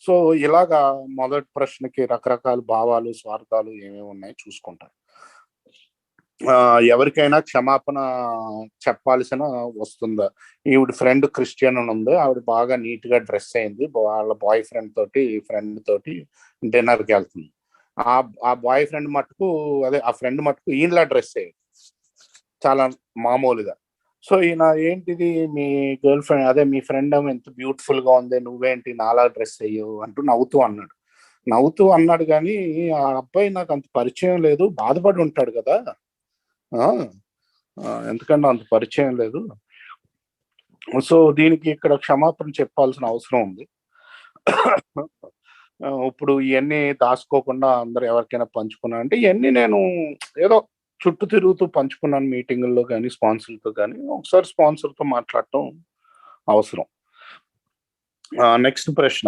S2: సో ఇలాగా మొదటి ప్రశ్నకి రకరకాల భావాలు, స్వార్థాలు ఏమేమి ఉన్నాయి చూసుకుంటారు. ఎవరికైనా క్షమాపణ చెప్పాల్సిన వస్తుందా? ఈవిడ ఫ్రెండ్ క్రిస్టియన్ అని ఉంది, ఆవిడ బాగా నీట్ గా డ్రెస్ అయింది, వాళ్ళ బాయ్ ఫ్రెండ్ తోటి డిన్నర్కి వెళ్తుంది. ఆ బాయ్ ఫ్రెండ్ మటుకు ఆ ఫ్రెండ్ మటుకు ఈయనలా డ్రెస్ అయ్యేది చాలా మామూలుగా. సో ఈయన ఏంటిది, మీ గర్ల్ ఫ్రెండ్ మీ ఫ్రెండ్ ఎంత బ్యూటిఫుల్ గా ఉంది, నువ్వేంటి నాలా డ్రెస్ అయ్యవు అంటూ నవ్వుతూ అన్నాడు. కానీ ఆ అబ్బాయి నాకు అంత పరిచయం లేదు, బాధపడి ఉంటాడు కదా, ఎందుకంటే అంత పరిచయం లేదు. సో దీనికి ఇక్కడ క్షమాపణ చెప్పాల్సిన అవసరం ఉంది. ఇప్పుడు ఇవన్నీ దాచుకోకుండా అందరు ఎవరికైనా పంచుకున్నా అంటే ఇవన్నీ నేను ఏదో చుట్టూ తిరుగుతూ పంచుకున్నాను మీటింగుల్లో కానీ స్పాన్సర్లతో కానీ. ఒకసారి స్పాన్సర్తో మాట్లాడటం అవసరం. నెక్స్ట్ ప్రశ్న,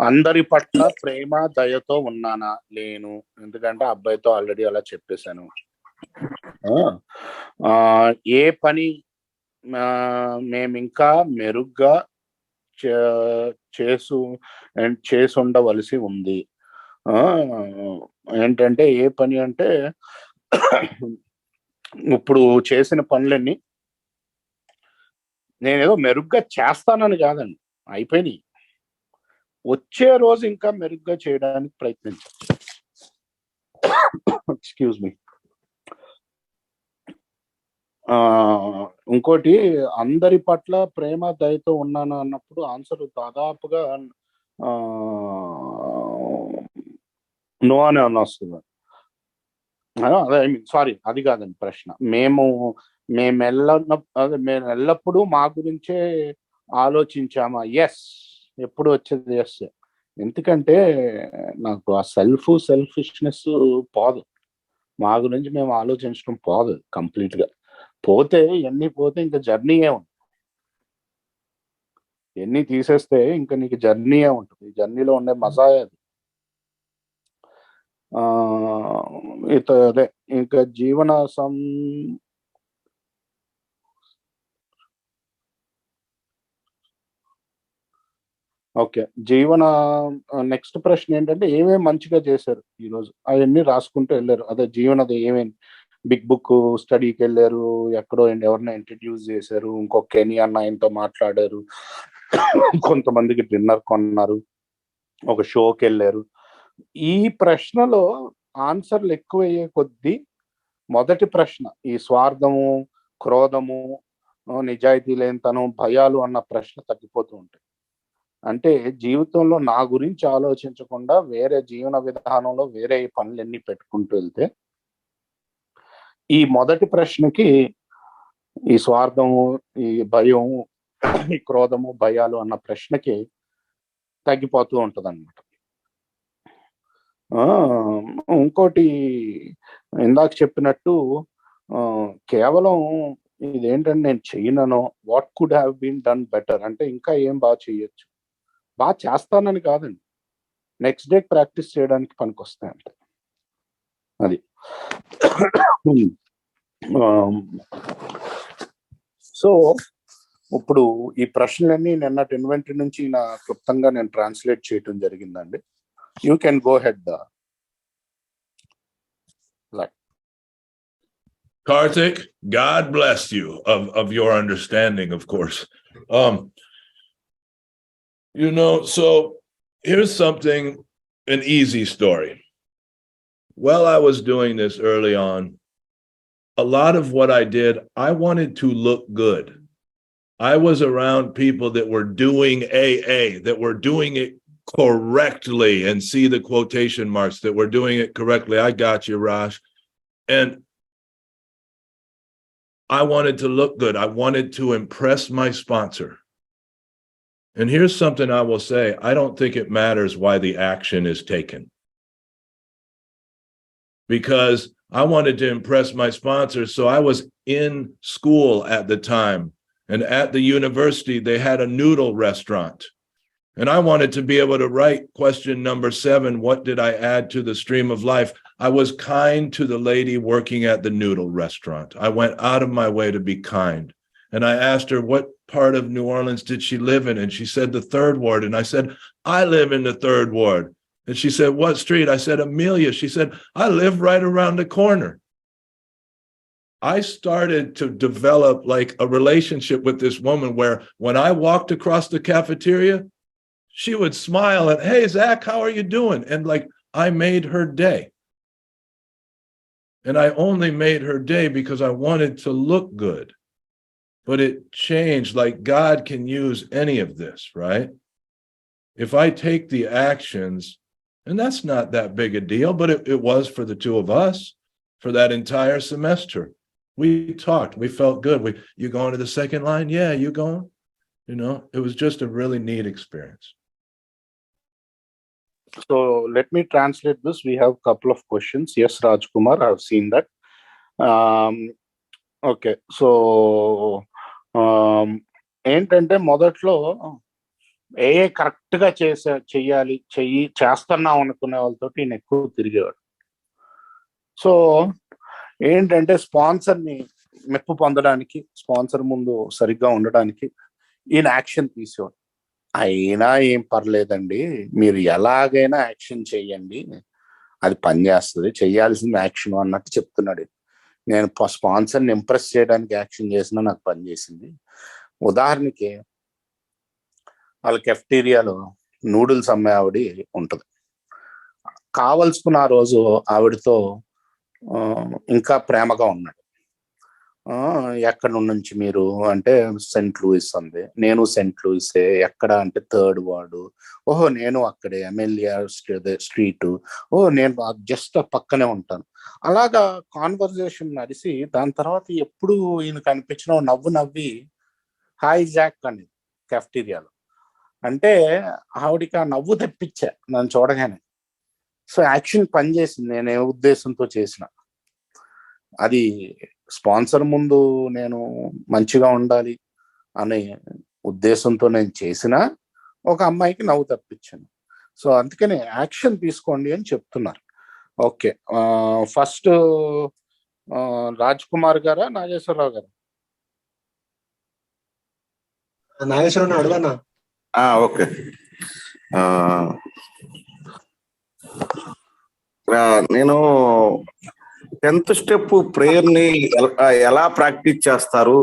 S2: అందరి పట్ల ప్రేమ దయతో ఉన్నానా? లేను, ఎందుకంటే అబ్బాయితో ఆల్రెడీ అలా చెప్పేశాను. ఏ పని మేము ఇంకా మెరుగ్గా చేసి ఉండవలసి ఉంది. ఏంటంటే ఏ పని అంటే ఇప్పుడు చేసిన పనులన్నీ నేనేదో మెరుగ్గా చేస్తానని కాదండి, అయిపోయినాయి. వచ్చే రోజు ఇంకా మెరుగ్గా చేయడానికి ప్రయత్నించాలి. Excuse me. ఇంకోటి, అందరి పట్ల ప్రేమ దయతో ఉన్నాను అన్నప్పుడు ఆన్సర్ దాదాపుగా నో అని వస్తుంది. అదే సారీ, అది కాదండి ప్రశ్న. మేము ఎల్లప్పుడూ మా గురించే ఆలోచించామా? ఎస్, ఎప్పుడు వచ్చేది ఎస్. ఎందుకంటే నాకు ఆ సెల్ఫిష్నెస్ పోదు, మా గురించి మేము ఆలోచించడం పోదు కంప్లీట్ గా. పోతే ఎన్ని పోతే ఇంకా జర్నీయే ఉంటుంది, ఎన్ని తీసేస్తే ఇంకా నీకు జర్నీయే ఉంటుంది. జర్నీలో ఉండే మజా అది. అదే ఇంకా నెక్స్ట్ ప్రశ్న ఏంటంటే ఏమేమి మంచిగా చేశారు ఈరోజు, అవన్నీ రాసుకుంటూ వెళ్ళారు. అదే జీవనది ఏమేమి, బిగ్ బుక్ స్టడీకి వెళ్ళారు, ఎక్కడో ఎవరినైనా ఇంట్రడ్యూస్ చేశారు, ఇంకొక కెనీ అన్న ఆయనతో మాట్లాడారు, కొంతమందికి డిన్నర్ కొన్నారు, ఒక షోకి వెళ్ళారు. ఈ ప్రశ్నలో ఆన్సర్లు ఎక్కువయ్యే కొద్దీ మొదటి ప్రశ్న, ఈ స్వార్థము, క్రోధము, నిజాయితీ లేనితనం, భయాలు అన్న ప్రశ్న తగ్గిపోతూ ఉంటాయి. అంటే జీవితంలో నా గురించి ఆలోచించకుండా వేరే జీవన విధానంలో వేరే పనులన్నీ పెట్టుకుంటూ వెళ్తే ఈ మొదటి ప్రశ్నకి, ఈ స్వార్థము, ఈ భయం, ఈ క్రోధము, భయాలు అన్న ప్రశ్నకి తగ్గిపోతూ ఉంటది అన్నమాట. ఇంకోటి ఇందాక చెప్పినట్టు కేవలం ఇదేంటంటే నేను చెయ్యనను, what could have been done better అంటే ఇంకా ఏం బాగా చేయొచ్చు, బాగా చేస్తానని కాదండి, నెక్స్ట్ డే ప్రాక్టీస్ చేయడానికి పనికొస్తాయి అంటే అది. సో ఇప్పుడు ఈ ప్రశ్నలన్నీ నిన్నటి ఇన్వెంటరీ నుంచి నా క్లుప్తంగా నేను ట్రాన్స్లేట్ చేయటం జరిగిందండి. You can go head.
S1: Karthik, God bless you of your understanding, of course. So here's something, an easy story. While I was doing this early on, a lot of what I did, I wanted to look good. I was around people that were doing AA, that were doing it correctly, and see the quotation marks, that were doing it correctly. I got you, Raj. And I wanted to look good. I wanted to impress my sponsor. And here's something I will say. I don't think it matters why the action is taken, because I wanted to impress my sponsor. So I was in school at the time, and at the university, they had a noodle restaurant. And I wanted to be able to write question number 7, what did I add to the stream of life? I was kind to the lady working at the noodle restaurant. I went out of my way to be kind. And I asked her, what part of New Orleans did she live in? And she said, the 3rd Ward. And I said, I live in the 3rd Ward. And she said, what street? I said, Amelia. She said, I live right around the corner. I started to develop like a relationship with this woman where when I walked across the cafeteria, she would smile and, hey, Zach, how are you doing? And like, I made her day. And I only made her day because I wanted to look good. But it changed. Like, God can use any of this, right? If I take the actions, and that's not that big a deal, but it was for the two of us for that entire semester. We talked, we felt good. You going to the second line? Yeah, you going? It was just a really neat experience.
S2: So let me translate this. We have a couple of questions. Yes, Rajkumar, I have seen that. Okay, so ఏంటంటే మొదట్లో కరెక్ట్గా చేస్తున్నాం అనుకునే వాళ్ళతో ఈయన ఎక్కువ తిరిగేవాడు. So ఏంటంటే స్పాన్సర్ని మెప్పు పొందడానికి, స్పాన్సర్ ముందు సరిగ్గా ఉండడానికి ఈయన యాక్షన్ తీసేవాడు. అయినా ఏం పర్లేదండి, మీరు ఎలాగైనా యాక్షన్ చెయ్యండి, అది పనిచేస్తుంది, చెయ్యాల్సింది యాక్షన్ అన్నట్టు చెప్తున్నాడు. నేను స్పాన్సర్ని ఇంప్రెస్ చేయడానికి యాక్షన్ చేసినా నాకు పనిచేసింది. ఉదాహరణకి వాళ్ళ కెఫ్టీరియాలో నూడిల్స్ అమ్మే ఆవిడ ఉంటుంది. కావలసుకున్న ఆ రోజు ఆవిడతో ఇంకా ప్రేమగా ఉన్నాడు. ఎక్కడ నుంచి మీరు అంటే సెంట్ లూయిస్ అంది. నేను సెంట్ లూయిసే. ఎక్కడ అంటే 3rd వార్డు. ఓహో, నేను అక్కడే ఎమ్మెల్యే స్ట్రీట్. ఓహో, నేను జస్ట్ పక్కనే ఉంటాను. అలాగా కాన్వర్జేషన్ నడిచి దాని తర్వాత ఎప్పుడు ఈయన కనిపించిన నవ్వు నవ్వి హాయ్ జాక్ అని కెఫ్టీరియాలో అంటే ఆవిడికి ఆ నవ్వు తెప్పించా నన్ను చూడగానే. సో యాక్షన్ పనిచేసింది. నేను ఏ ఉద్దేశంతో చేసిన అది స్పాన్సర్ ముందు నేను మంచిగా ఉండాలి అనే ఉద్దేశంతో నేను చేసిన ఒక అమ్మాయికి నవ్వు తప్పించాను. సో అందుకనే యాక్షన్ తీసుకోండి అని చెప్తున్నారు. ఓకే, ఫస్ట్ రాజ్ కుమార్ గారా నాగేశ్వరరావు గారు?
S6: నాగేశ్వరరావు అడగనా?
S3: ఓకే, నేను 10th స్టెప్ ప్రేయర్ ని ఎలా ప్రాక్టీస్ చేస్తారు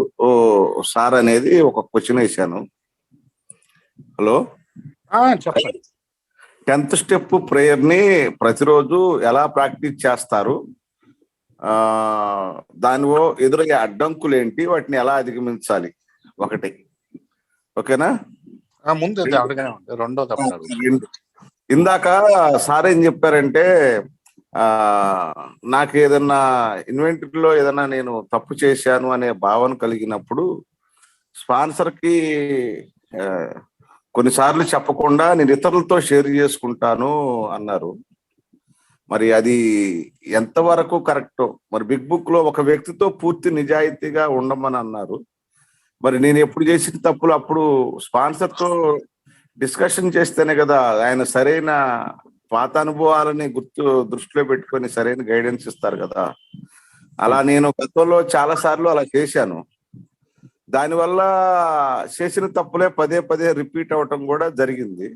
S3: సార్ అనేది ఒక క్వశ్చన్ వేశాను. హలో,
S2: చెప్పండి.
S3: 10th స్టెప్ ప్రేయర్ ని ప్రతిరోజు ఎలా ప్రాక్టీస్ చేస్తారు, దానిలో ఎదురయ్యే అడ్డంకులు ఏంటి, వాటిని ఎలా అధిగమించాలి, ఒకటి. ఓకేనా?
S2: ముందు అడగనే ఉంది, రెండోది
S3: ఇందాక సార్ ఏం చెప్పారంటే, నాకు ఏదన్నా ఇన్వెంటరీలో ఏదన్నా నేను తప్పు చేశాను అనే భావన కలిగినప్పుడు స్పాన్సర్ కి కొన్నిసార్లు చెప్పకుండా నేను ఇతరులతో షేర్ చేసుకుంటాను అన్నారు. మరి అది ఎంతవరకు కరెక్ట్? మరి బిగ్ బుక్ లో ఒక వ్యక్తితో పూర్తి నిజాయితీగా ఉండమని అన్నారు. మరి నేను ఎప్పుడు చేసిన తప్పులు అప్పుడు స్పాన్సర్ తో డిస్కషన్ చేస్తేనే కదా ఆయన సరైన పాత అనుభవాలని దృష్టిలో పెట్టుకొని సరైన గైడెన్స్ ఇస్తారు కదా. అలా నేను గతంలో చాలా సార్లు అలా చేశాను. దానివల్ల చేసిన తప్పులే పదే పదే రిపీట్ అవటం కూడా జరిగింది.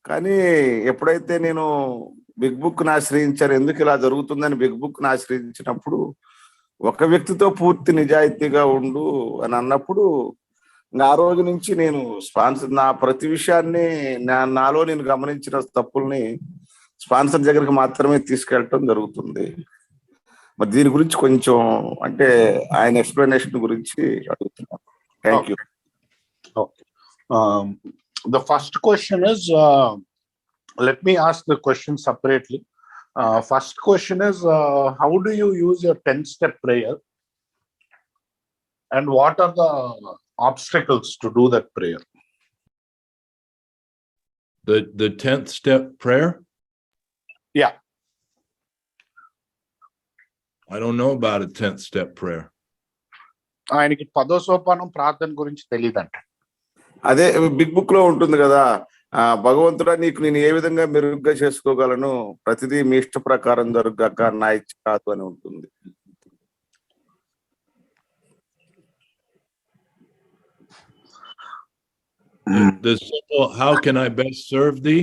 S3: కానీ ఎప్పుడైతే నేను బిగ్ బుక్ ని ఆశ్రయించాను, ఎందుకు ఇలా జరుగుతుందని బిగ్ బుక్ ని ఆశ్రయించినప్పుడు, ఒక వ్యక్తితో పూర్తి నిజాయితీగా ఉండు అని అన్నప్పుడు, ఆ రోజు నుంచి నేను స్పాన్సర్ నా ప్రతి విషయాన్ని నాలో నేను గమనించిన తప్పుల్ని స్పాన్సర్ దగ్గరికి మాత్రమే తీసుకెళ్ళటం జరుగుతుంది. మరి దీని గురించి కొంచెం అంటే ఆయన ఎక్స్ప్లెనేషన్ గురించి అడుగుతున్నాను. Thank you.
S2: Okay. The first question is, let me ask the question separately. First question is, how do you use your 10-step prayer? And what are the obstacles to do that prayer?
S1: The 10th step prayer?
S2: Yeah.
S1: I don't know about a 10th step prayer.
S2: ఆయనకి 10వ సోపానం ప్రార్థన గురించి తెలియదంట.
S3: అదే big book లో ఉంటుంది కదా, భగవంతుడా నీకు నేను ఏ విధంగా మెరుగ్గా చేసుకోగలను, ప్రతిదీ మీ ఇష్ట ప్రకారం జరగక నా ఇచ్చ కాదు అని ఉంటుంది.
S1: The simple, how can I best serve thee?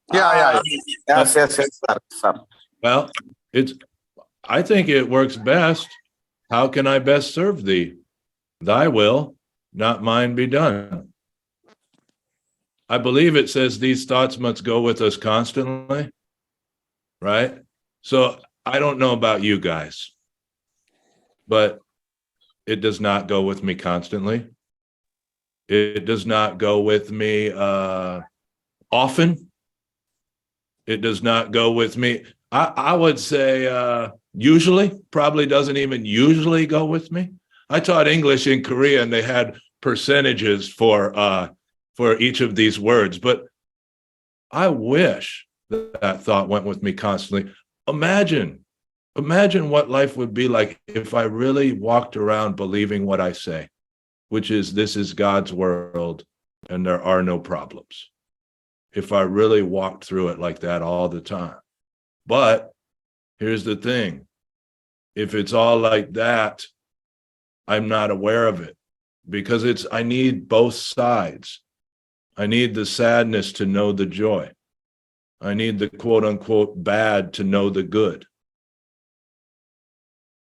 S2: Yeah.
S3: Yes, sir.
S1: Well, I think it works best. How can I best serve thee? Thy will, not mine, be done. I believe it says these thoughts must go with us constantly, right? So I don't know about you guys, but it does not go with me constantly. It does not go with me often. It does not go with me. I would say usually, probably doesn't even usually go with me. I taught English in Korea and they had percentages for each of these words, but I wish that thought went with me constantly. Imagine what life would be like if I really walked around believing what I say, which is this is God's world and there are no problems. If I really walked through it like that all the time. But here's the thing. If it's all like that, I'm not aware of it because I need both sides. I need the sadness to know the joy. I need the quote unquote bad to know the good.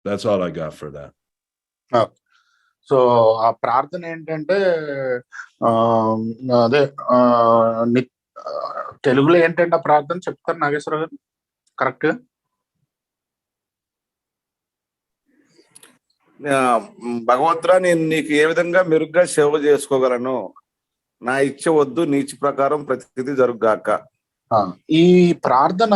S1: That's all I got for that.
S2: Okay. So ఆ ప్రార్థన ఏంటంటే అదే తెలుగులో ఏంటంటే ఆ ప్రార్థన చెప్తారు నాగేశ్వర గారు కరెక్ట్ గా?
S3: భగవంతుడా నేను నీకు ఏ విధంగా మెరుగ్గా సేవ చేసుకోగలను, నా ఇచ్చ వద్దు నీచి ప్రకారం ప్రతిదీ జరుగుగాక.
S2: ఈ ప్రార్థన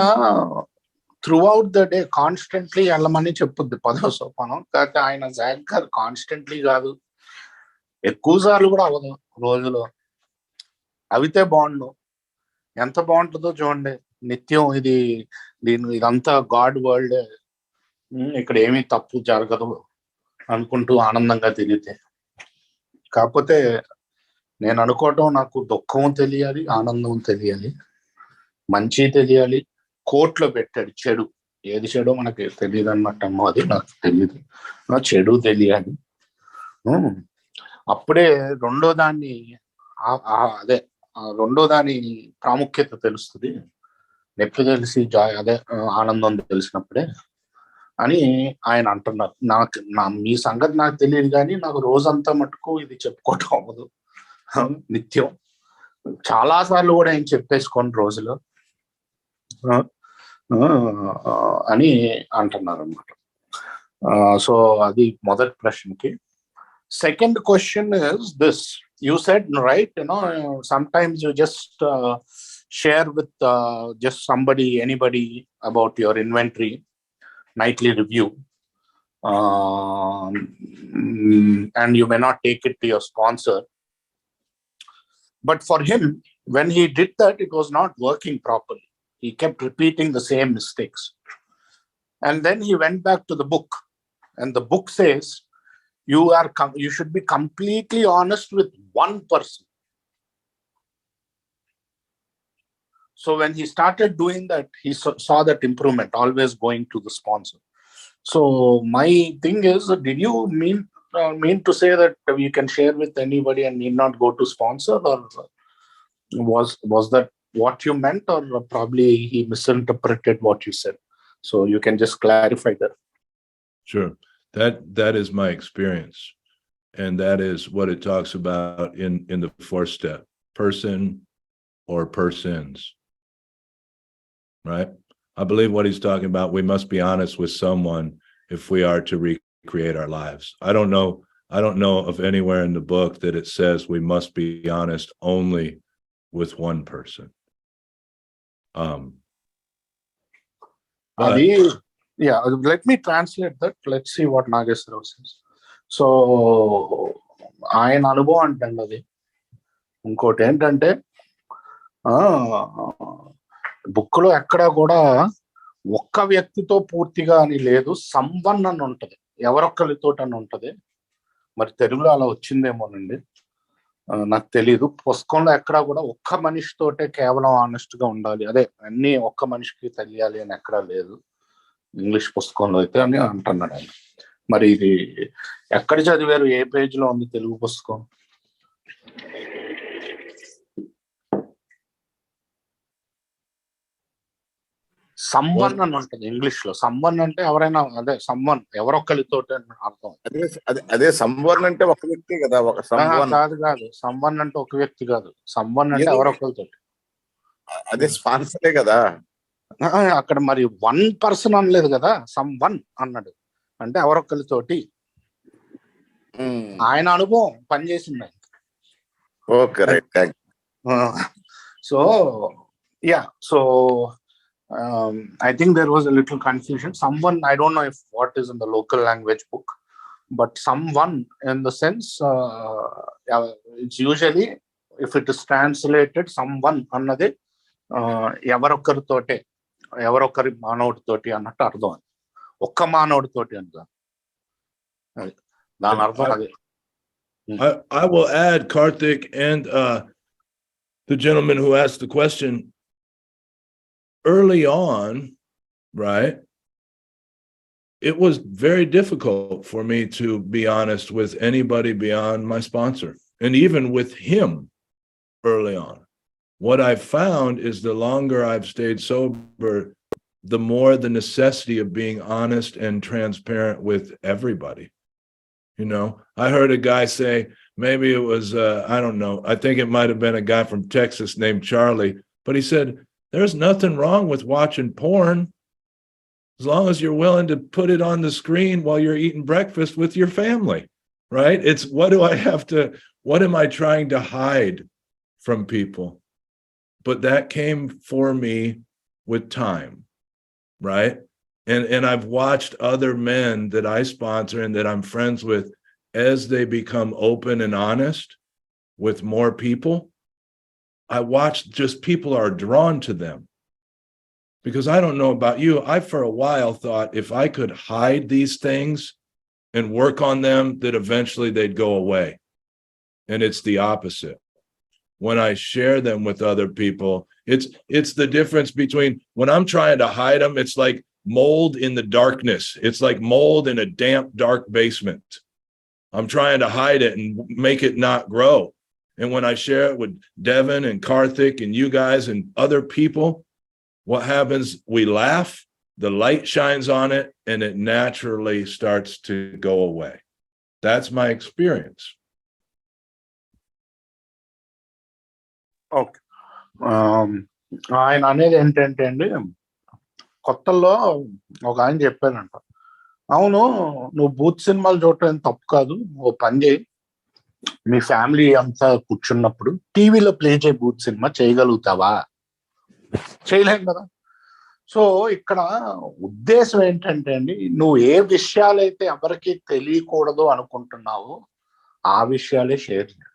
S2: through out the day constantly వెళ్ళమని చెప్పుద్ది 10వ సోపానం. కాకపోతే ఆయన జాగ్రత్త కాన్స్టెంట్లీ కాదు, ఎక్కువ సార్లు కూడా అవ్వదు రోజులో. అవితే బాగుండు. ఎంత బాగుంటుందో చూడండి. నిత్యం ఇదంతా గాడ్ వరల్డ్, ఇక్కడ ఏమీ తప్పు జరగదు అనుకుంటూ ఆనందంగా తిరిగితే. కాకపోతే నేను అనుకోవటం, నాకు దుఃఖం తెలియాలి, ఆనందం తెలియాలి, మంచి తెలియాలి. కోర్టులో పెట్టాడు చెడు, ఏది చెడో మనకి తెలియదు అన్నమాట. అది నాకు తెలియదు. చెడు తెలియాలి. అప్పుడే రెండో దాని ప్రాముఖ్యత తెలుస్తుంది. నొప్పి తెలిసి ఆనందం తెలిసినప్పుడే అని ఆయన అంటున్నారు. మీ సంగతి నాకు తెలియదు కానీ నాకు రోజంతా మటుకు ఇది చెప్పుకోవటం అవ్వదు. నిత్యం చాలా సార్లు కూడా ఆయన చెప్పేసుకోండి రోజులో అని అంటున్నారు అన్నమాట. సో అది మొదటి ప్రశ్నకి. Second question is this. You said right, sometimes you just share with just anybody about your inventory nightly review, and you may not take it to your sponsor. But for him, when he did that, it was not working properly. He kept repeating the same mistakes. And then he went back to the book, and the book says you should be completely honest with one person. So when he started doing that, he saw that improvement, always going to the sponsor. So my thing is, did you mean mean to say that you can share with anybody and need not go to sponsor, or was that what you meant, or probably he misinterpreted what you said? So you can just clarify that.
S1: Sure. That is my experience. And that is what it talks about in the fourth step, person or persons, right? I believe what he's talking about, we must be honest with someone if we are to recreate our lives. I don't know of anywhere in the book that it says we must be honest only with one person.
S2: Yeah, let me translate that. Let's see what Nageswara says. So ఆయన అనుభవం అంటే అది. ఇంకోటి ఏంటంటే book లో ఎక్కడా కూడా ఒక్క వ్యక్తితో పూర్తిగా అని లేదు, సంవన్ అని ఉంటది, ఎవరొక్కరితో అని ఉంటది. మరి తెలుగులో అలా వచ్చిందేమోనండి, నాకు తెలీదు. పుస్తకంలో ఎక్కడా కూడా ఒక్క మనిషితోటే కేవలం ఆనెస్ట్ గా ఉండాలి, అదే అన్ని ఒక్క మనిషికి తెలియాలి అని ఎక్కడా లేదు ఇంగ్లీష్ పుస్తకంలో అయితే అని అంటున్నాడు ఆయన. మరి ఇది ఎక్కడ చదివారు, ఏ పేజ్ లో ఉంది తెలుగు పుస్తకం? సంవన్ అని ఉంటుంది ఇంగ్లీష్ లో. సంవన్ అంటే ఎవరైనా, అదే సంవన్ ఎవరొక్కరితో అర్థం.
S3: అదే సంవన్ అంటే ఒక వ్యక్తి కదా, ఒక
S2: కాదు సంవన్ అంటే ఒక వ్యక్తి కాదు, సంవన్ అంటే ఎవరొక్కరితో.
S3: అదే స్పాన్సరే కదా
S2: అక్కడ. మరి వన్ పర్సన్ అనలేదు కదా, సంవన్ అన్నాడు, అంటే ఎవరొక్కరితోటి ఆయన అనుభవం పనిచేసింది.
S3: Okay, right, thanks.
S2: So yeah, so I think there was a little confusion. Someone, I don't know if what is in the local language book, but someone in the sense, it's usually, if it is translated someone అన్నది ఎవరొక్కరితోటే, ఎవరొక్కరి మానవుడితోటి అన్నట్టు అర్థం. ఒక్క మానవుడితోటి అంట, దాని అర్థం అదే.
S1: I will add, Karthik and the gentleman who asked the question, early on, right, it was very difficult for me to be honest with anybody beyond my sponsor, and even with him early on. What I've found is the longer I've stayed sober, the more the necessity of being honest and transparent with everybody. You know, I heard a guy say, maybe it was, I don't know, I think it might have been a guy from Texas named Charlie, but he said, there's nothing wrong with watching porn as long as you're willing to put it on the screen while you're eating breakfast with your family, right? It's what am I trying to hide from people? But that came for me with time, right? And I've watched other men that I sponsor and that I'm friends with, as they become open and honest with more people, I watch just people are drawn to them. Because I don't know about you, I for a while thought if I could hide these things and work on them, that eventually they'd go away. And it's the opposite. When I share them with other people, it's the difference between when I'm trying to hide them, it's like mold in the darkness. It's like mold in a damp, dark basement. I'm trying to hide it and make it not grow. And when I share it with Devin and Karthik and you guys and other people, what happens? We laugh, the light shines on it, and it naturally starts to go away. That's my experience.
S2: Okay, ఆయన అనేది ఏంటంటే అండి, కొత్తల్లో ఒక ఆయన చెప్పారంట, అవును నువ్వు బూత్ సినిమాలు చూడటం తప్పు కాదు, ఓ పని చేయి, మీ ఫ్యామిలీ అంతా కూర్చున్నప్పుడు టీవీలో ప్లే చేయ బూత్ సినిమా, చేయగలుగుతావా? చేయలేం కదా. సో ఇక్కడ ఉద్దేశం ఏంటంటే అండి, నువ్వు ఏ విషయాలైతే ఎవరికి తెలియకూడదు అనుకుంటున్నావో ఆ విషయాలే షేర్ చేయాలి.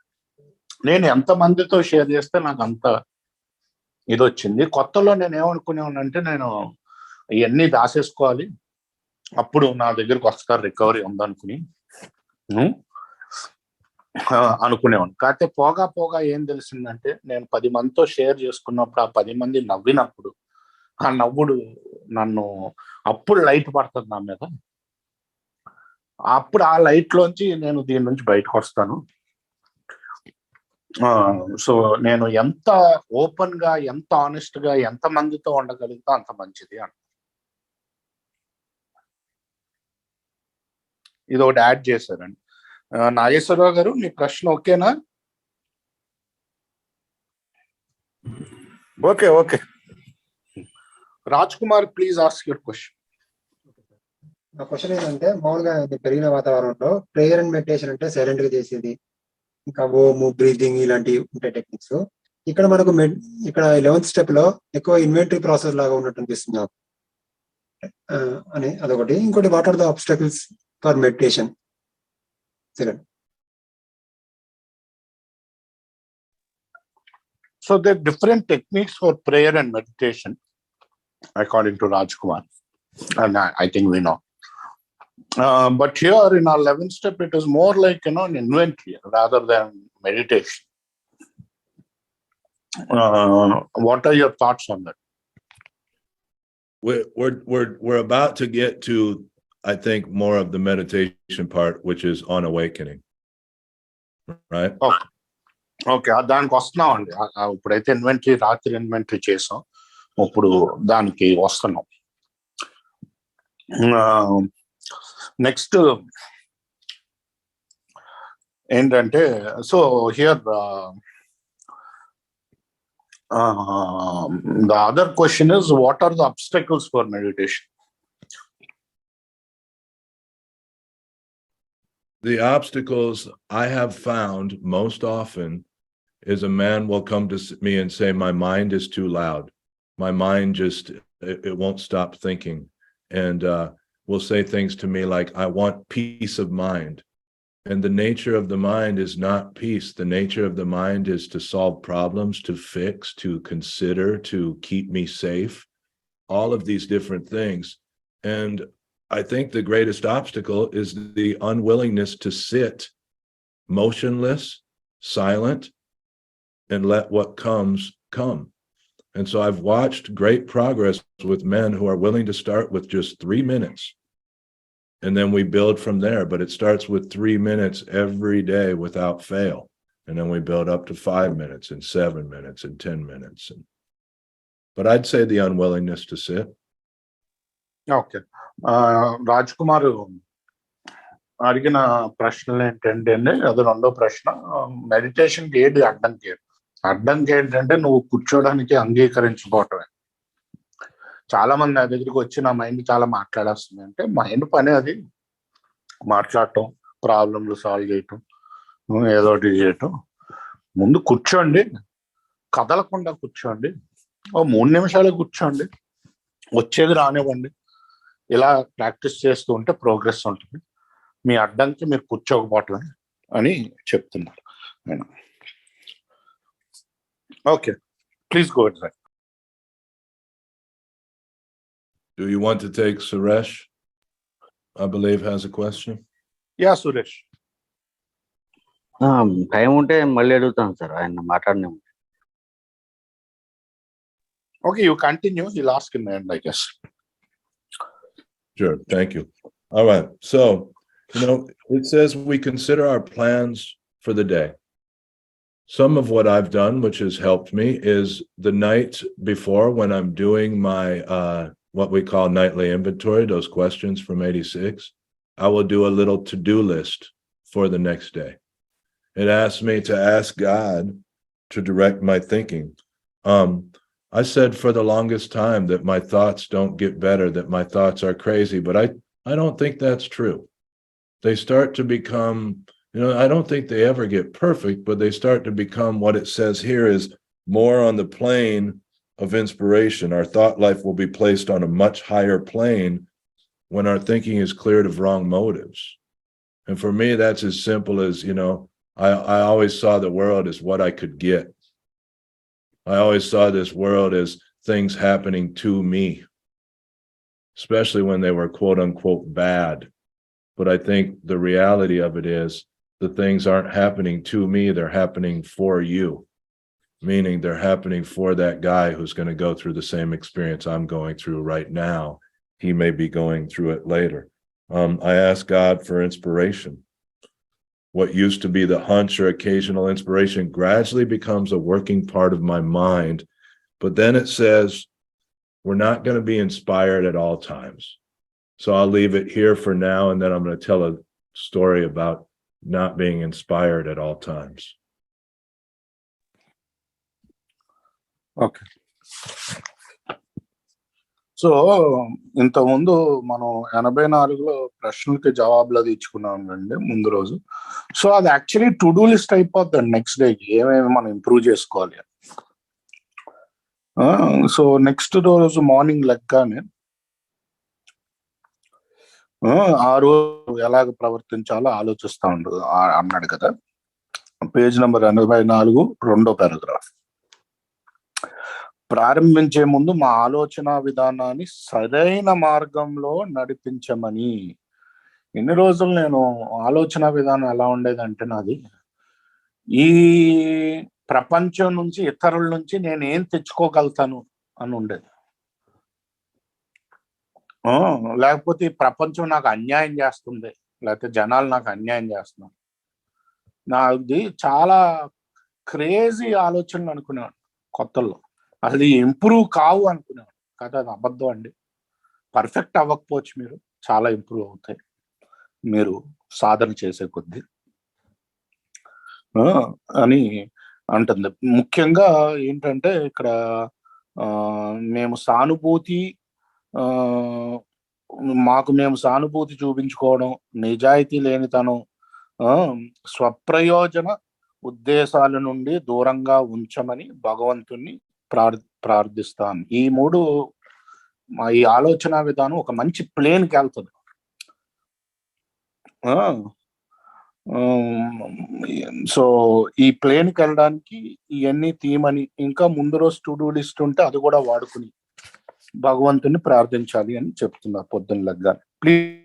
S2: నేను ఎంతమందితో షేర్ చేస్తే నాకు అంత ఇది వచ్చింది. కొత్తలో నేను ఏమనుకునేవానంటే, నేను ఇవన్నీ దాసేసుకోవాలి, అప్పుడు నా దగ్గరకు వస్తారు రికవరీ ఉందనుకుని అనుకునేవాడిని. కాకపోతే పోగా పోగా ఏం తెలిసిందంటే, నేను 10 మందితో షేర్ చేసుకున్నప్పుడు, ఆ 10 మంది నవ్వినప్పుడు, ఆ నవ్వుడు నన్ను, అప్పుడు లైట్ పడుతుంది నా మీద. అప్పుడు ఆ లైట్ లోంచి నేను దీని నుంచి బయటకు వస్తాను. సో నేను ఎంత ఓపెన్ గా, ఎంత ఆనెస్ట్ గా, ఎంత మందితో ఉండగలుగుతా అంత మంచిది అంట. ఇది ఒకటి యాడ్ చేశారండి. నాగేశ్వరరావు గారు, మీ ప్రశ్న ఓకేనా?
S3: Okay.
S2: Raj Kumar, please ask your question.
S6: నా క్వశ్చన్ ఏంటంటే, మామూలుగా పెరిగిన వాతావరణంలో ప్రేయర్ అండ్ మెడిటేషన్ అంటే సైలెంట్ గా చేసేది, ఇంకా ఓము, బ్రీతింగ్ ఇలాంటివి ఉంటాయి టెక్నిక్స్. ఇక్కడ మనకు ఇక్కడ 11th స్టెప్ లో ఎక్కువ ఇన్వెంటరీ ప్రాసెస్ లాగా ఉన్నట్టు అనిపిస్తుంది నాకు. అని అదొకటి. ఇంకోటి, what are the obstacles for meditation? Second.
S2: So there are different techniques for prayer and meditation, according to Raj Kumar, and I think we know. But here in our 11th step, it is more like, an inventory rather than meditation. What are your thoughts on that?
S1: We're about to get to, I think, more of the meditation part, which is on awakening, right?
S2: Okay, దానికి వస్తున్నాం అండి. ఇప్పుడైతే inventory, రాత్రి inventory చేసాం, ఇప్పుడు దానికి వస్తున్నాం. Next ఏంటంటే, so here the other question is, what are the obstacles for meditation?
S1: The obstacles I have found most often is a man will come to me and say, my mind is too loud. My mind just, it won't stop thinking. And will say things to me like, I want peace of mind. And the nature of the mind is not peace. The nature of the mind is to solve problems, to fix, to consider, to keep me safe, all of these different things. And I think the greatest obstacle is the unwillingness to sit motionless, silent, and let what comes come. And so I've watched great progress with men who are willing to start with just 3 minutes. And then we build from there, but it starts with 3 minutes every day without fail. And then we build up to 5 minutes and 7 minutes and 10 minutes. But I'd say the unwillingness to sit.
S2: Okay, Raj Kumar అడిగిన ప్రశ్నలు ఏంటంటే, అది రెండో ప్రశ్న. మెడిటేషన్కి ఏది అడ్డంకి? అడ్డంకి ఏంటంటే, నువ్వు కూర్చోడానికి అంగీకరించుకోవటమే. చాలా మంది నా దగ్గరికి వచ్చి, నా మైండ్ చాలా మాట్లాడేస్తుంది అంటే, మైండ్ పని అది మాట్లాడటం, ప్రాబ్లంలు సాల్వ్ చేయటం, ఏదో ఒకటి చేయటం. ముందు కూర్చోండి, కదలకుండా కూర్చోండి, 3 నిమిషాలు కూర్చోండి, వచ్చేది రానివ్వండి. ఇలా ప్రాక్టీస్ చేస్తూ ఉంటే ప్రోగ్రెస్ ఉంటుంది. మీ అడ్డంకి మీరు కూర్చోకపోవటమే అని చెప్తున్నారు ఆయన. Okay, please go ahead.
S1: Do you want to take Suresh? I believe has a question.
S2: Yeah, Suresh.
S7: Time ఉంటే మళ్ళీ అడుగుతాను సార్, ఆయన మాట్లాడినా.
S2: Okay, you continue. He'll ask in the end, I guess.
S1: Sure, thank you. All right, so, it says we consider our plans for the day. Some of what I've done, which has helped me, is the night before, when I'm doing my, what we call nightly inventory, those questions from 86, I will do a little to-do list for the next day. It asks me to ask God to direct my thinking. I said for the longest time that my thoughts don't get better, that my thoughts are crazy, but I don't think that's true. They start to become, I don't think they ever get perfect, but they start to become, what it says here is, more on the plane of inspiration. Our thought life will be placed on a much higher plane when our thinking is cleared of wrong motives. And for me, that's as simple as, I always saw the world as what I could get. I always saw this world as things happening to me, especially when they were quote unquote bad. But I think the reality of it is, the things aren't happening to me, they're happening for you. Meaning they're happening for that guy who's going to go through the same experience I'm going through right now. He may be going through it later. I ask God for inspiration. What used to be the hunch or occasional inspiration gradually becomes a working part of my mind. But then it says, we're not going to be inspired at all times. So I'll leave it here for now, and then I'm going to tell a story about not being inspired at all times.
S2: Okay. So ఇంతకుముందు మనం 84లో ప్రశ్నలకి జవాబులు అది ఇచ్చుకున్నాం అండి ముందు రోజు. So అది actually to do list అయిపోద్దండి నెక్స్ట్ డేకి ఏమేమి మనం ఇంప్రూవ్ చేసుకోవాలి. సో నెక్స్ట్ రోజు మార్నింగ్ లెగ్గానే ఆ రోజు ఎలాగ ప్రవర్తించాలో ఆలోచిస్తా ఉండదు అన్నాడు కదా. పేజ్ నెంబర్ 84, 2వ పారాగ్రాఫ్. ప్రారంభించే ముందు మా ఆలోచన విధానాన్ని సరైన మార్గంలో నడిపించమని. ఎన్ని రోజులు నేను ఆలోచన విధానం ఎలా ఉండేదంటే నాది, ఈ ప్రపంచం నుంచి ఇతరుల నుంచి నేను ఏం తెచ్చుకోగలుగుతాను అని ఉండేది. లేకపోతే ఈ ప్రపంచం నాకు అన్యాయం చేస్తుంది, లేకపోతే జనాలు నాకు అన్యాయం చేస్తున్నారు. నాది చాలా క్రేజీ ఆలోచనలు అనుకునేవాడు కొత్తల్లో. అది ఇంప్రూవ్ కావు అనుకునేవాడు. కాదు, అది అబద్ధం అండి. పర్ఫెక్ట్ అవ్వకపోవచ్చు, మీరు చాలా ఇంప్రూవ్ అవుతాయి మీరు సాధన చేసే కొద్దీ అని అంటుంది. ముఖ్యంగా ఏంటంటే ఇక్కడ మేము సానుభూతి, మేము సానుభూతి చూపించుకోవడం, నిజాయితీ లేనితనం, స్వప్రయోజన ఉద్దేశాల నుండి దూరంగా ఉంచమని భగవంతుణ్ణి ప్రార్థిస్తాను. ఈ 3 ఈ ఆలోచన విధానం ఒక మంచి ప్లేన్కి వెళ్తుంది. సో ఈ ప్లేన్కి వెళ్ళడానికి ఇవన్నీ తీయమని, ఇంకా ముందు రోజు టు డూ లిస్ట్ ఉంటే అది కూడా వాడుకుని భగవంతుని ప్రార్థించాలి అని చెప్తున్నారు పొద్దున్న లెగ్గానే. Please.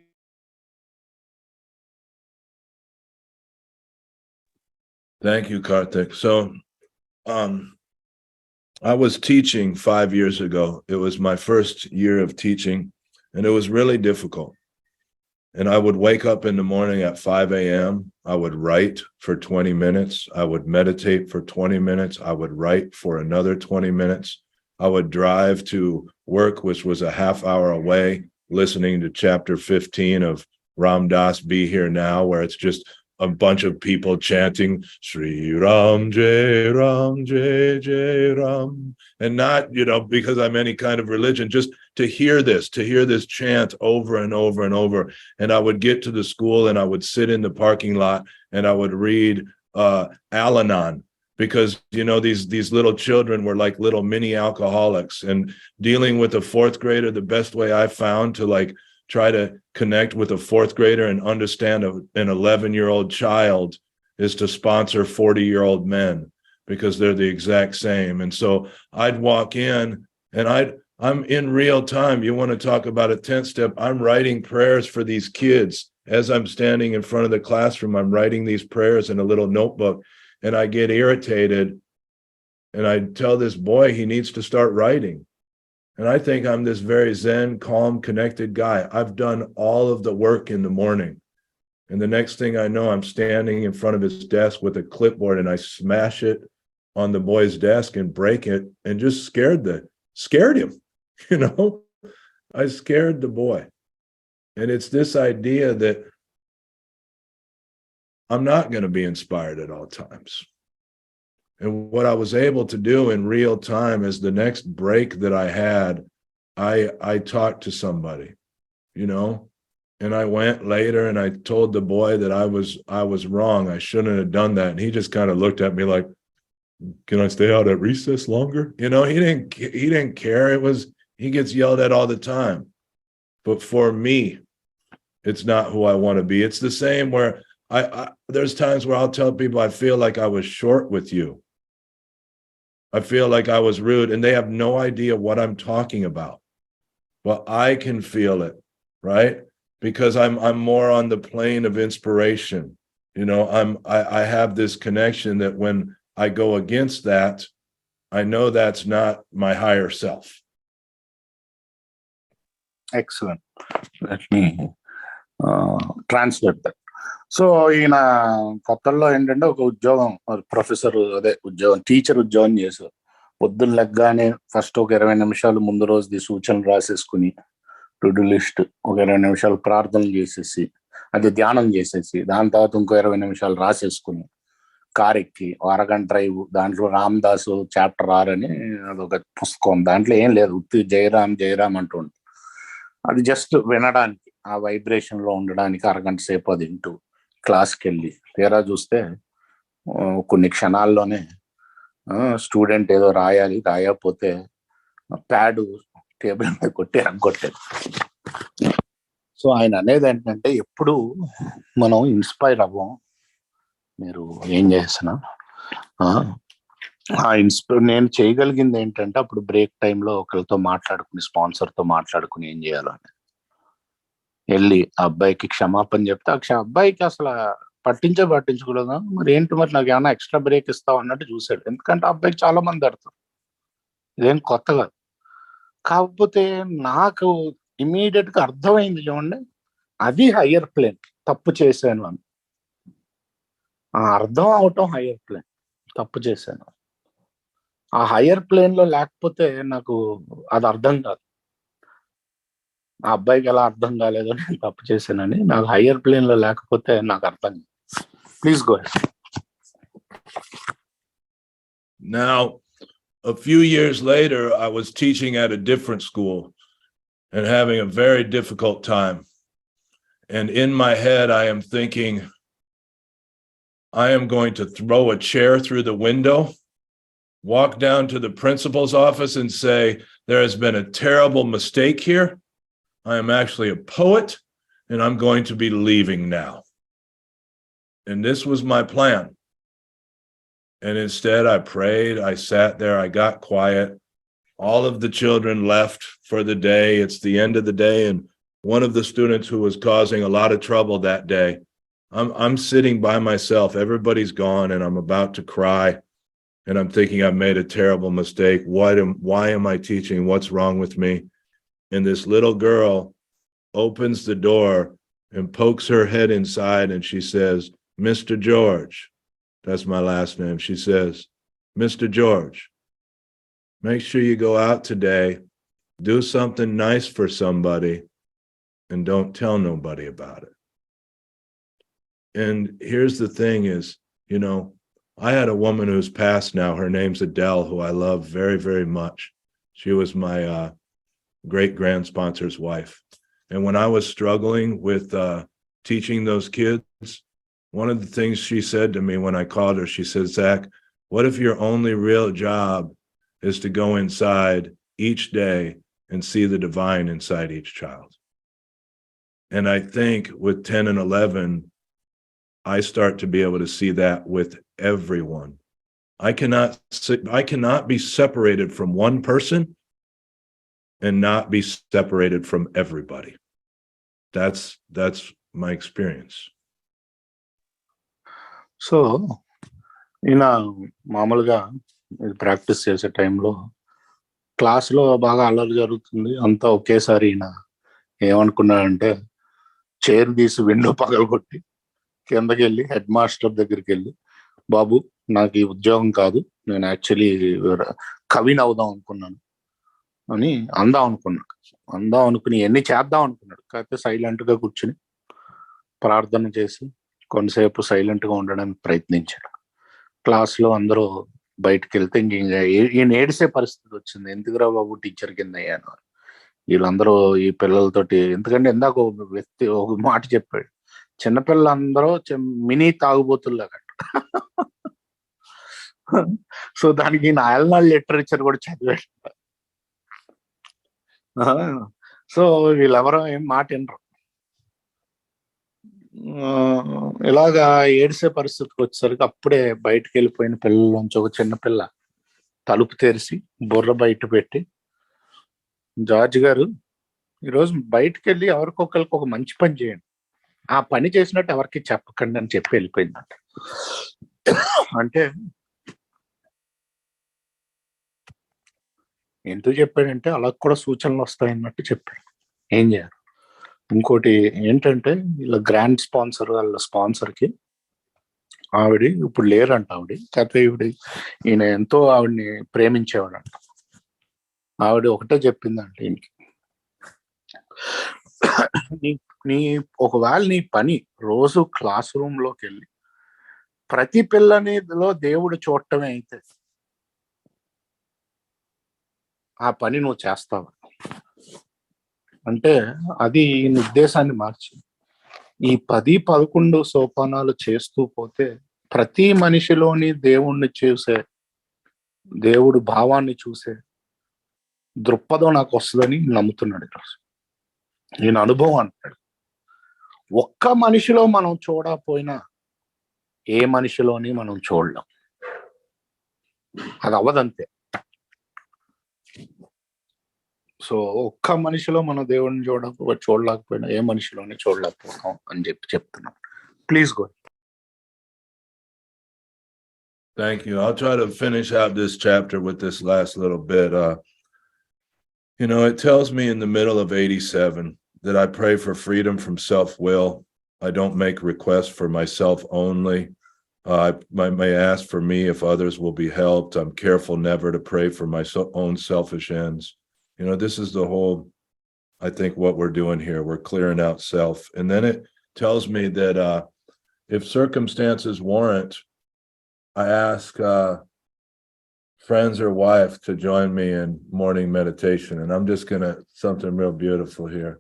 S1: Thank you, Karthik. So I was teaching 5 years ago. It was my first year of teaching, and it was really difficult. And I would wake up in the morning at 5 a.m. I would write for 20 minutes. I would meditate for 20 minutes. I would write for another 20 minutes. I would drive to work, which was a half hour away, listening to chapter 15 of Ram Dass Be Here Now, where it's just a bunch of people chanting Sri Ram Jai Jai Ram, and not, because I'm any kind of religion, just to hear this chant over and over and over. And I would get to the school and I would sit in the parking lot and I would read Al-Anon, because these little children were like little mini alcoholics, and dealing with a 4th grader, the best way I found to try to connect with a 4th grader and understand an 11-year-old child is to sponsor 40-year-old men, because they're the exact same. And so I'd walk in and I'm in real time. You want to talk about a 10th step? I'm writing prayers for these kids. As I'm standing in front of the classroom, I'm writing these prayers in a little notebook, and I get irritated and I tell this boy he needs to start writing. And I think I'm this very Zen, calm, connected guy. I've done all of the work in the morning. And the next thing I know, I'm standing in front of his desk with a clipboard and I smash it on the boy's desk and break it, and just scared him. I scared the boy. And it's this idea that I'm not going to be inspired at all times. And what I was able to do in real time is the next break that I had, I talked to somebody, and I went later and I told the boy that I was wrong. I shouldn't have done that. And he just kind of looked at me like, can I stay out at recess longer? He didn't care. He gets yelled at all the time. But for me, it's not who I want to be. It's the same where there's times where I'll tell people I feel like I was short with you. I feel like I was rude, and they have no idea what I'm talking about. Well, I can feel it, right? Because I'm more on the plane of inspiration. I have this connection that when I go against that, I know that's not my higher self.
S2: Excellent. Let me translate that. So ఈయన కొత్తల్లో ఏంటంటే ఒక ఉద్యోగం, professor అదే ఉద్యోగం, teacher ఉద్యోగం చేశారు. పొద్దున్న లెగ్గానే ఫస్ట్ ఒక 20 నిమిషాలు ముందు రోజుది సూచనలు రాసేసుకుని, టు డూ లిస్ట్ ఒక 20 నిమిషాలు ప్రార్థనలు చేసేసి, అది ధ్యానం చేసేసి, దాని తర్వాత ఇంకో 20 నిమిషాలు రాసేసుకుని కార్ ఎక్కి అరగంట డ్రైవ్. దాంట్లో రామదాసు చాప్టర్ 6 అని అదొక పుస్తకం, దాంట్లో ఏం లేదు, ఉత్తి జయరామ్ జయరామ్ అంటూ ఉంటుంది. అది జస్ట్ వినడానికి, ఆ వైబ్రేషన్ లో ఉండడానికి అరగంట సేపు అది వింటూ క్లాస్కి వెళ్ళి తీరా చూస్తే కొన్ని క్షణాల్లోనే స్టూడెంట్ ఏదో రాయకపోతే ప్యాడ్ టేబుల్ మీద కొట్టి రగ్గొట్టేది. సో ఆయన అనేది ఏంటంటే ఎప్పుడు మనం ఇన్స్పైర్ అవ్వం, మీరు ఏం చేస్తున్నా నేను చేయగలిగింది ఏంటంటే అప్పుడు బ్రేక్ టైంలో ఒకరితో మాట్లాడుకుని, స్పాన్సర్తో మాట్లాడుకుని ఏం చేయాలని వెళ్ళి ఆ అబ్బాయికి క్షమాపణ చెప్తే, అబ్బాయికి అసలు పట్టించుకోలేదు. మరి ఏంటి, మరి నాకు ఏమైనా ఎక్స్ట్రా బ్రేక్ ఇస్తావు అన్నట్టు చూశాడు. ఎందుకంటే అబ్బాయికి చాలా మంది ఆడతారు, ఇదేం కొత్త కాదు. కాకపోతే నాకు ఇమీడియట్ గా అర్థమైంది చూడండి, అది హయ్యర్ ప్లేన్, తప్పు చేశాను అని అర్థం అవటం హయ్యర్ ప్లేన్, తప్పు చేశాను. ఆ హయ్యర్ ప్లేన్ లో లేకపోతే నాకు అది అర్థం కాదు. ఆ అబ్బాయికి ఎలా అర్థం కాలేదో నేను తప్పు చేశానని, నాకు హయ్యర్ ప్లేన్ లో లేకపోతే నాకు అర్థం కాదు. Please go ahead.
S1: Now, a few years later, I was teaching at a different school and having a very difficult time. And in my head, I am thinking, I am going to throw a chair through the window, walk down to the principal's office and say, there has been a terrible mistake here. I am actually a poet and I'm going to be leaving now. And this was my plan. And instead I prayed, I sat there, I got quiet. All of the children left for the day. It's the end of the day. And one of the students who was causing a lot of trouble that day, I'm sitting by myself. Everybody's gone and I'm about to cry. And I'm thinking I've made a terrible mistake. Why am I teaching? What's wrong with me? And this little girl opens the door and pokes her head inside and she says, Mr. George, that's my last name. She says, Mr. George, make sure you go out today, do something nice for somebody, and don't tell nobody about it. And here's the thing is, you know, I had a woman who's passed now. Her name's Adele, who I love very, very much. She was my great-grand sponsor's wife. And when I was struggling with teaching those kids, one of the things she said to me when I called her, she said, Zach, what if your only real job is to go inside each day and see the divine inside each child? And I think with 10 and 11, I start to be able to see that with everyone. I cannot be separated from one person and not be separated from everybody. That's my experience.
S2: So ఈయన మామూలుగా practice చేసే టైంలో క్లాస్లో బాగా అల్లరి జరుగుతుంది. అంతా ఒకేసారి ఈయన ఏమనుకున్నాడంటే చైర్ తీసి విండో పగలగొట్టి కిందకి వెళ్ళి హెడ్ మాస్టర్ దగ్గరికి వెళ్ళి, బాబు నాకు ఈ ఉద్యోగం కాదు, నేను యాక్చువల్లీ కవిని అవుదాం అనుకున్నాను అని అందాం అనుకుని ఎన్ని చేద్దాం అనుకున్నాడు. కాకపోతే సైలెంట్ గా కూర్చుని ప్రార్థన చేసి కొంతసేపు సైలెంట్ గా ఉండడానికి ప్రయత్నించాడు. క్లాస్ లో అందరూ బయటకు వెళ్తే ఈయన ఏడిసే పరిస్థితి వచ్చింది. ఎందుకురా బాబు టీచర్ కింద అయ్యాను. వీళ్ళందరూ ఈ పిల్లలతోటి, ఎందుకంటే ఇందాక ఒక వ్యక్తి ఒక మాట చెప్పాడు, చిన్నపిల్లలందరూ మినీ తాగుబోతుల్లాగా. సో దానికి ఈయన అయల్నాడు లిటరేచర్ కూడా చదివాడు. సో వీళ్ళెవరో ఏం మాట వినరు. ఇలాగా ఏడిసే పరిస్థితికి వచ్చేసరికి అప్పుడే బయటకు వెళ్ళిపోయిన పిల్లల్లోంచి ఒక చిన్న పిల్ల తలుపు తెరిచి బుర్ర బయట పెట్టి, జార్జ్ గారు ఈరోజు బయటకు వెళ్ళి ఎవరికొకరికి ఒక మంచి పని చేయండి, ఆ పని చేసినట్టు ఎవరికి చెప్పకండి అని చెప్పి వెళ్ళిపోయిందంట. అంటే ఎందుకు చెప్పాడంటే అలా కూడా సూచనలు వస్తాయన్నట్టు చెప్పాడు. ఏం చేయాలి? ఇంకోటి ఏంటంటే ఇలా గ్రాండ్ స్పాన్సర్ వాళ్ళ స్పాన్సర్కి ఆవిడ ఇప్పుడు లేరంట. కాకపోతే ఈయన ఎంతో ఆవిడని ప్రేమించేవాడంట. ఆవిడ ఒకటే చెప్పిందంట ఈయనకి, నీ ఒకవేళ నీ పని రోజు క్లాస్ రూమ్ లోకి వెళ్ళి ప్రతి పిల్లనిలో దేవుడు చూడటమే అయితే ఆ పని నువ్వు చేస్తావు అంటే అది ఈయన ఉద్దేశాన్ని మార్చి ఈ 10-11 సోపానాలు చేస్తూ పోతే ప్రతి మనిషిలోని దేవుణ్ణి చూసే, దేవుడు భావాన్ని చూసే దృక్పథం నాకు వస్తుందని నమ్ముతున్నాడు. ఈరోజు ఈయన అనుభవం అంటాడు, ఒక్క మనిషిలో మనం చూడకపోయినా ఏ మనిషిలోని మనం చూడలేం. అది అవ్వదంతే. సో ఒక్క మనిషిలో మనం దేవుడిని చూడలేకపోయినా ఏ మనిషిలోని చూడలేకపోతాం అని చెప్తున్నాం. Please go.
S1: Thank you. I'll try to finish out this chapter with this last little bit. It tells me in the middle of 87 that I pray for freedom from self-will. I don't make requests for myself only. I may ask for me if others will be helped. I'm careful never to pray for my own selfish ends. This is the whole, I think, what we're doing here. We're clearing out self. And then it tells me that if circumstances warrant, I ask friends or wife to join me in morning meditation. And I'm just going to, something real beautiful here.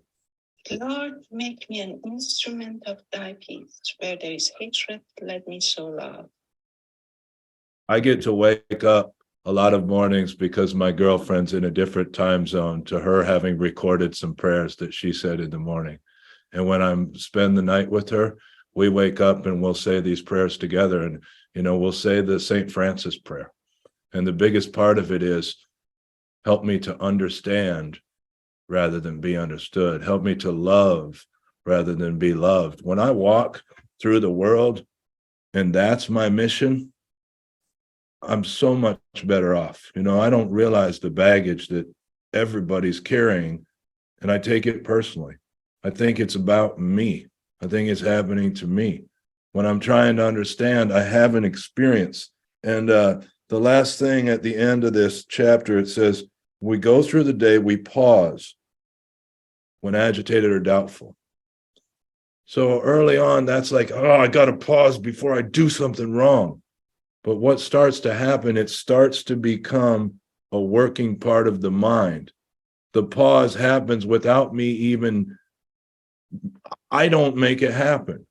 S8: Lord, make me an instrument of thy peace. Where there is hatred, let me sow love.
S1: I get to wake up a lot of mornings because my girlfriend's in a different time zone to her having recorded some prayers that she said in the morning. And when I spend the night with her, we wake up and we'll say these prayers together. And, we'll say the St. Francis prayer. And the biggest part of it is, help me to understand rather than be understood. Help me to love rather than be loved. When I walk through the world and that's my mission, I'm so much better off. I don't realize the baggage that everybody's carrying, and I take it personally. I think it's about me. I think it's happening to me. When I'm trying to understand, I have an experience. And the last thing at the end of this chapter, it says, we go through the day, we pause when agitated or doubtful. So early on, that's like, I got to pause before I do something wrong. But what starts to happen, it starts to become a working part of the mind. The pause happens without me even, I don't make it happen.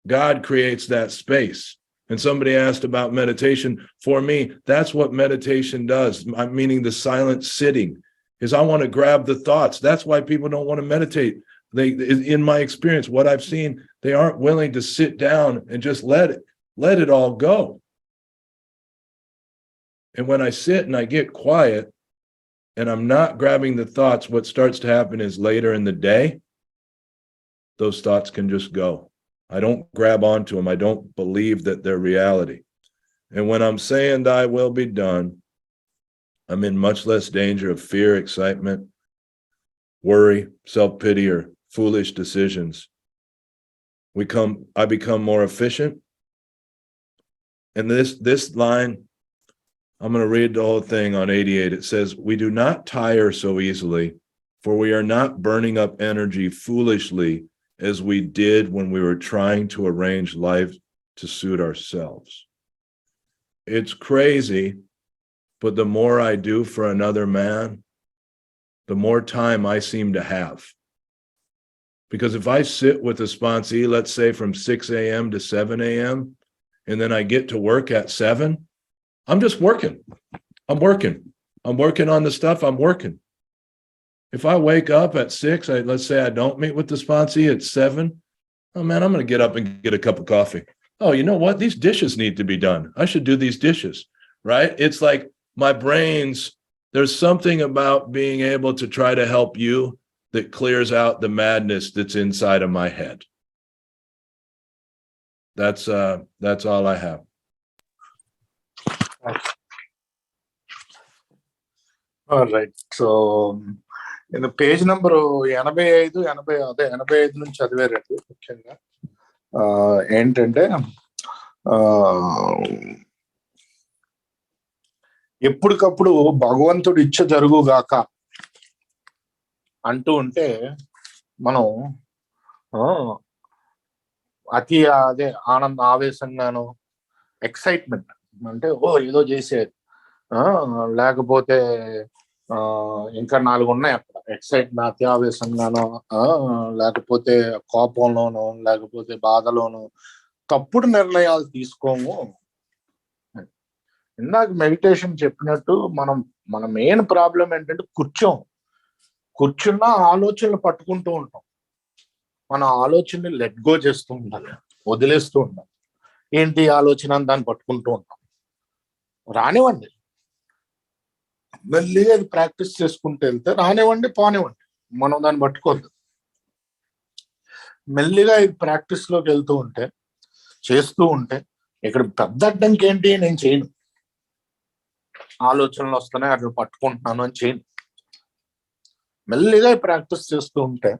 S1: God creates that space. And somebody asked about meditation. For me, that's what meditation does. Meaning the silent sitting is I want to grab the thoughts. That's why people don't want to meditate. In my experience, what I've seen, they aren't willing to sit down and just let it all go. And when I sit and I get quiet and I'm not grabbing the thoughts, what starts to happen is later in the day, those thoughts can just go. I don't grab onto them. I don't believe that they're reality. And when I'm saying thy will be done, I'm in much less danger of fear, excitement, worry, self-pity, or foolish decisions. I become more efficient. And this line, I'm going to read the whole thing on 88. It says, we do not tire so easily, for we are not burning up energy foolishly as we did when we were trying to arrange life to suit ourselves. It's crazy, but the more I do for another man, the more time I seem to have. Because if I sit with a sponsee, let's say from 6 a.m. to 7 a.m., and then I get to work at 7, I'm just working. I'm working on the stuff I'm working. If I wake up at 6, let's say I don't meet with the sponsee at 7, oh man, I'm going to get up and get a cup of coffee. Oh, you know what? These dishes need to be done. I should do these dishes, right? It's like my brain's, there's something about being able to try to help you that clears out the madness that's inside of my head. That's all I have.
S2: All right. So page number 85 నుంచి చదివారండి. ముఖ్యంగా ఏంటంటే ఎప్పటికప్పుడు భగవంతుడు ఇచ్చ జరుగుగాక అంటూ ఉంటే మనం అతి ఆవేశంగాను, ఎక్సైట్మెంట్ అంటే ఏదో చేసేది, లేకపోతే ఇంకా 4 ఉన్నాయి అక్కడ. ఎక్సైట్మెంట్, అతి ఆవేశంగానో, లేకపోతే కోపంలోనో, లేకపోతే బాధలోనో తప్పుడు నిర్ణయాలు తీసుకోము. ఇందాక మెడిటేషన్ చెప్పినట్టు మన మెయిన్ ప్రాబ్లం ఏంటంటే కూర్చున్న ఆలోచనలు పట్టుకుంటూ ఉంటాం. మన ఆలోచనని లెట్ గో చేస్తూ ఉండాలి, వదిలేస్తూ ఉండాలి. ఏంటి ఆలోచన దాన్ని పట్టుకుంటూ ఉంటాం. రానివ్వండి, మళ్ళీ అది ప్రాక్టీస్ చేసుకుంటూ వెళ్తే రానివ్వండి, పోనివ్వండి, మనం దాన్ని పట్టుకోవద్దు. మెల్లిగా ఇది ప్రాక్టీస్ లోకి వెళ్తూ ఉంటే, చేస్తూ ఉంటే, ఇక్కడ పెద్ద అడ్డంకి ఏంటి, నేను చేయను, ఆలోచనలు వస్తున్నాయి అట్లా పట్టుకుంటున్నాను అని చేయను. మెల్లిగా ప్రాక్టీస్ చేస్తూ ఉంటే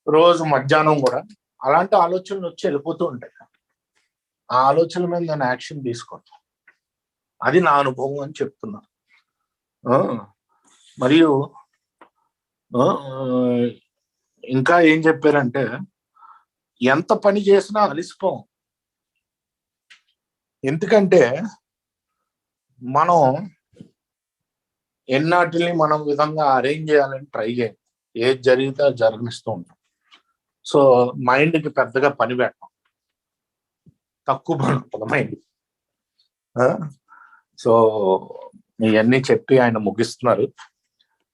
S2: రోజు మధ్యాహ్నం కూడా అలాంటి ఆలోచనలు వచ్చి వెళ్ళిపోతూ ఉంటాయి. ఆ ఆలోచనల మీద నేను యాక్షన్ తీసుకోను. అది నా అనుభవం అని చెప్తున్నా. మరియు ఇంకా ఏం చెప్పారంటే, ఎంత పని చేసినా అలిసిపోం. ఎందుకంటే మనం ఎన్నాటిని మనం విధంగా అరేంజ్ చేయాలని ట్రై చేయం. ఏది జరిగితే అది జరగనిస్తూ ఉంటాం. సో మైండ్కి పెద్దగా పని పెట్టాం, తక్కువ పని ఉంటుంది మైండ్. సో ఇవన్నీ చెప్పి ఆయన ముగిస్తున్నారు.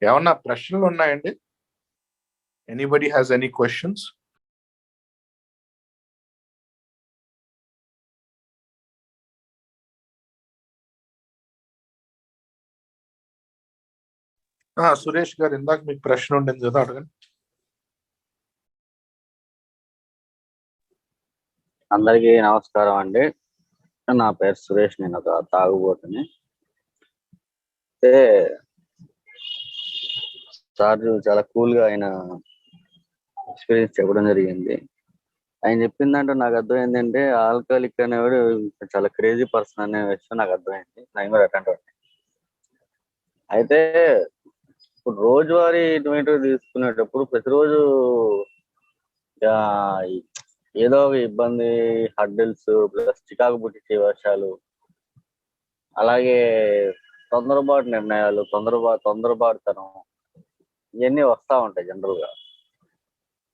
S2: ఏమన్నా ప్రశ్నలు ఉన్నాయండి? Anybody has any questions? Suresh గారు, ఇందాక మీకు ప్రశ్న ఉండింది కదా, అడగండి.
S7: అందరికీ నమస్కారం అండి. నా పేరు సురేష్, నేను ఒక తాగుబోతుని. సార్ చాలా కూల్ గా ఆయన ఎక్స్పీరియన్స్ చెప్పడం జరిగింది. ఆయన చెప్పిందంటే నాకు అర్థమైంది అంటే ఆల్కహాలిక్ అనేవాడు చాలా క్రేజీ పర్సన్ అనే విషయం నాకు అర్థమైంది. నేను కూడా అటెండ్. అయితే ఇప్పుడు రోజువారీ ఇటువంటి తీసుకునేటప్పుడు ప్రతిరోజు ఏదో ఒక ఇబ్బంది, హడ్డిల్స్, ప్లస్ చికాకు పుట్టించే వర్షాలు, అలాగే తొందరపాటు నిర్ణయాలు, తొందరపాటుతనం, ఇవన్నీ వస్తూ ఉంటాయి జనరల్ గా.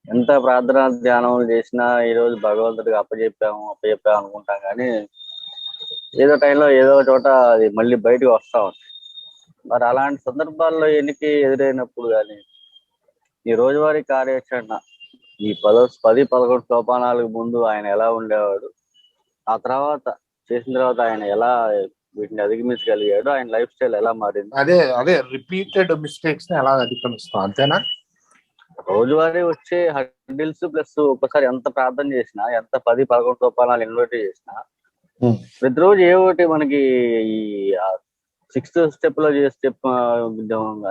S7: ఎంత ప్రార్థన ధ్యానం చేసినా ఈరోజు భగవంతుడికి అప్పచెప్పాము అనుకుంటాం, కానీ ఏదో టైంలో ఏదో చోట అది మళ్ళీ బయటకు వస్తూ ఉంటాయి. మరి అలాంటి సందర్భాల్లో ఎన్నిక ఎదురైనప్పుడు కానీ ఈ రోజువారీ కార్యాచరణ, ఈ 10-11 సోపానాలకు ముందు ఆయన ఎలా ఉండేవాడు, ఆ తర్వాత చేసిన తర్వాత ఆయన ఎలా వీటిని అధిగమించగలిగాడు, ఆయన లైఫ్ స్టైల్ ఎలా మారింది,
S2: అదే రిపీటెడ్ మిస్టేక్స్ ని ఎలా అధిగమిస్తాం, అంతేనా? రోజువారీ
S7: వచ్చే హడ్డిల్స్ ప్లస్ ఒకసారి ఎంత ప్రార్థన చేసినా, ఎంత 10-11 సోపానాలు ఇన్వైట్ చేసినా, ప్రతిరోజు ఏ ఒకటి మనకి ఈ 6th స్టెప్ లో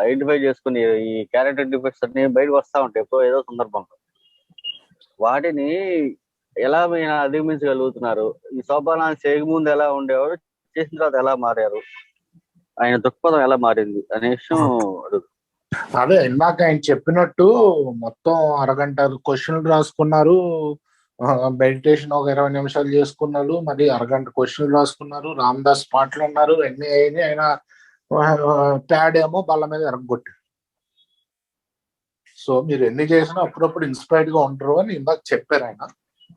S7: ఐడెంటిఫై చేసుకుని ఈ క్యారెక్టర్ డిఫెక్ట్స్ అన్ని బయటకు వస్తా ఉంటాయి ఎప్పుడో ఏదో సందర్భంలో. వాటిని ఎలా మీరు అధిగమించగలుగుతున్నారు? ఈ సోపానాన్ని చేయకముందు ఎలా ఉండేవారు, చేసిన తర్వాత ఎలా మారారు, ఆయన దృక్పథం ఎలా మారింది అనే విషయం అడుగు.
S2: అదే ఇందాక ఆయన చెప్పినట్టు మొత్తం అరగంట క్వశ్చన్లు రాసుకున్నారు, మెడిటేషన్ ఒక 20 నిమిషాలు చేసుకున్నారు, మరి అరగంట క్వశ్చన్లు రాసుకున్నారు, రామదాస్ పాటలు అన్నారు, అన్ని అయింది. ఆయన ప్యాడ్ ఏమో బల్ల మీద ఎరగొట్టారు. సో మీరు ఎన్ని చేసినా అప్పుడప్పుడు ఇన్స్పైర్డ్ గా ఉంటారు అని ఇందాక చెప్పారు ఆయన.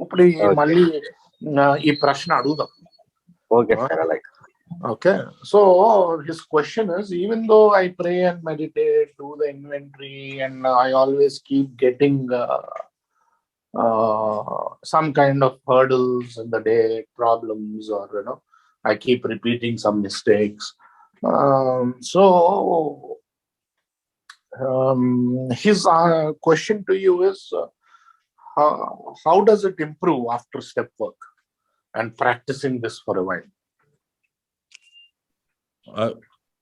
S2: ఇప్పుడు మళ్ళీ ఈ ప్రశ్న అడుగుదాం. Okay, so his question is, even though I pray and meditate, do the inventory, and I always keep getting some kind of hurdles in the day, problems, or I keep repeating some mistakes. His question to you is, how does it improve after step work and practicing this for a while?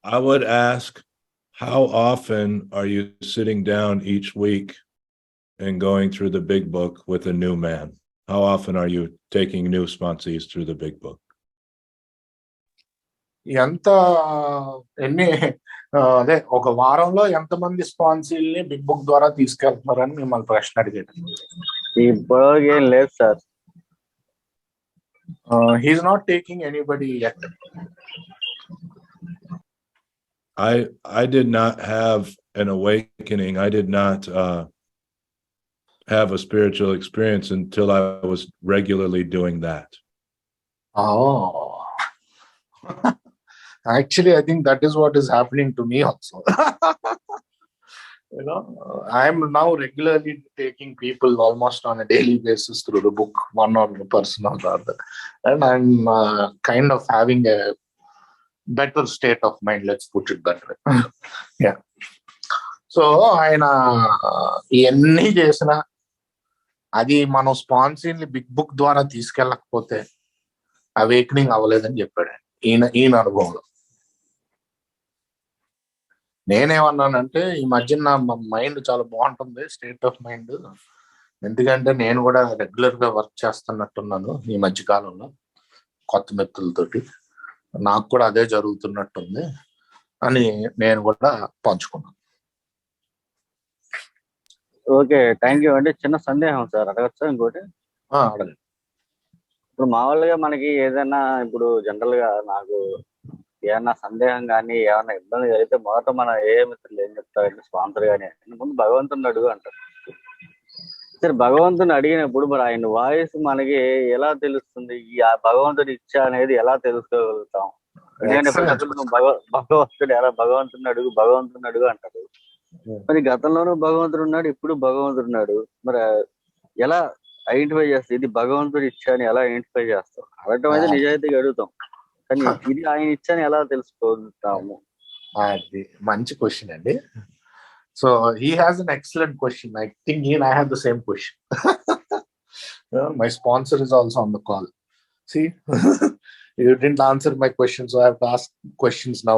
S1: I would ask, how often are you sitting down each week and going through the big book with a new man? How often are you taking new sponsees through the big book?
S2: అదే ఒక వారంలో ఎంతమంది స్పాన్సీల్ని big book ద్వారా తీసుకెళ్తున్నారని మిమ్మల్ని ప్రశ్న అడిగాడు.
S7: ఇప్పుడు ఏం లేదు sir.
S2: He's not taking anybody yet.
S1: I did not have an awakening. I did not have a spiritual experience until I was regularly doing that.
S2: Oh. Actually, I think that is what is happening to me also. I am now regularly taking people almost on a daily basis through the book, one or the person or the other, and I'm kind of having a better state of mind, let's put it that way. Yeah. So ఆయన ఎన్ని చేసినా అది మనం స్పాన్సర్ని big book ద్వారా తీసుకెళ్ళకపోతే awakening అవ్వలేదని చెప్పాడు ఈయన అనుభవంలో. నేనేమన్నానంటే ఈ మధ్య నా మైండ్ చాలా బాగుంటుంది, స్టేట్ ఆఫ్ మైండ్, ఎందుకంటే నేను కూడా రెగ్యులర్ గా వర్క్ చేస్తున్నట్టున్నాను ఈ మధ్య కాలంలో కొత్త మిత్రులతోటి, నాకు కూడా అదే జరుగుతున్నట్టుంది అని నేను కూడా పంచుకున్నాను.
S7: ఓకే, థ్యాంక్ యూ అండి. చిన్న సందేహం సార్, అడగచ్చా ఇంకోటి?
S2: అడగండి.
S7: ఇప్పుడు మామూలుగా మనకి ఏదైనా ఇప్పుడు జనరల్ గా నాకు ఏమన్నా సందేహం కానీ ఏమన్నా ఇబ్బంది అయితే మొదట మన ఏ మిత్రులు ఏం చెప్తారంటే స్పాన్సర్ గానీ ముందు భగవంతుని అడుగు అంటారు. సరే, భగవంతుని అడిగినప్పుడు మరి ఆయన వాయిస్ మనకి ఎలా తెలుస్తుంది? ఈ భగవంతుడి ఇచ్చ అనేది ఎలా తెలుసుకోగలుగుతాం? భగవంతుడు ఎలా భగవంతుని అడుగు అంటారు. మరి గతంలోనూ భగవంతుడు ఉన్నాడు, ఇప్పుడు భగవంతుడు ఉన్నాడు. మరి ఎలా ఐడెంటిఫై చేస్తాం? ఇది భగవంతుడి ఇచ్చ అని ఎలా ఐడెంటిఫై చేస్తాం? అడగటం అయితే నిజాయితీగా అడుగుతాం, కానీ ఇది ఆయన ఇచ్చని ఎలా తెలుసుకోగలుగుతాము?
S2: అది మంచి క్వశ్చన్ అండి. So he has an excellent question. I think he and I have the same question. My sponsor is also on the call. See, you didn't answer my question, so I have to ask questions now,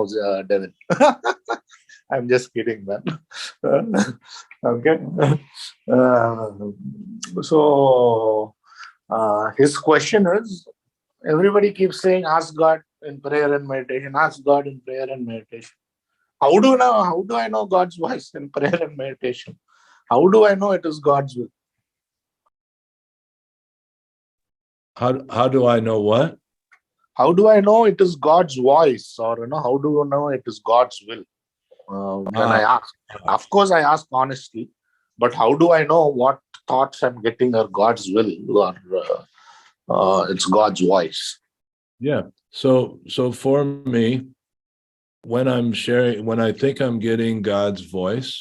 S2: Devin. I'm just kidding, man. Okay. So his question is, everybody keeps saying, ask God in prayer and meditation, ask God in prayer and meditation. How do I know God's voice in prayer and meditation? How do I know it is God's will?
S1: How do I know what?
S2: How do I know it is God's voice? Or how do you know it is God's will? When I ask, of course I ask honestly, but how do I know what thoughts I'm getting are God's will or it's God's voice?
S1: Yeah. So for me, when I think I'm getting God's voice,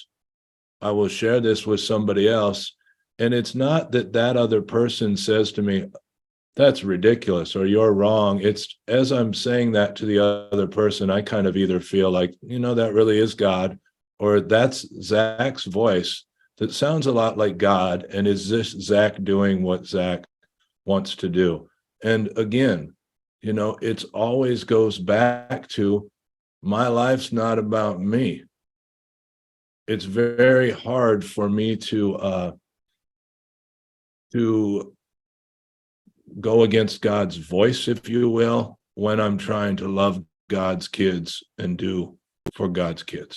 S1: I will share this with somebody else. And it's not that other person says to me, that's ridiculous, or you're wrong. It's as I'm saying that to the other person, I kind of either feel like, that really is God, or that's Zach's voice that sounds a lot like God. And is this Zach doing what Zach wants to do? And again, it's always goes back to, my life's not about me. It's very hard for me to go against God's voice, if you will, when I'm trying to love God's kids and do for God's kids.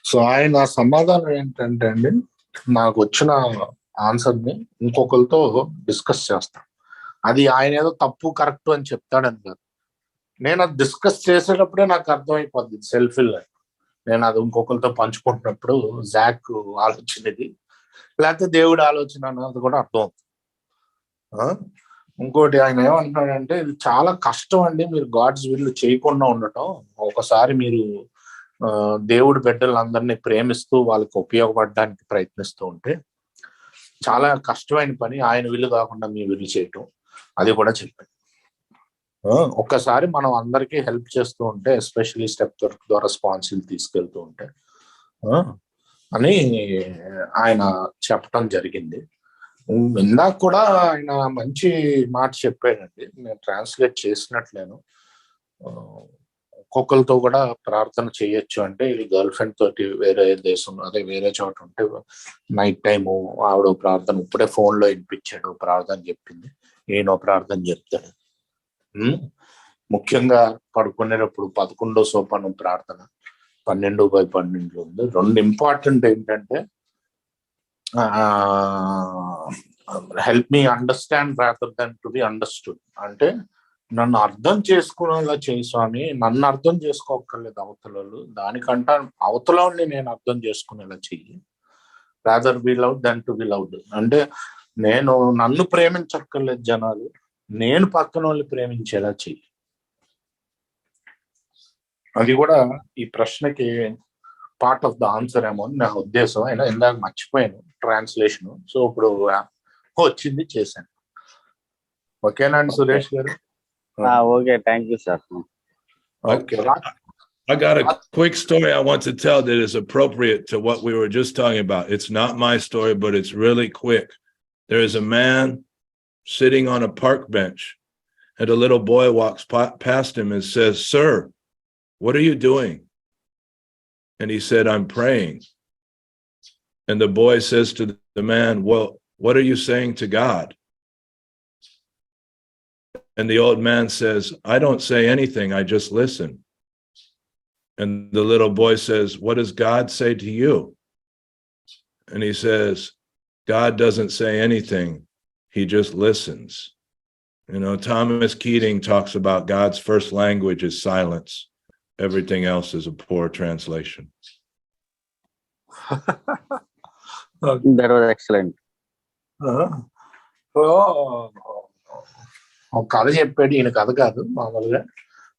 S2: So ఆయన సమాధానం ఏంటంటే అండి, నాకు వచ్చిన ఆన్సర్ని ఇంకొకరితో discuss చేస్తాను. అది ఆయన ఏదో తప్పు కరెక్ట్ అని చెప్తాడని కాదు, నేను అది డిస్కస్ చేసేటప్పుడే నాకు అర్థమైపోద్ది సెల్ఫ్ ఫిల్. నేను అది ఇంకొకరితో పంచుకుంటున్నప్పుడు జాక్ ఆలోచన ఇది, లేకపోతే దేవుడి ఆలోచన అన్నది కూడా అర్థం అవుతుంది. ఇంకోటి ఆయన ఏమంటున్నాడంటే, ఇది చాలా కష్టం అండి మీరు గాడ్స్ విల్ చేయకుండా ఉండటం. ఒకసారి మీరు దేవుడి బిడ్డలందరినీ ప్రేమిస్తూ వాళ్ళకి ఉపయోగపడడానికి ప్రయత్నిస్తూ ఉంటే చాలా కష్టమైన పని, ఆయన విల్లు కాకుండా మీ విల్లు చేయటం, అది కూడా చెప్పాడు. ఒక్కసారి మనం అందరికీ హెల్ప్ చేస్తూ ఉంటే, ఎస్పెషల్లీ స్టెప్ వర్క్ ద్వారా స్పాన్సర్లు తీసుకెళ్తూ ఉంటే అని ఆయన చెప్పడం జరిగింది. ఇందాక కూడా ఆయన మంచి మాట చెప్పాడండి, నేను ట్రాన్స్లేట్ చేసినట్లేను. ఒక్కొక్కరితో కూడా ప్రార్థన చేయొచ్చు అంటే గర్ల్ ఫ్రెండ్ తోటి వేరే దేశం అదే వేరే చోట ఉంటే నైట్ టైము ఆవిడ ప్రార్థన ఇప్పుడే ఫోన్ లో వినిపించాడు ప్రార్థన చెప్పింది ఏనో ప్రార్థన చెప్తాడు. ముఖ్యంగా పడుకునేటప్పుడు 11వ సోపానం ప్రార్థన 12/12 ఉంది. 2 ఇంపార్టెంట్ ఏంటంటే help me understand rather than to be understood. అంటే నన్ను అర్థం చేసుకునేలా చేయి స్వామి, నన్ను అర్థం చేసుకోక్కర్లేదు అవతలలో, దానికంటే అవతలని నేను అర్థం చేసుకునేలా చెయ్యి. Rather be loved than to be loved. అంటే నేను నన్ను ప్రేమించక్కర్లేదు జనాలు, నేను పక్కన వాళ్ళు ప్రేమించేలా చెయ్యి. అది కూడా ఈ ప్రశ్నకి పార్ట్ ఆఫ్ ద ఆన్సర్ ఏమో అని నా ఉద్దేశం. అయినా ఇందాక మర్చిపోయాను ట్రాన్స్లేషన్, సో ఇప్పుడు వచ్చింది చేశాను. ఓకేనా అండి సురేష్ గారు?
S7: Okay, thank you sir.
S2: Okay.
S1: I got a quick story I want to tell that is appropriate to what we were just talking about. It's not my story, but it's really quick. There is a man sitting on a park bench, and a little boy walks past him and says, "Sir, what are you doing?" And he said, "I'm praying." And the boy says to the man, "Well, what are you saying to God?" And the old man says, "I don't say anything, I just listen." And the little boy says, "What does God say to you?" And he says, "God doesn't say anything, he just listens." You know, Thomas Keating talks about God's first language is silence. Everything else is a poor translation.
S7: That was excellent.
S2: ఒక కథ చెప్పాడు. ఈయన కథ కాదు, మామూలుగా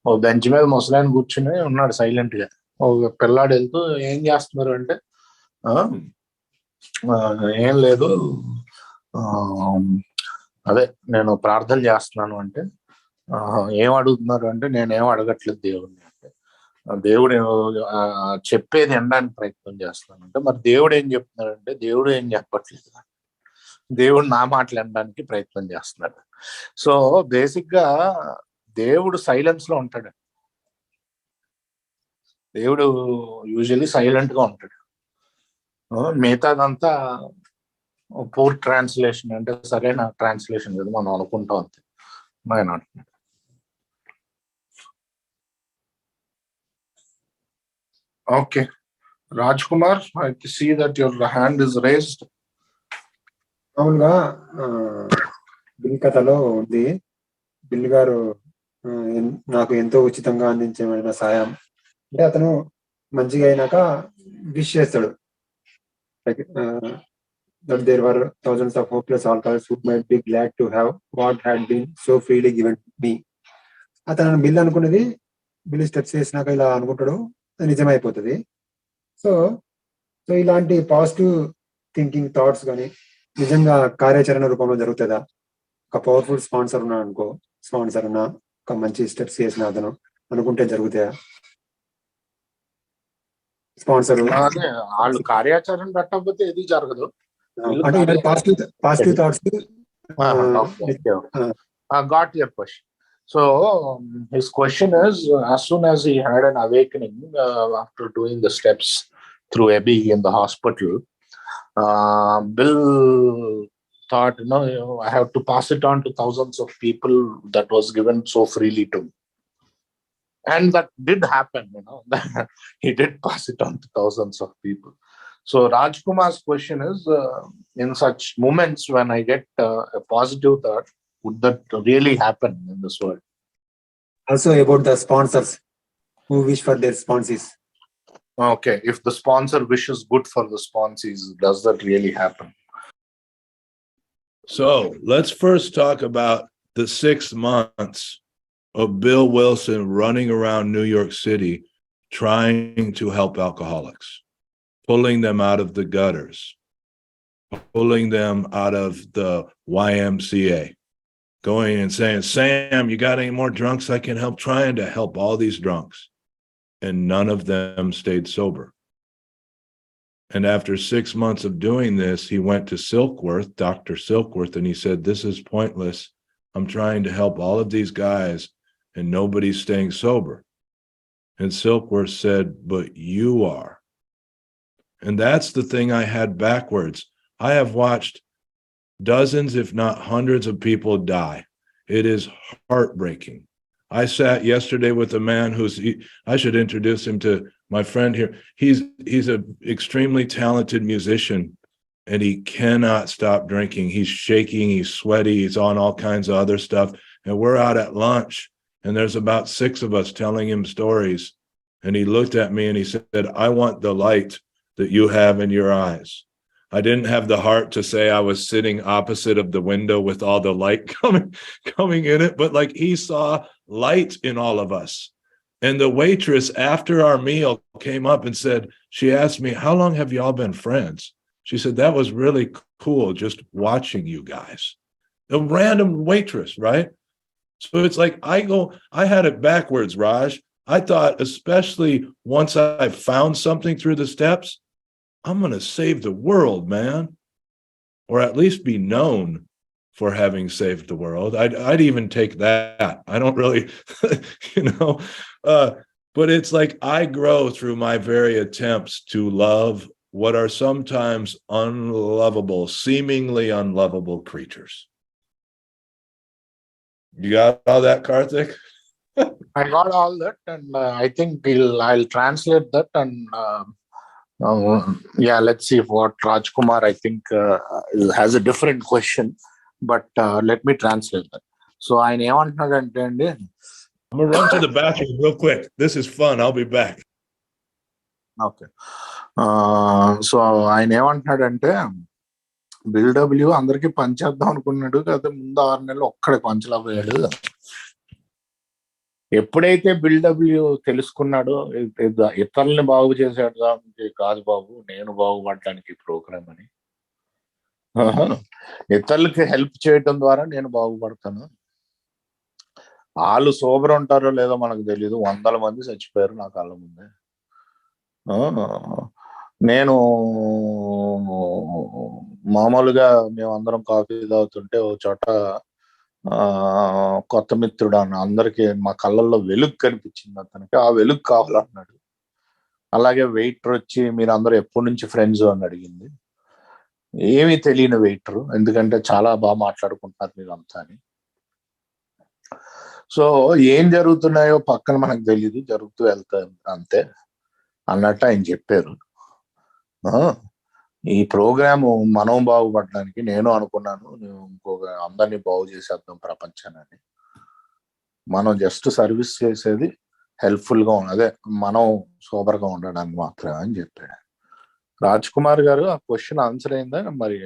S2: ఒక bench మీద ముసలాయన కూర్చుని ఉన్నాడు సైలెంట్ గా. ఒక పిల్లాడు వెళ్తూ ఏం చేస్తున్నారు అంటే ఏం లేదు అదే నేను ప్రార్థన చేస్తున్నాను అంటే, ఏం అడుగుతున్నారు అంటే, నేనేం అడగట్లేదు దేవుడిని అంటే, దేవుడు చెప్పేది వినడానికి ప్రయత్నం చేస్తున్నాను అంటే, మరి దేవుడు ఏం చెప్తున్నాడంటే, దేవుడు ఏం చెప్పట్లేదు, దేవుడు నా మాటలు వినడానికి ప్రయత్నం చేస్తున్నాడు. సో బేసిక్ గా దేవుడు సైలెన్స్ లో ఉంటాడు. దేవుడు యూజువల్లీ సైలెంట్ గా ఉంటాడు. మిగతాదంతా పూర్ ట్రాన్స్లేషన్, అంటే సరైన ట్రాన్స్లేషన్ కదా మనం అనుకుంటాం అంతే. నేను అంటున్నాను. Okay, Raj Kumar, I see that your hand is raised.
S6: మామూలుగా బిల్ కథలో ఉంది, బిల్ గారు నాకు ఎంతో ఉచితంగా అందించబడిన సాయం అంటే, అతను మంచిగా అయినాక విష్ చేస్తాడు. That there were thousands of hopeless alcoholics who might be glad to have what had been so freely given me. అతను బిల్ అనుకున్నది, బిల్ స్టెప్స్ చేసినాక ఇలా అనుకుంటాడు, అది నిజమైపోతుంది. సో ఇలాంటి పాజిటివ్ థింకింగ్ థాట్స్ కానీ నిజంగా కార్యాచరణ రూపంలో జరుగుతుందా? ఒక పవర్ఫుల్ స్పాన్సర్ ఉన్నా అనుకో, స్పాన్సర్ ఉన్నా ఒక మంచి స్టెప్స్ చేసిన అతను అనుకుంటే జరుగుతాయా? స్పాన్సర్
S2: వాళ్ళు కార్యాచరణ పెట్టకపోతే ఏది జరగదు.
S6: అంటే positive thoughts.
S2: Got your question. So his question is, as soon as he had an awakening after doing the steps through Abby in the hospital, Bill thought, I have to pass it on to thousands of people that was given so freely to me. And that did happen, he did pass it on to thousands of people. So Rajkumar's question is, in such moments when I get a positive thought, would that really happen in this world?
S6: Also about the sponsors who wish for their sponsees.
S2: Okay, if the sponsor wishes good for the sponsees, does that really happen?
S1: So let's first talk about the 6 months of Bill Wilson running around New York City trying to help alcoholics, pulling them out of the gutters, pulling them out of the YMCA, going and saying, "Sam, you got any more drunks I can help?" Trying to help all these drunks. And none of them stayed sober. And after 6 months of doing this, he went to Silkworth, Dr. Silkworth, and he said, "This is pointless. I'm trying to help all of these guys and nobody's staying sober." And Silkworth said, but you are. And that's the thing I had backwards. I have watched dozens, if not hundreds of people die. It is heartbreaking. I sat yesterday with a man I should introduce him to my friend here. He's an extremely talented musician, and he cannot stop drinking. He's shaking, he's sweaty, he's on all kinds of other stuff. And we're out at lunch, and there's about 6 of us telling him stories. And he looked at me and he said, I want the light that you have in your eyes. I didn't have the heart to say I was sitting opposite of the window with all the light coming in it, but like he saw light in all of us. And the waitress after our meal came up and said, she asked me, how long have y'all been friends? She said, that was really cool just watching you guys. A random waitress, right? So it's like I had it backwards, Raj. I thought, especially once I found something through the steps, I'm going to save the world, man, or at least be known for having saved the world. I'd even take that. I don't really, but it's like I grow through my very attempts to love what are sometimes unlovable, seemingly unlovable creatures. You got all that, Karthik?
S2: I got all that, and I think I'll translate that, and let's see what Rajkumar, I think, has a different question, but let me translate that. So ఆయన ఏమంటున్నాడంటే అండి,
S1: I'm gonna run to the bathroom real quick. This is fun. I'll be back.
S2: Okay, so ఆయన ఏమంటున్నాడంటే బిల్డబ్ల్యూ అందరికి పంచేద్దాం అనుకున్నాడు కదా, ముందు 6 నెలలు ఒక్కడే పంచలేకపోయాడు. ఎప్పుడైతే బిల్డబ్ల్యూ తెలుసుకున్నాడో ఇతరుల్ని బాగు చేసాడు కాదు బాబు, నేను బాగుపడడానికి ప్రోగ్రామ్ అని, ఇతరులకి హెల్ప్ చేయడం ద్వారా నేను బాగుపడతాను. వాళ్ళు సోబర్ ఉంటారో లేదో మనకు తెలియదు, 100 మంది చచ్చిపోయారు నా కళ్ళ ముందే. నేను మామూలుగా మేమందరం కాఫీ తాగుతుంటే ఓ చోట కొత్త మిత్రుడు అన్న అందరికి మా కళ్ళల్లో వెలుగు కనిపించింది, అతనికి ఆ వెలుగు కావాలన్నాడు. అలాగే వెయిటర్ వచ్చి మీరు అందరూ ఎప్పటి నుంచి ఫ్రెండ్స్ అని అడిగింది. ఏమీ తెలియని వెయిటర్, ఎందుకంటే చాలా బాగా మాట్లాడుకుంటున్నారు మీరు అంతా అని. సో ఏం జరుగుతున్నాయో పక్కన మనకు తెలియదు, జరుగుతూ వెళ్తా అంతే అన్నట్టు ఆయన చెప్పారు. ఈ ప్రోగ్రాము మనం బాగుపడడానికి నేను అనుకున్నాను, ఇంకొక అందరినీ బాగు చేసేద్దాం ప్రపంచాన్ని. మనం జస్ట్ సర్వీస్ చేసేది హెల్ప్ఫుల్ గా అదే మనం సూపర్ గా ఉండడానికి మాత్రమే అని చెప్పాడు. రాజ్ కుమార్ గారు, ఆ క్వశ్చన్ ఆన్సర్ అయిందా మరి?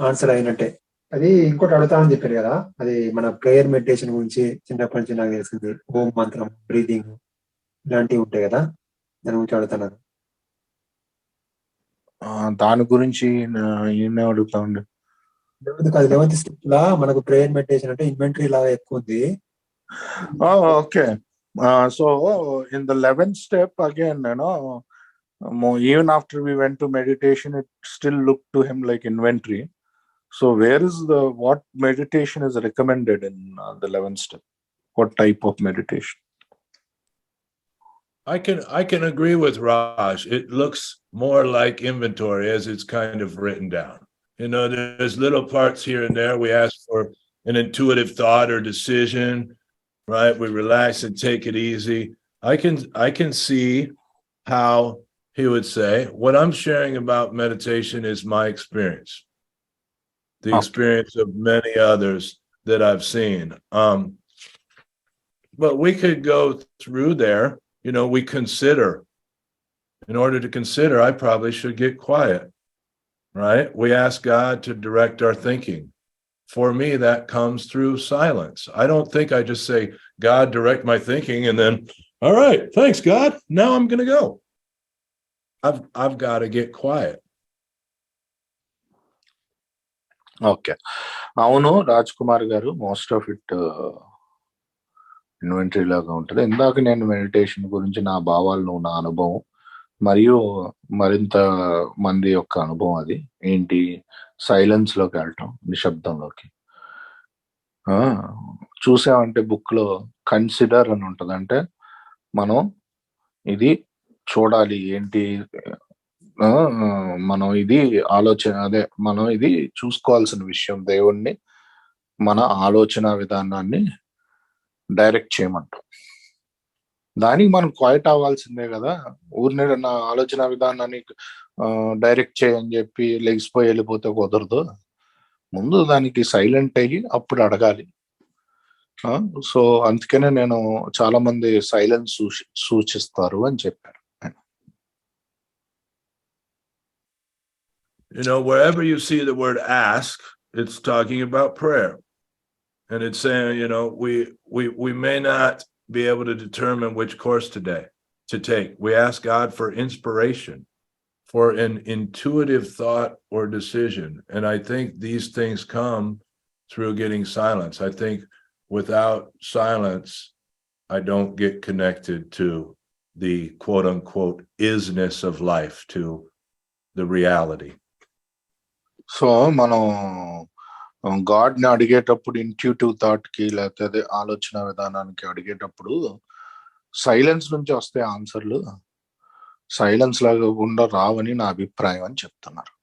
S6: ఆన్సర్ అయినట్టే. అది ఇంకోటి అడుగుతామని చెప్పారు కదా, అది మన ప్రేయర్ మెడిటేషన్ గురించి చిన్నప్పటి నుంచి నాకు తెలిసింది. ఓం మంత్రం, బ్రీదింగ్ ఇలాంటివి ఉంటాయి కదా, దాని గురించి అడుగుతున్నాను.
S2: దాని గురించి అడుగుతా ఉండే.
S6: లెవెంత్ స్టెప్ లా మనకు ప్రేయర్ మెడిటేషన్ అంటే ఇన్వెంటరీ లాగా ఎక్కువ ఉంది.
S2: Okay, so in the 11th step again, even after we went to meditation, it still looked to him like inventory. So where is what meditation is recommended in the 11th step? What type of meditation?
S1: I can agree with Raj. It looks more like inventory as it's kind of written down. There's little parts here and there. We ask for an intuitive thought or decision, right? We relax and take it easy. I can see how he would say, what I'm sharing about meditation is my experience, the experience of many others that I've seen. But we could go through there. We consider. In order to consider, I probably should get quiet, right? We ask God to direct our thinking. For me, that comes through silence. I don't think I just say, God, direct my thinking, and then, all right, thanks, God. Now I'm going to go. I've got to get quiet.
S2: Okay. అవును రాజ్ కుమార్ గారు, most of it inventory లాగా ఉంటుంది. ఇందాక నేను meditation గురించి నా భావాలను, నా అనుభవం మరియు మరింత మంది యొక్క అనుభవం, అది ఏంటి, సైలెన్స్ లోకి వెళ్ళటం, నిశ్శబ్దంలోకి. చూసామంటే బుక్ లో కన్సిడర్ అని ఉంటుంది. అంటే మనం ఇది చూడాలి ఏంటి, మనం ఇది మనం ఇది చూసుకోవాల్సిన విషయం. దేవుణ్ణి మన ఆలోచన విధానాన్ని డైరెక్ట్ చేయమంటాం. దానికి మనం క్వైట్ అవ్వాల్సిందే కదా. ఊరినే నా ఆలోచన విధానాన్ని డైరెక్ట్ చేయని చెప్పి లెగిసిపోయి వెళ్ళిపోతే కుదరదు. ముందు దానికి సైలెంట్ అయ్యి అప్పుడు అడగాలి. సో అందుకనే నేను చాలా మంది సైలెన్స్ సూచిస్తారు అని చెప్పారు.
S1: Wherever you see the word ask, it's talking about prayer. And it's saying, we may not be able to determine which course today to take. We ask God for inspiration, for an intuitive thought or decision. And I think these things come through getting silence. I think without silence, I don't get connected to the quote unquote isness of life, to the reality.
S2: So మనం God ని అడిగేటప్పుడు intuitive thought కి లేకపోతే ఆలోచన విధానానికి అడిగేటప్పుడు silence నుంచి వస్తే ఆన్సర్లు సైలెన్స్ లాగా గుండా రావని నా అభిప్రాయం అని చెప్తున్నారు.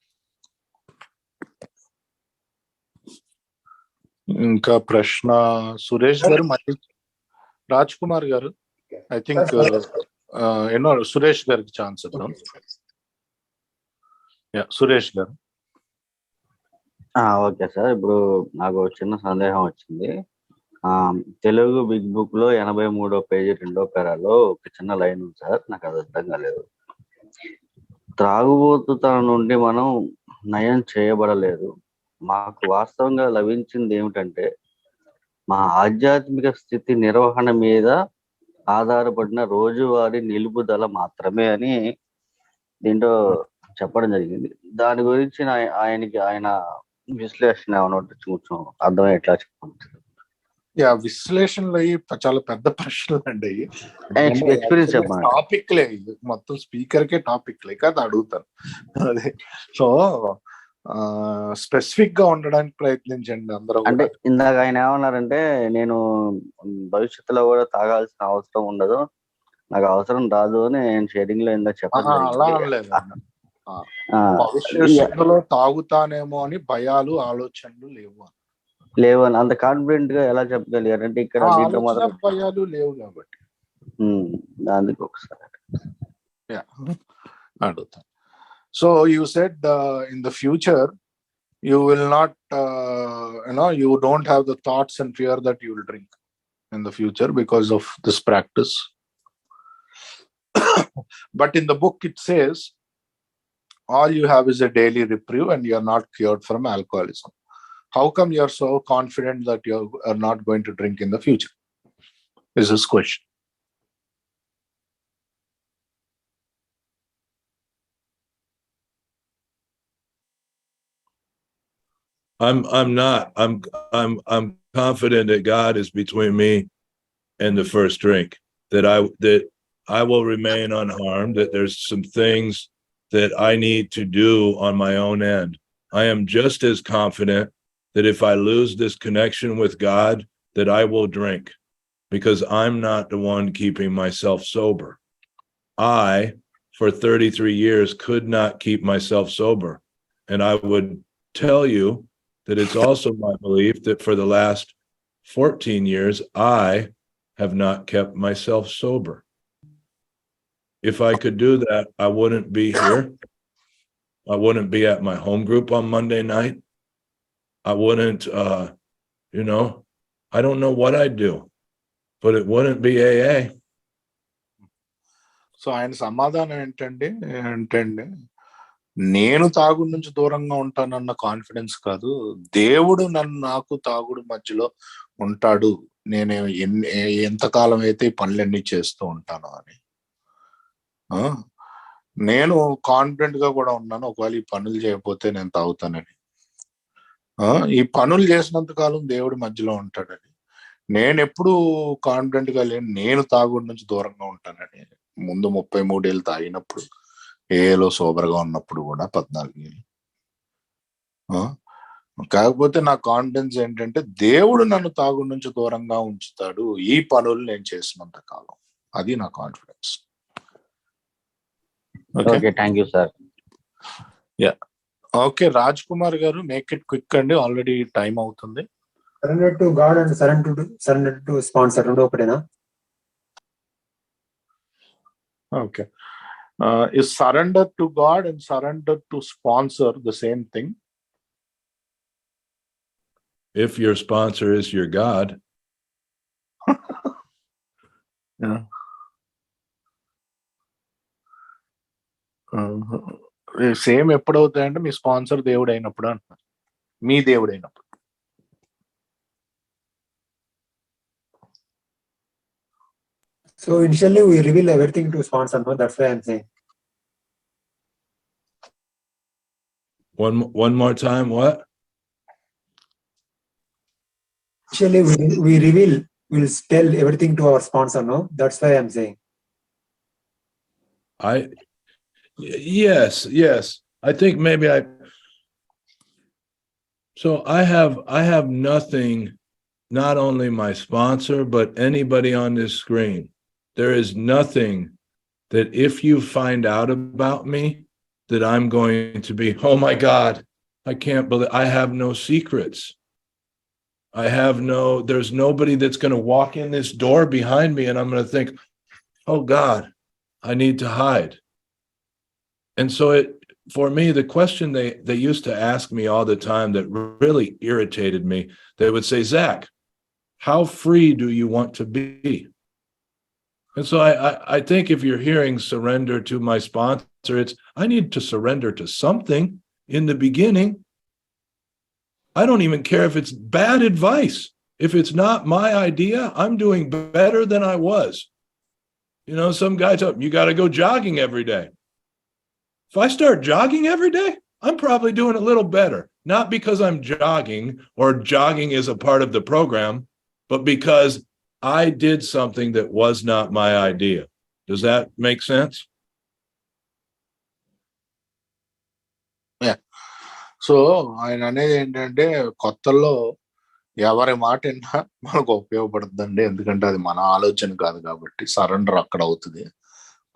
S2: ఇంకా ప్రశ్న సురేష్ గారు, మళ్ళీ రాజ్ కుమార్ గారు, ఐ థింక్ సురేష్ గారికి ఛాన్స్ ఇద్దాం. సురేష్ గారు.
S7: ఓకే సార్, ఇప్పుడు నాకు చిన్న సందేహం వచ్చింది. తెలుగు బిగ్ బుక్ లో 83వ పేజీ 2వ పేరాలో ఒక చిన్న లైన్ ఉంది సార్, నాకు అది అర్థం కాలేదు. త్రాగుబోతుతన నుండి మనం నయం చేయబడలేదు, మాకు వాస్తవంగా లభించింది ఏమిటంటే మా ఆధ్యాత్మిక స్థితి నిర్వహణ మీద ఆధారపడిన రోజువారీ నిలుపుదల మాత్రమే అని దీంట్లో చెప్పడం జరిగింది. దాని గురించి ఆయన విశ్లేషణ కొంచెం అర్థమయ్యేట్లా చెప్పండి.
S2: విశ్లేషణలు అయ్యి చాలా పెద్ద ప్రశ్నలు అండి.
S7: ఎక్స్పీరియన్స్ చెప్పండి.
S2: టాపిక్లే మొత్తం స్పీకర్ కే టాపిక్లే కదా అడుగుతాను. అదే సో స్పెసిఫిక్ గా ఉండడానికి ప్రయత్నించండి అందరూ.
S7: అంటే ఇందాక ఆయన ఏమన్నారంటే, నేను భవిష్యత్తులో కూడా తాగాల్సిన అవసరం ఉండదు, నాకు అవసరం రాదు అని నేను షేరింగ్ లో ఇందాక చెప్పాను.
S2: అలా అనలేదు. భవిష్యత్తులో తాగుతానేమో అని భయాలు ఆలోచనలు లేవు
S7: అని అంత కాన్ఫిడెంట్ గా ఎలా చెప్పగలిగారు? అంటే ఇక్కడ
S2: భయాలు లేవు కాబట్టి
S7: అందుకు ఒకసారి
S2: అడుగుతాను. So you said in the future you will not you don't have the thoughts and fear that you will drink in the future because of this practice. But in the book it says all you have is a daily reprieve and you are not cured from alcoholism. How come you are so confident that you are not going to drink in the future? Is this question.
S1: I'm confident that God is between me and the first drink, that I will remain unharmed, that there's some things that I need to do on my own end. I am just as confident that if I lose this connection with God, that I will drink, because I'm not the one keeping myself sober. I, for 33 years, could not keep myself sober. And I would tell you that it's also my belief that for the last 14 years, I have not kept myself sober. If I could do that, I wouldn't be here. I wouldn't be at my home group on Monday night. I wouldn't, I don't know what I'd do, but it wouldn't be AA.
S2: So ఆయన సమాధానం ఏంటంటే నేను తాగుడు నుంచి దూరంగా ఉంటానన్న confidence కాదు, దేవుడు నాకు తాగుడు మధ్యలో ఉంటాడు, నేను ఎంతకాలం అయితే ఈ పనులన్నీ చేస్తూ ఉంటాను అని. నేను కాన్ఫిడెంట్ గా కూడా ఉన్నాను, ఒకవేళ ఈ పనులు చేయకపోతే నేను తాగుతానని. ఈ పనులు చేసినంత కాలం దేవుడి మధ్యలో ఉంటాడని. నేను ఎప్పుడు కాన్ఫిడెంట్ గా లేను, నేను తాగుడు నుంచి దూరంగా ఉంటానని. ముందు 33 ఏళ్ళు తాగినప్పుడు, ఏలో సోబర్గా ఉన్నప్పుడు కూడా 14 ఏళ్ళు కాకపోతే నా కాన్ఫిడెన్స్ ఏంటంటే దేవుడు నన్ను తాగుడు నుంచి దూరంగా ఉంచుతాడు ఈ పనులు నేను చేసినంత కాలం. అది నా confidence.
S7: Okay, thank you sir.
S2: Okay, Raj Kumar గారు, మేక్ ఇట్ క్విక్ అండి, ఆల్రెడీ టైం అవుతుంది.
S6: Surrender to God and surrender to sponsor రెండు ఒకటేనా?
S2: Okay, is surrender to God and surrender to sponsor the same thing?
S1: If your sponsor is your God.
S2: Same ఎప్పుడవుతాయంటే మీ sponsor దేవుడు అయినప్పుడు అంటున్నారు, మీ దేవుడు అయినప్పుడు.
S6: So initially we reveal everything to sponsor, no? That's why I'm saying.
S1: One more time, what?
S6: Initially we reveal, we'll tell everything to our sponsor, no? That's why I'm saying.
S1: Yes. I think maybe so I have nothing, not only my sponsor, but anybody on this screen. There is nothing that if you find out about me, that I'm going to be, oh my God, I can't believe, I have no secrets. There's nobody that's going to walk in this door behind me and I'm going to think, oh God, I need to hide. And so for me, the question they used to ask me all the time that really irritated me, they would say, Zach, how free do you want to be? And so I think if you're hearing surrender to my sponsor, I need to surrender to something in the beginning. I don't even care if it's bad advice. If it's not my idea, I'm doing better than I was. You know, some guy told me, you got to go jogging every day. If I start jogging every day, I'm probably doing a little better. Not because I'm jogging or jogging is a part of the program, but because I did something that was not my idea. Does that make sense?
S2: Yeah. So ఆయన అనేది ఏంటంటే కొత్తల్లో ఎవరి మాట విన్నా మనకు ఉపయోగపడుతుందండి, ఎందుకంటే అది మన ఆలోచన కాదు కాబట్టి సరెండర్ అక్కడ అవుతుంది.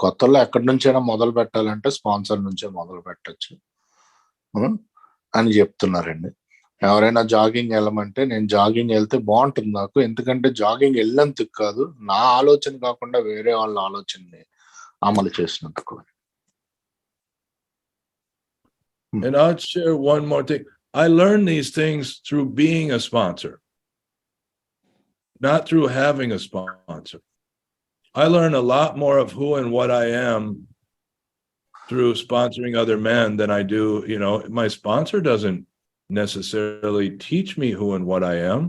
S2: కొత్తల్లో ఎక్కడి నుంచైనా మొదలు పెట్టాలంటే స్పాన్సర్ నుంచే మొదలు పెట్టచ్చు అని చెప్తున్నారండి. ఎవరైనా జాగింగ్ వెళ్ళమంటే నేను జాగింగ్ వెళ్తే బాగుంటుంది నాకు, ఎందుకంటే జాగింగ్ వెళ్ళినందుకు కాదు, నా ఆలోచన కాకుండా వేరే వాళ్ళ ఆలోచనని అమలు చేసినందుకు.
S1: And I'll share one more thing. I learned these things through being a sponsor, not through having a sponsor. I learned a lot more of who and what I am through sponsoring other men than I do, you know, my sponsor doesn't necessarily teach me who and what I am.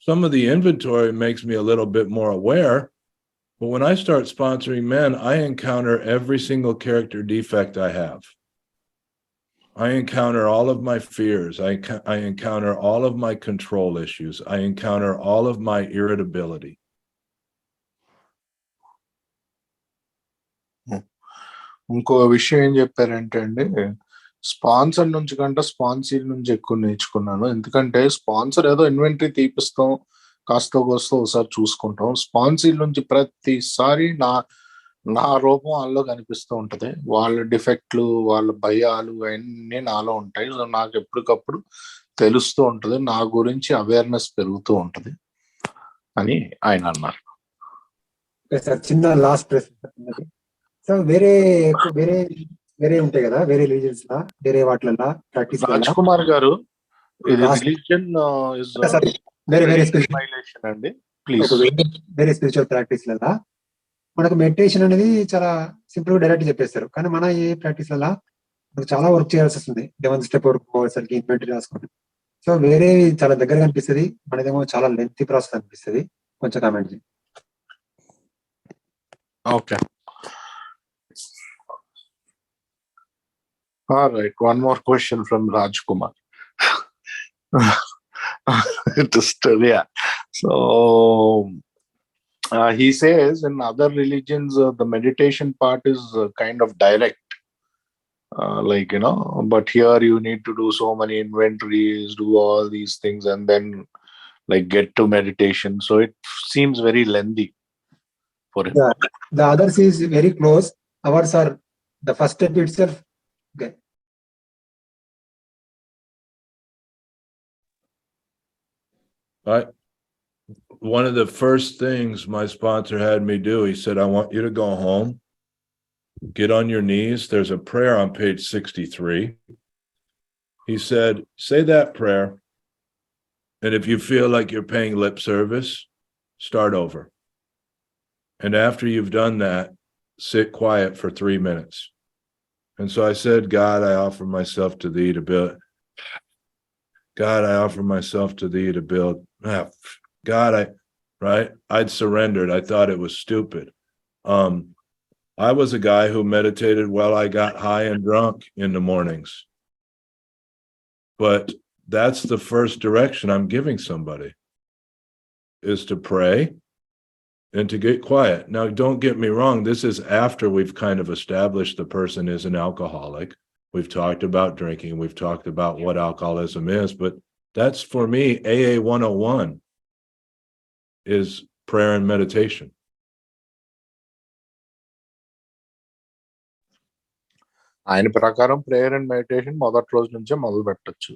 S1: Some of the inventory makes me a little bit more aware, but when I start sponsoring men, I encounter every single character defect I have. I encounter all of my fears. I encounter all of my control issues. I encounter all of my irritability.
S2: ఇంకో విషయం ఏం చెప్పారంటే అండి, sponsor నుంచి కంటే sponsor నుంచి ఎక్కువ నేర్చుకున్నాను. ఎందుకంటే స్పాన్సర్ ఏదో ఇన్వెంటరీ తీపిస్తాం, కాస్త కోస్తో ఒకసారి చూసుకుంటాం. స్పాన్సర్ నుంచి ప్రతిసారి నా రూపం వాళ్ళలో కనిపిస్తూ ఉంటది, వాళ్ళ డిఫెక్ట్లు, వాళ్ళ భయాలు అవన్నీ నాలో ఉంటాయి. సో నాకు ఎప్పటికప్పుడు తెలుస్తూ ఉంటది, నా గురించి అవేర్నెస్ పెరుగుతూ ఉంటది అని ఆయన అన్నారు.
S6: సార్ చిన్న లాస్ట్ ప్రశ్న. సో వేరే ఉంటాయి కదా, వేరే రిలీజియన్స్ లా, వేరే వాటిలలో ప్రాక్టీస్
S2: రాజ్ కుమార్ గారు, ఇది రిలీజియన్ అండి, ప్లీజ్.
S6: వేరే స్పిరిచువల్ ప్రాక్టీస్ లలో మనకు మెడిటేషన్ అనేది చాలా సింపుల్ గా డైరెక్ట్ చెప్పేస్తారు, కానీ మన ఏ ప్రాక్టీస్ లలో మనకు చాలా వర్క్ చేయాల్సి వస్తుంది. 11 స్టెప్ వరకు పోయేసరికి ఇన్వెంటరీ రాసుకోండి. సో వేరే చాలా దగ్గరగా అనిపిస్తుంది, మనదేమో చాలా లెంతీ ప్రాసెస్ అనిపిస్తుంది. కొంచెం కామెంట్ చేయండి.
S2: Okay. All right. One more question from Raj Kumar. Yeah. So he says in other religions, the meditation part is kind of direct. like, but here you need to do so many inventories, do all these things, and then like get to meditation. So it seems very lengthy for him.
S6: Yeah, the others is very close. Ours are the first step itself. Okay.
S1: One of the first things my sponsor had me do, he said, I want you to go home, get on your knees. There's a prayer on page 63. He said, say that prayer. And if you feel like you're paying lip service, start over. And after you've done that, sit quiet for 3 minutes. And so I said, God, I offer myself to thee to build. God, I offer myself to thee to build. God, I'd surrendered. I thought it was stupid. I was a guy who meditated while I got high and drunk in the mornings. But that's the first direction I'm giving somebody, is to pray and to get quiet. Now, don't get me wrong. This is after we've kind of established the person is an alcoholic. We've talked about drinking. We've talked about what alcoholism is, but that's for me, AA 101 is prayer and meditation.
S2: ఆయన ప్రకారం prayer and meditation మొదటి రోజు నుంచే మొదలు పెట్టచ్చు.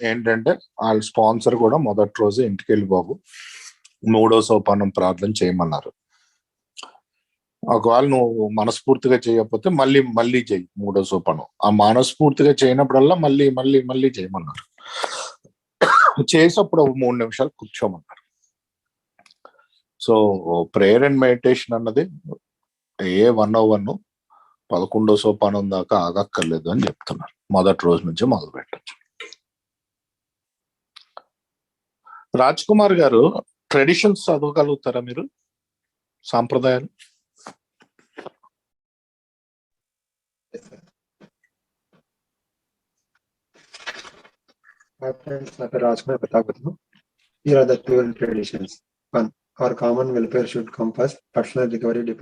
S2: ఏంటంటే వాళ్ళ sponsor కూడా మొదటి రోజు ఇంటికి వెళ్ళి బాబు 3వ సోపానం ప్రార్థన చేయమన్నారు. ఒకవేళ నువ్వు మనస్ఫూర్తిగా చేయకపోతే మళ్ళీ చెయ్యి 3వ సోపానం. ఆ మనస్ఫూర్తిగా చేయనప్పుడల్లా మళ్ళీ చేయమన్నారు. చేసేప్పుడు 3 నిమిషాలు కూర్చోమన్నారు. సో ప్రేయర్ అండ్ మెడిటేషన్ అన్నది ఏ 101 11వ సోపానం దాకా ఆగక్కర్లేదు అని చెప్తున్నారు. మొదటి రోజు నుంచి మొదలు పెట్టచ్చు. రాజ్ కుమార్ గారు, ట్రెడిషన్స్ చదవగలుగుతారా మీరు? సాంప్రదాయాలు.
S6: Hi friends, నా పేరు Raj Kumar ప్రతాపత్ను. Here are the 12 traditions. 1. Our common welfare should come first. Personal recovery depends